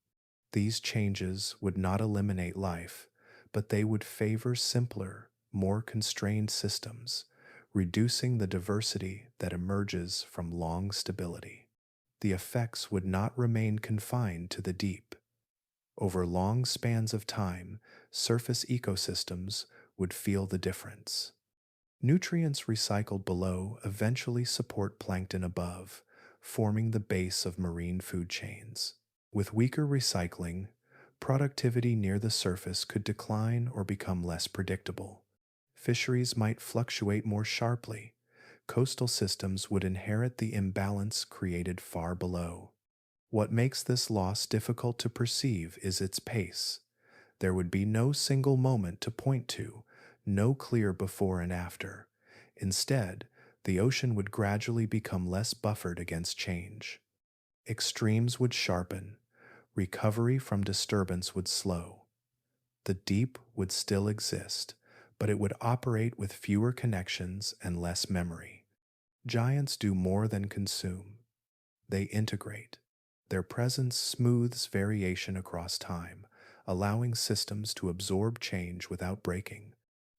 These changes would not eliminate life, but they would favor simpler, more constrained systems, reducing the diversity that emerges from long stability. The effects would not remain confined to the deep. Over long spans of time, surface ecosystems would feel the difference. Nutrients recycled below eventually support plankton above, forming the base of marine food chains. With weaker recycling, productivity near the surface could decline or become less predictable. Fisheries might fluctuate more sharply. Coastal systems would inherit the imbalance created far below. What makes this loss difficult to perceive is its pace. There would be no single moment to point to, no clear before and after. Instead, the ocean would gradually become less buffered against change. Extremes would sharpen, recovery from disturbance would slow. The deep would still exist, but it would operate with fewer connections and less memory. Giants do more than consume. They integrate. Their presence smooths variation across time, allowing systems to absorb change without breaking.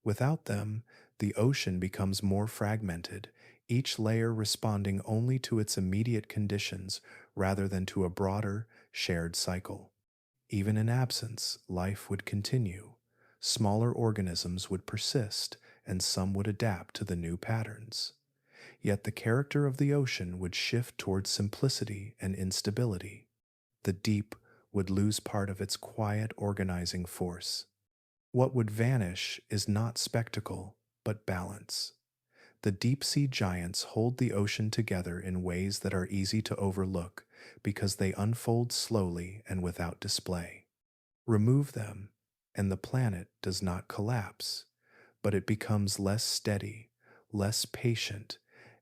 Without them, the ocean becomes more fragmented, each layer responding only to its immediate conditions rather than to a broader, shared cycle. Even in absence, life would continue. Smaller organisms would persist, and some would adapt to the new patterns. Yet the character of the ocean would shift towards simplicity and instability. The deep would lose part of its quiet organizing force. What would vanish is not spectacle, but balance. The deep-sea giants hold the ocean together in ways that are easy to overlook because they unfold slowly and without display. Remove them, and the planet does not collapse, but it becomes less steady, less patient,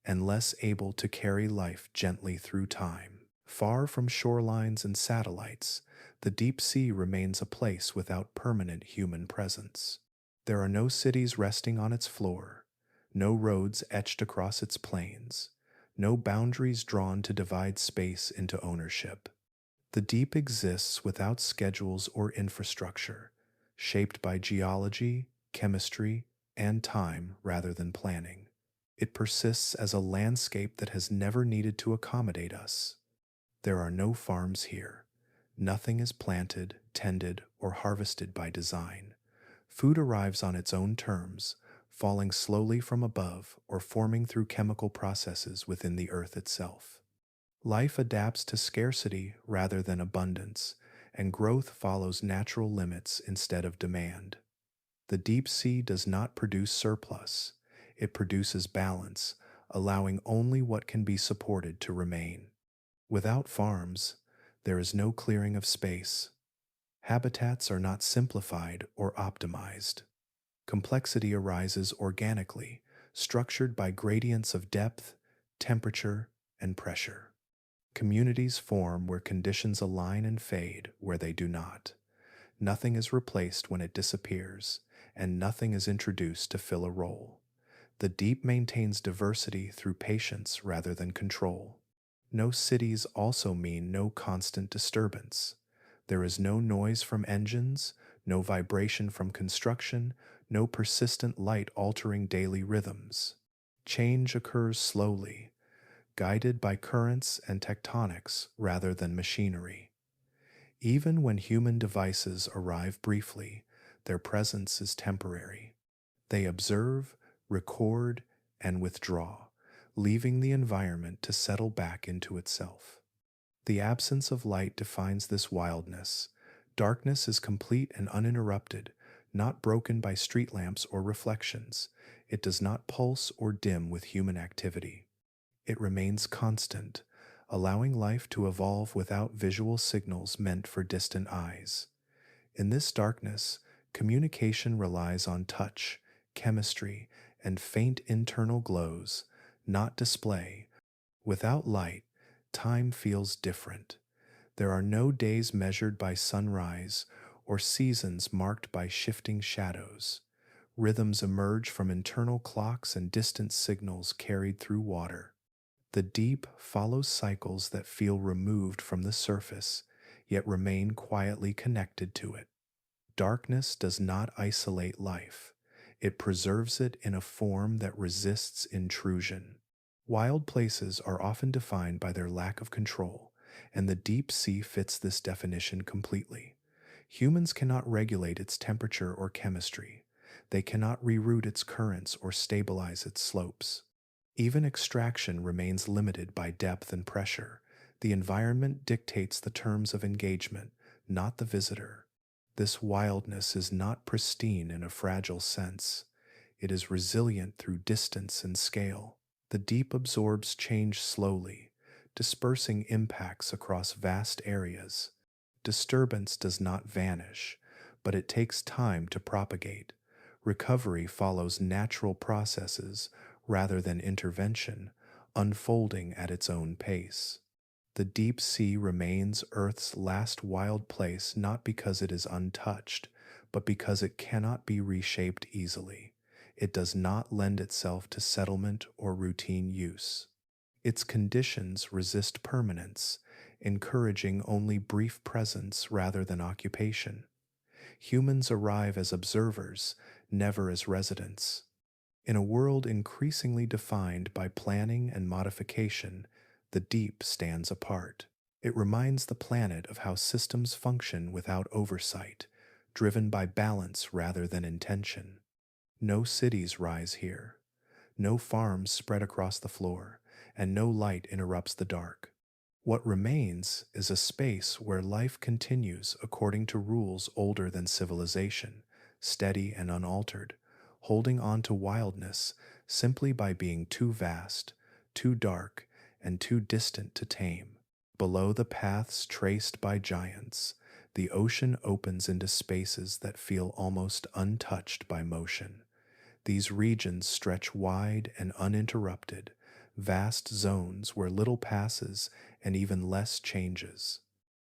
and less able to carry life gently through time. Far from shorelines and satellites, the deep sea remains a place without permanent human presence. There are no cities resting on its floor, no roads etched across its plains, no boundaries drawn to divide space into ownership. The deep exists without schedules or infrastructure, shaped by geology, chemistry, and time rather than planning. It persists as a landscape that has never needed to accommodate us. There are no farms here. Nothing is planted, tended, or harvested by design. Food arrives on its own terms, falling slowly from above or forming through chemical processes within the earth itself. Life adapts to scarcity rather than abundance, and growth follows natural limits instead of demand. The deep sea does not produce surplus. It produces balance, allowing only what can be supported to remain. Without farms, there is no clearing of space. Habitats are not simplified or optimized. Complexity arises organically, structured by gradients of depth, temperature, and pressure. Communities form where conditions align and fade where they do not. Nothing is replaced when it disappears, and nothing is introduced to fill a role. The deep maintains diversity through patience rather than control. No cities also mean no constant disturbance. There is no noise from engines, no vibration from construction, no persistent light altering daily rhythms. Change occurs slowly, guided by currents and tectonics rather than machinery. Even when human devices arrive briefly, their presence is temporary. They observe, record, and withdraw, leaving the environment to settle back into itself. The absence of light defines this wildness. Darkness is complete and uninterrupted, not broken by street lamps or reflections. It does not pulse or dim with human activity. It remains constant, allowing life to evolve without visual signals meant for distant eyes. In this darkness, communication relies on touch, chemistry, and faint internal glows, not display. Without light, time feels different. There are no days measured by sunrise or seasons marked by shifting shadows. Rhythms emerge from internal clocks and distant signals carried through water. The deep follows cycles that feel removed from the surface, yet remain quietly connected to it. Darkness does not isolate life. It preserves it in a form that resists intrusion. Wild places are often defined by their lack of control, and the deep sea fits this definition completely. Humans cannot regulate its temperature or chemistry. They cannot reroute its currents or stabilize its slopes. Even extraction remains limited by depth and pressure. The environment dictates the terms of engagement, not the visitor. This wildness is not pristine in a fragile sense. It is resilient through distance and scale. The deep absorbs change slowly, dispersing impacts across vast areas. Disturbance does not vanish, but it takes time to propagate. Recovery follows natural processes rather than intervention, unfolding at its own pace. The deep sea remains Earth's last wild place not because it is untouched, but because it cannot be reshaped easily. It does not lend itself to settlement or routine use. Its conditions resist permanence, encouraging only brief presence rather than occupation. Humans arrive as observers, never as residents. In a world increasingly defined by planning and modification, the deep stands apart. It reminds the planet of how systems function without oversight, driven by balance rather than intention. No cities rise here. No farms spread across the floor, and no light interrupts the dark. What remains is a space where life continues according to rules older than civilization, steady and unaltered, holding on to wildness simply by being too vast, too dark, and too distant to tame. Below the paths traced by giants, the ocean opens into spaces that feel almost untouched by motion. These regions stretch wide and uninterrupted, vast zones where little passes and even less changes.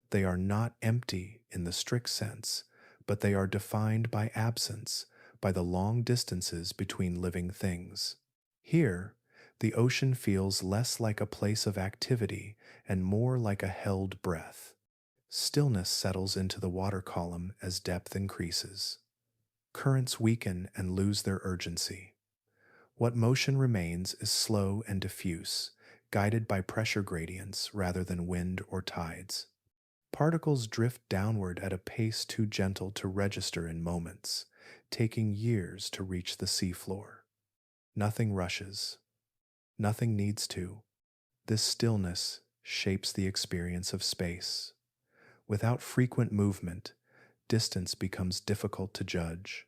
They are not empty in the strict sense, but they are defined by absence, by the long distances between living things. Here, the ocean feels less like a place of activity and more like a held breath. Stillness settles into the water column as depth increases. Currents weaken and lose their urgency. What motion remains is slow and diffuse, guided by pressure gradients rather than wind or tides. Particles drift downward at a pace too gentle to register in moments, taking years to reach the seafloor. Nothing rushes. Nothing needs to. This stillness shapes the experience of space. Without frequent movement, distance becomes difficult to judge.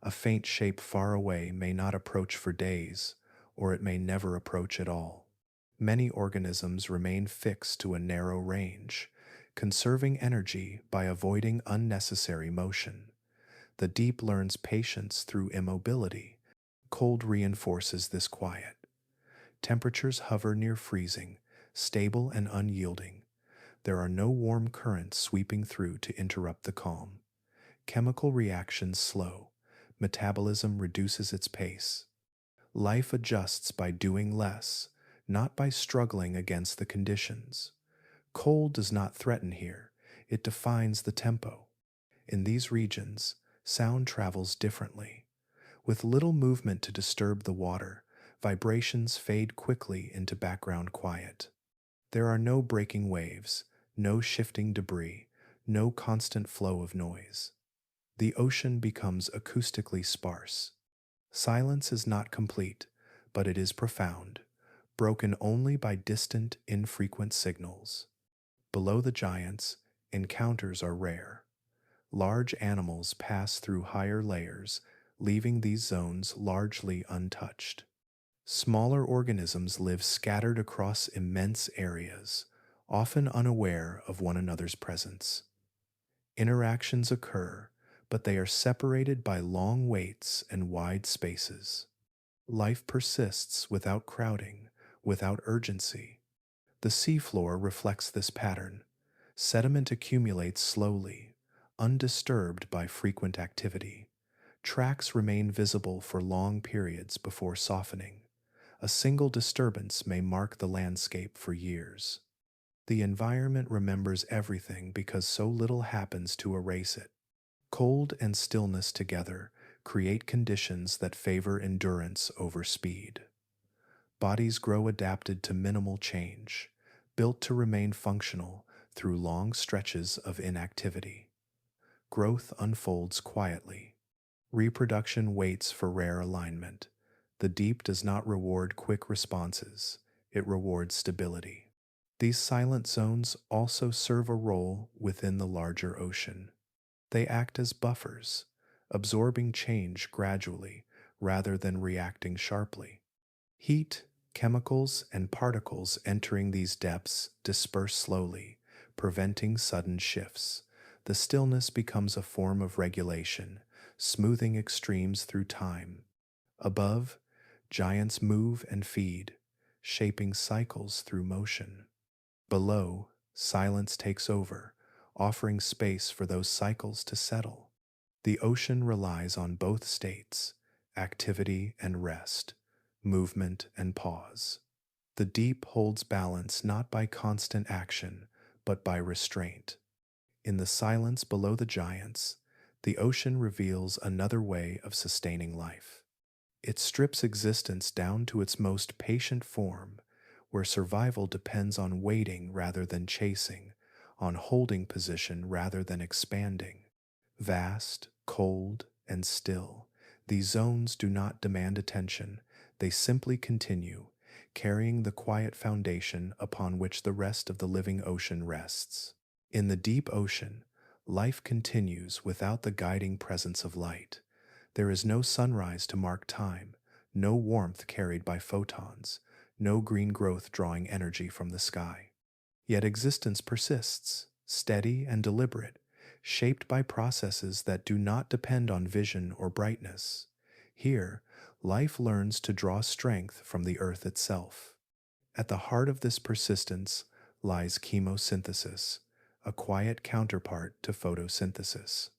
A faint shape far away may not approach for days, or it may never approach at all. Many organisms remain fixed to a narrow range, conserving energy by avoiding unnecessary motion. The deep learns patience through immobility. Cold reinforces this quiet. Temperatures hover near freezing, stable and unyielding. There are no warm currents sweeping through to interrupt the calm. Chemical reactions slow. Metabolism reduces its pace. Life adjusts by doing less, not by struggling against the conditions. Cold does not threaten here, it defines the tempo. In these regions, sound travels differently. With little movement to disturb the water, vibrations fade quickly into background quiet. There are no breaking waves, no shifting debris, no constant flow of noise. The ocean becomes acoustically sparse. Silence is not complete, but it is profound, broken only by distant, infrequent signals. Below the giants, encounters are rare. Large animals pass through higher layers, leaving these zones largely untouched. Smaller organisms live scattered across immense areas, often unaware of one another's presence. Interactions occur, but they are separated by long waits and wide spaces. Life persists without crowding, without urgency. The seafloor reflects this pattern. Sediment accumulates slowly, undisturbed by frequent activity. Tracks remain visible for long periods before softening. A single disturbance may mark the landscape for years. The environment remembers everything because so little happens to erase it. Cold and stillness together create conditions that favor endurance over speed. Bodies grow adapted to minimal change, built to remain functional through long stretches of inactivity. Growth unfolds quietly. Reproduction waits for rare alignment. The deep does not reward quick responses, it rewards stability. These silent zones also serve a role within the larger ocean. They act as buffers, absorbing change gradually rather than reacting sharply. Heat, chemicals, and particles entering these depths disperse slowly, preventing sudden shifts. The stillness becomes a form of regulation, smoothing extremes through time. Above, giants move and feed, shaping cycles through motion. Below, silence takes over, offering space for those cycles to settle. The ocean relies on both states, activity and rest, movement and pause. The deep holds balance not by constant action, but by restraint. In the silence below the giants, the ocean reveals another way of sustaining life. It strips existence down to its most patient form, where survival depends on waiting rather than chasing, on holding position rather than expanding. Vast, cold, and still, these zones do not demand attention, they simply continue, carrying the quiet foundation upon which the rest of the living ocean rests. In the deep ocean, life continues without the guiding presence of light. There is no sunrise to mark time, no warmth carried by photons, no green growth drawing energy from the sky. Yet existence persists, steady and deliberate, shaped by processes that do not depend on vision or brightness. Here, life learns to draw strength from the earth itself. At the heart of this persistence lies chemosynthesis, a quiet counterpart to photosynthesis.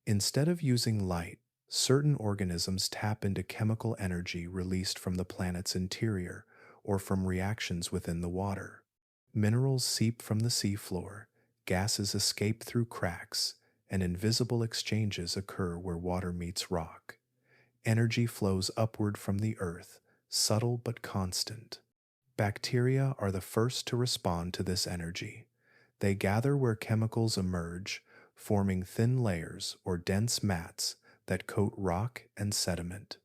Instead of using light, certain organisms tap into chemical energy released from the planet's interior or from reactions within the water. Minerals seep from the seafloor, gases escape through cracks, and invisible exchanges occur where water meets rock. Energy flows upward from the earth, subtle but constant. Bacteria are the first to respond to this energy. They gather where chemicals emerge, forming thin layers or dense mats that coat rock and sediment.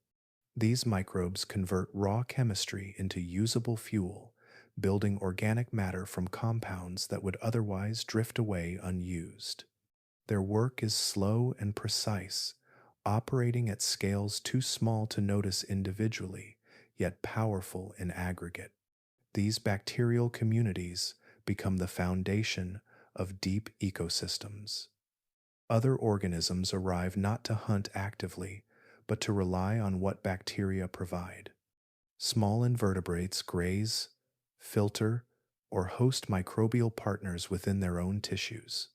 These microbes convert raw chemistry into usable fuel, building organic matter from compounds that would otherwise drift away unused. Their work is slow and precise, operating at scales too small to notice individually, yet powerful in aggregate. These bacterial communities become the foundation of deep ecosystems. Other organisms arrive not to hunt actively, but to rely on what bacteria provide. Small invertebrates graze, filter, or host microbial partners within their own tissues.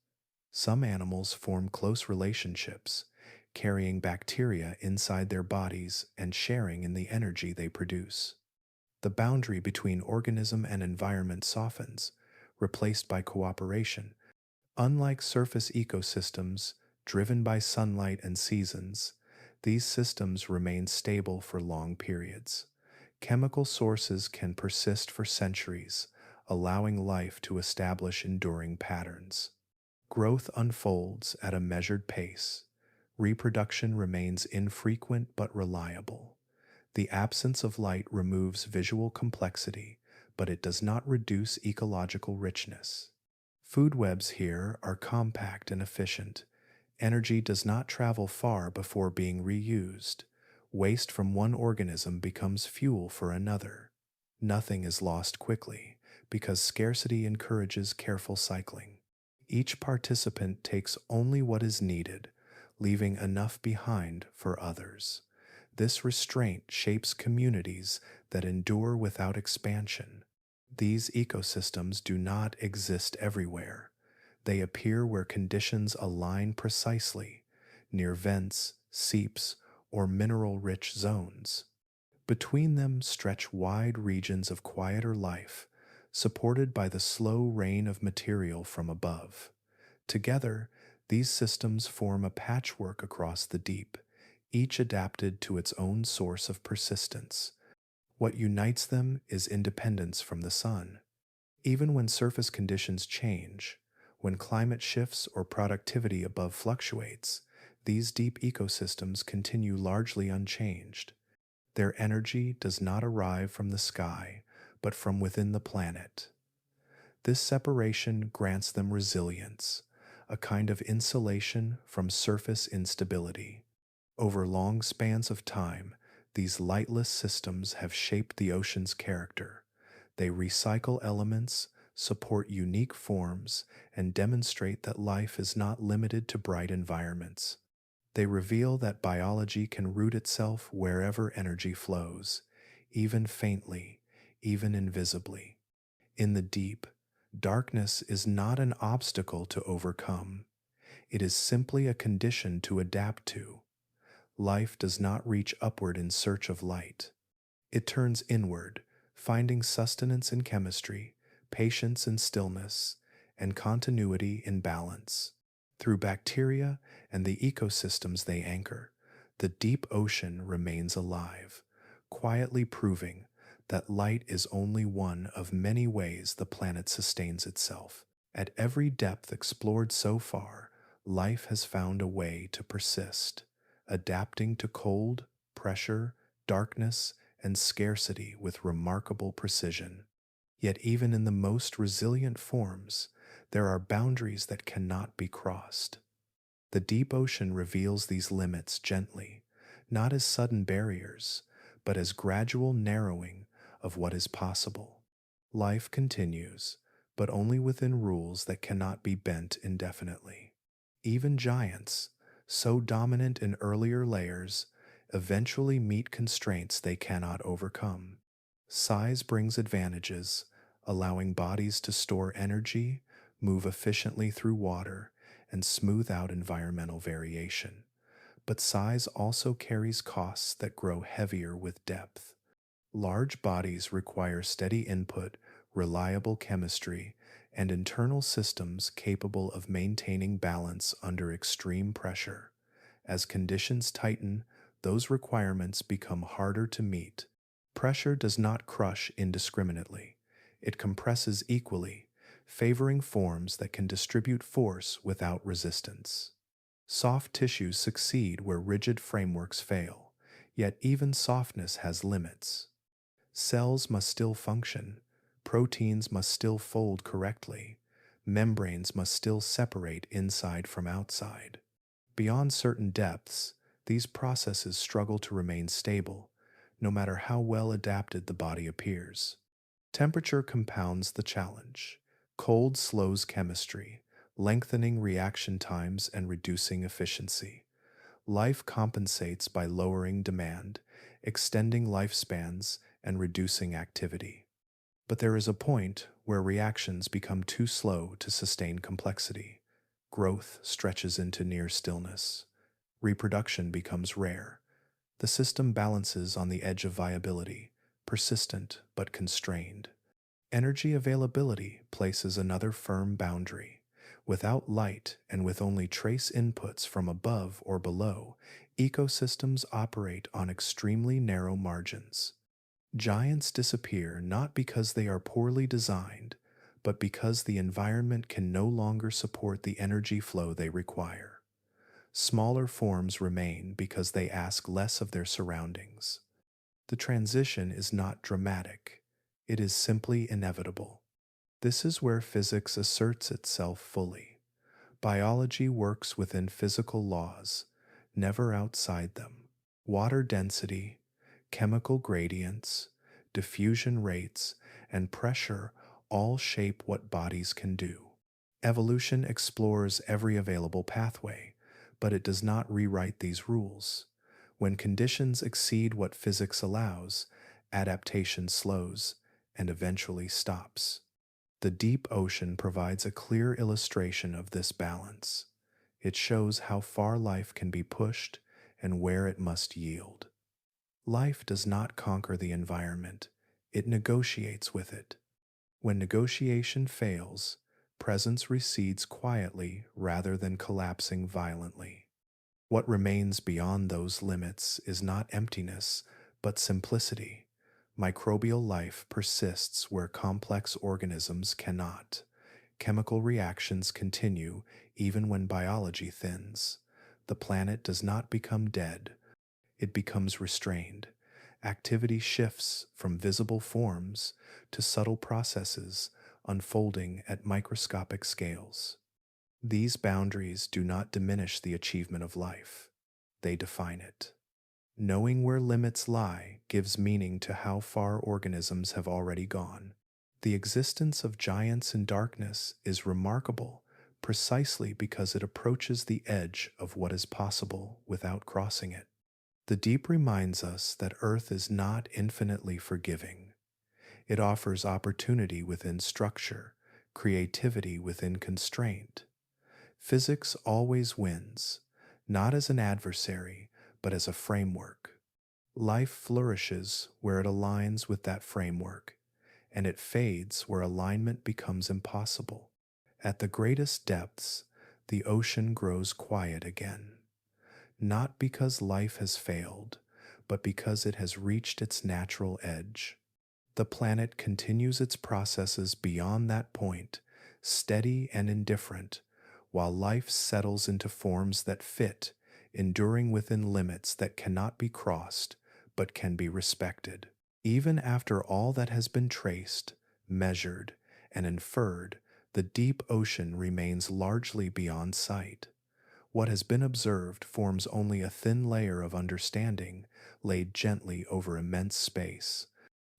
Some animals form close relationships, carrying bacteria inside their bodies and sharing in the energy they produce. The boundary between organism and environment softens, replaced by cooperation. Unlike surface ecosystems driven by sunlight and seasons, these systems remain stable for long periods. Chemical sources can persist for centuries, allowing life to establish enduring patterns. Growth unfolds at a measured pace. Reproduction remains infrequent but reliable. The absence of light removes visual complexity, but it does not reduce ecological richness. Food webs here are compact and efficient. Energy does not travel far before being reused. Waste from one organism becomes fuel for another. Nothing is lost quickly because scarcity encourages careful cycling. Each participant takes only what is needed, leaving enough behind for others. This restraint shapes communities that endure without expansion. These ecosystems do not exist everywhere. They appear where conditions align precisely, near vents, seeps, or mineral-rich zones. Between them stretch wide regions of quieter life, supported by the slow rain of material from above. Together, these systems form a patchwork across the deep, each adapted to its own source of persistence. What unites them is independence from the sun. Even when surface conditions change, when climate shifts or productivity above fluctuates, these deep ecosystems continue largely unchanged. Their energy does not arrive from the sky, but from within the planet. This separation grants them resilience, a kind of insulation from surface instability. Over long spans of time, these lightless systems have shaped the ocean's character. They recycle elements, support unique forms, and demonstrate that life is not limited to bright environments. They reveal that biology can root itself wherever energy flows, even faintly, even invisibly. In the deep, darkness is not an obstacle to overcome. It is simply a condition to adapt to. Life does not reach upward in search of light. It turns inward, finding sustenance in chemistry, patience in stillness, and continuity in balance. Through bacteria and the ecosystems they anchor, the deep ocean remains alive, quietly proving that light is only one of many ways the planet sustains itself. At every depth explored so far, life has found a way to persist, adapting to cold, pressure, darkness, and scarcity with remarkable precision. Yet even in the most resilient forms, there are boundaries that cannot be crossed. The deep ocean reveals these limits gently, not as sudden barriers, but as gradual narrowing of what is possible. Life continues, but only within rules that cannot be bent indefinitely. Even giants, so dominant in earlier layers, eventually meet constraints they cannot overcome. Size brings advantages, allowing bodies to store energy, move efficiently through water, and smooth out environmental variation. But size also carries costs that grow heavier with depth. Large bodies require steady input, reliable chemistry, and internal systems capable of maintaining balance under extreme pressure. As conditions tighten, those requirements become harder to meet. Pressure does not crush indiscriminately. It compresses equally, favoring forms that can distribute force without resistance. Soft tissues succeed where rigid frameworks fail, yet even softness has limits. Cells must still function, proteins must still fold correctly, membranes must still separate inside from outside. Beyond certain depths, these processes struggle to remain stable, no matter how well adapted the body appears. Temperature compounds the challenge. Cold slows chemistry, lengthening reaction times and reducing efficiency. Life compensates by lowering demand, extending lifespans, and reducing activity. But there is a point where reactions become too slow to sustain complexity. Growth stretches into near stillness. Reproduction becomes rare. The system balances on the edge of viability, persistent but constrained. Energy availability places another firm boundary. Without light and with only trace inputs from above or below, ecosystems operate on extremely narrow margins. Giants disappear not because they are poorly designed, but because the environment can no longer support the energy flow they require. Smaller forms remain because they ask less of their surroundings. The transition is not dramatic, it is simply inevitable. This is where physics asserts itself fully. Biology works within physical laws, never outside them. Water density, chemical gradients, diffusion rates, and pressure all shape what bodies can do. Evolution explores every available pathway, but it does not rewrite these rules. When conditions exceed what physics allows, adaptation slows and eventually stops. The deep ocean provides a clear illustration of this balance. It shows how far life can be pushed and where it must yield. Life does not conquer the environment, it negotiates with it. When negotiation fails, presence recedes quietly rather than collapsing violently. What remains beyond those limits is not emptiness, but simplicity. Microbial life persists where complex organisms cannot. Chemical reactions continue even when biology thins. The planet does not become dead, it becomes restrained. Activity shifts from visible forms to subtle processes unfolding at microscopic scales. These boundaries do not diminish the achievement of life, they define it. Knowing where limits lie gives meaning to how far organisms have already gone. The existence of giants in darkness is remarkable precisely because it approaches the edge of what is possible without crossing it. The deep reminds us that Earth is not infinitely forgiving. It offers opportunity within structure, creativity within constraint. Physics always wins, not as an adversary, but as a framework. Life flourishes where it aligns with that framework, and it fades where alignment becomes impossible. At the greatest depths, the ocean grows quiet again, not because life has failed, but because it has reached its natural edge. The planet continues its processes beyond that point, steady and indifferent, while life settles into forms that fit, enduring within limits that cannot be crossed but can be respected. Even after all that has been traced, measured, and inferred, the deep ocean remains largely beyond sight. What has been observed forms only a thin layer of understanding laid gently over immense space.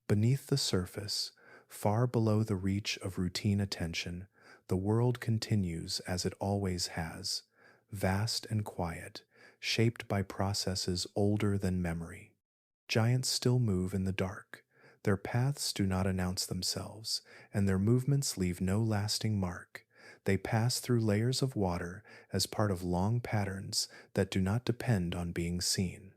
Beneath the surface, far below the reach of routine attention, the world continues as it always has, vast and quiet, shaped by processes older than memory. Giants still move in the dark. Their paths do not announce themselves, and their movements leave no lasting mark. They pass through layers of water as part of long patterns that do not depend on being seen.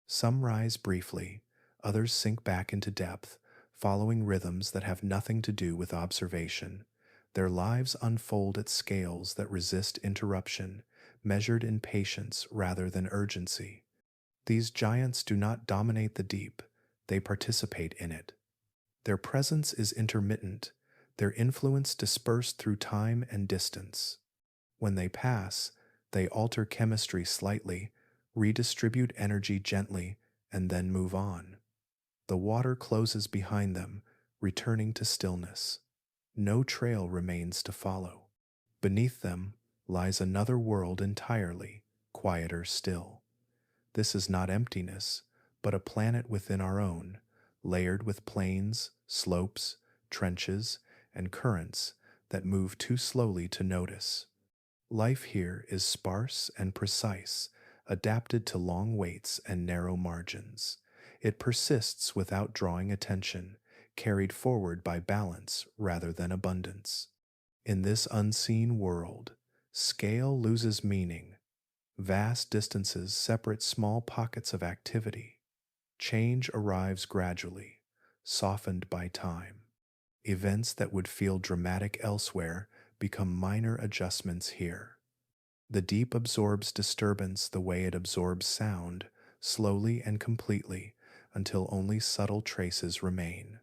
Some rise briefly, others sink back into depth, following rhythms that have nothing to do with observation. Their lives unfold at scales that resist interruption, measured in patience rather than urgency. These giants do not dominate the deep, they participate in it. Their presence is intermittent, their influence dispersed through time and distance. When they pass, they alter chemistry slightly, redistribute energy gently, and then move on. The water closes behind them, returning to stillness. No trail remains to follow. Beneath them lies another world entirely, quieter still. This is not emptiness, but a planet within our own, layered with plains, slopes, trenches, and currents that move too slowly to notice. Life here is sparse and precise, adapted to long waits and narrow margins. It persists without drawing attention, carried forward by balance rather than abundance. In this unseen world, scale loses meaning, Vast distances separate small pockets of activity. Change arrives gradually, softened by time. Events that would feel dramatic elsewhere become minor adjustments here. The deep absorbs disturbance the way it absorbs sound, slowly and completely, until only subtle traces remain.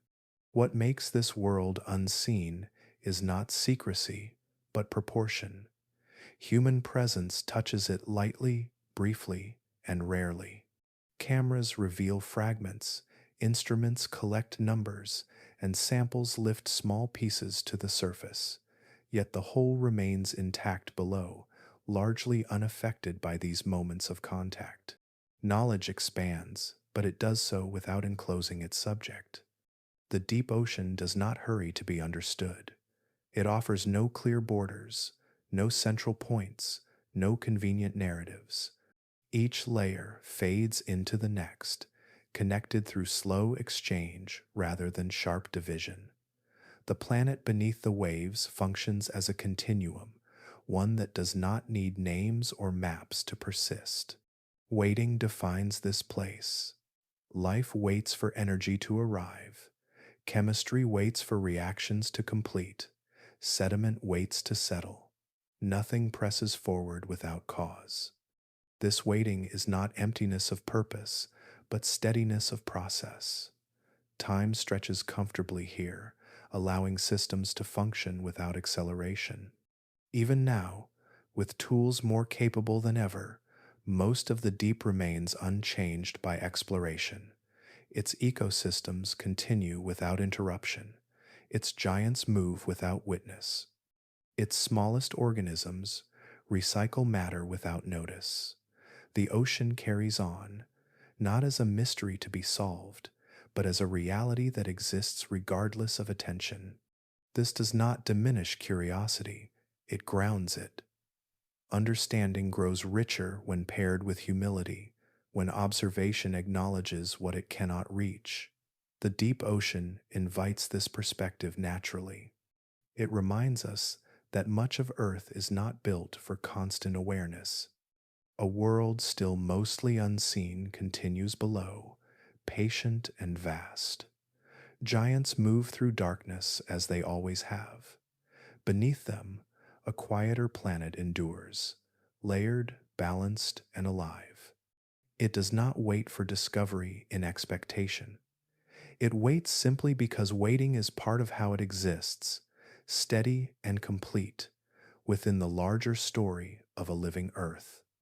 What makes this world unseen is not secrecy, but proportion. Human presence touches it lightly, briefly, and rarely. Cameras reveal fragments, instruments collect numbers, and samples lift small pieces to the surface. Yet the whole remains intact below, largely unaffected by these moments of contact. Knowledge expands, but it does so without enclosing its subject. The deep ocean does not hurry to be understood. It offers no clear borders, no central points, no convenient narratives. Each layer fades into the next, connected through slow exchange rather than sharp division. The planet beneath the waves functions as a continuum, one that does not need names or maps to persist. Waiting defines this place. Life waits for energy to arrive. Chemistry waits for reactions to complete. Sediment waits to settle. Nothing presses forward without cause. This waiting is not emptiness of purpose, but steadiness of process. Time stretches comfortably here, allowing systems to function without acceleration. Even now, with tools more capable than ever, most of the deep remains unchanged by exploration. Its ecosystems continue without interruption. Its giants move without witness. Its smallest organisms recycle matter without notice. The ocean carries on, not as a mystery to be solved, but as a reality that exists regardless of attention. This does not diminish curiosity, it grounds it. Understanding grows richer when paired with humility, when observation acknowledges what it cannot reach. The deep ocean invites this perspective naturally. It reminds us that much of Earth is not built for constant awareness. A world still mostly unseen continues below, patient and vast. Giants move through darkness as they always have. Beneath them, a quieter planet endures, layered, balanced, and alive. It does not wait for discovery in expectation. It waits simply because waiting is part of how it exists, steady and complete, within the larger story of a living Earth.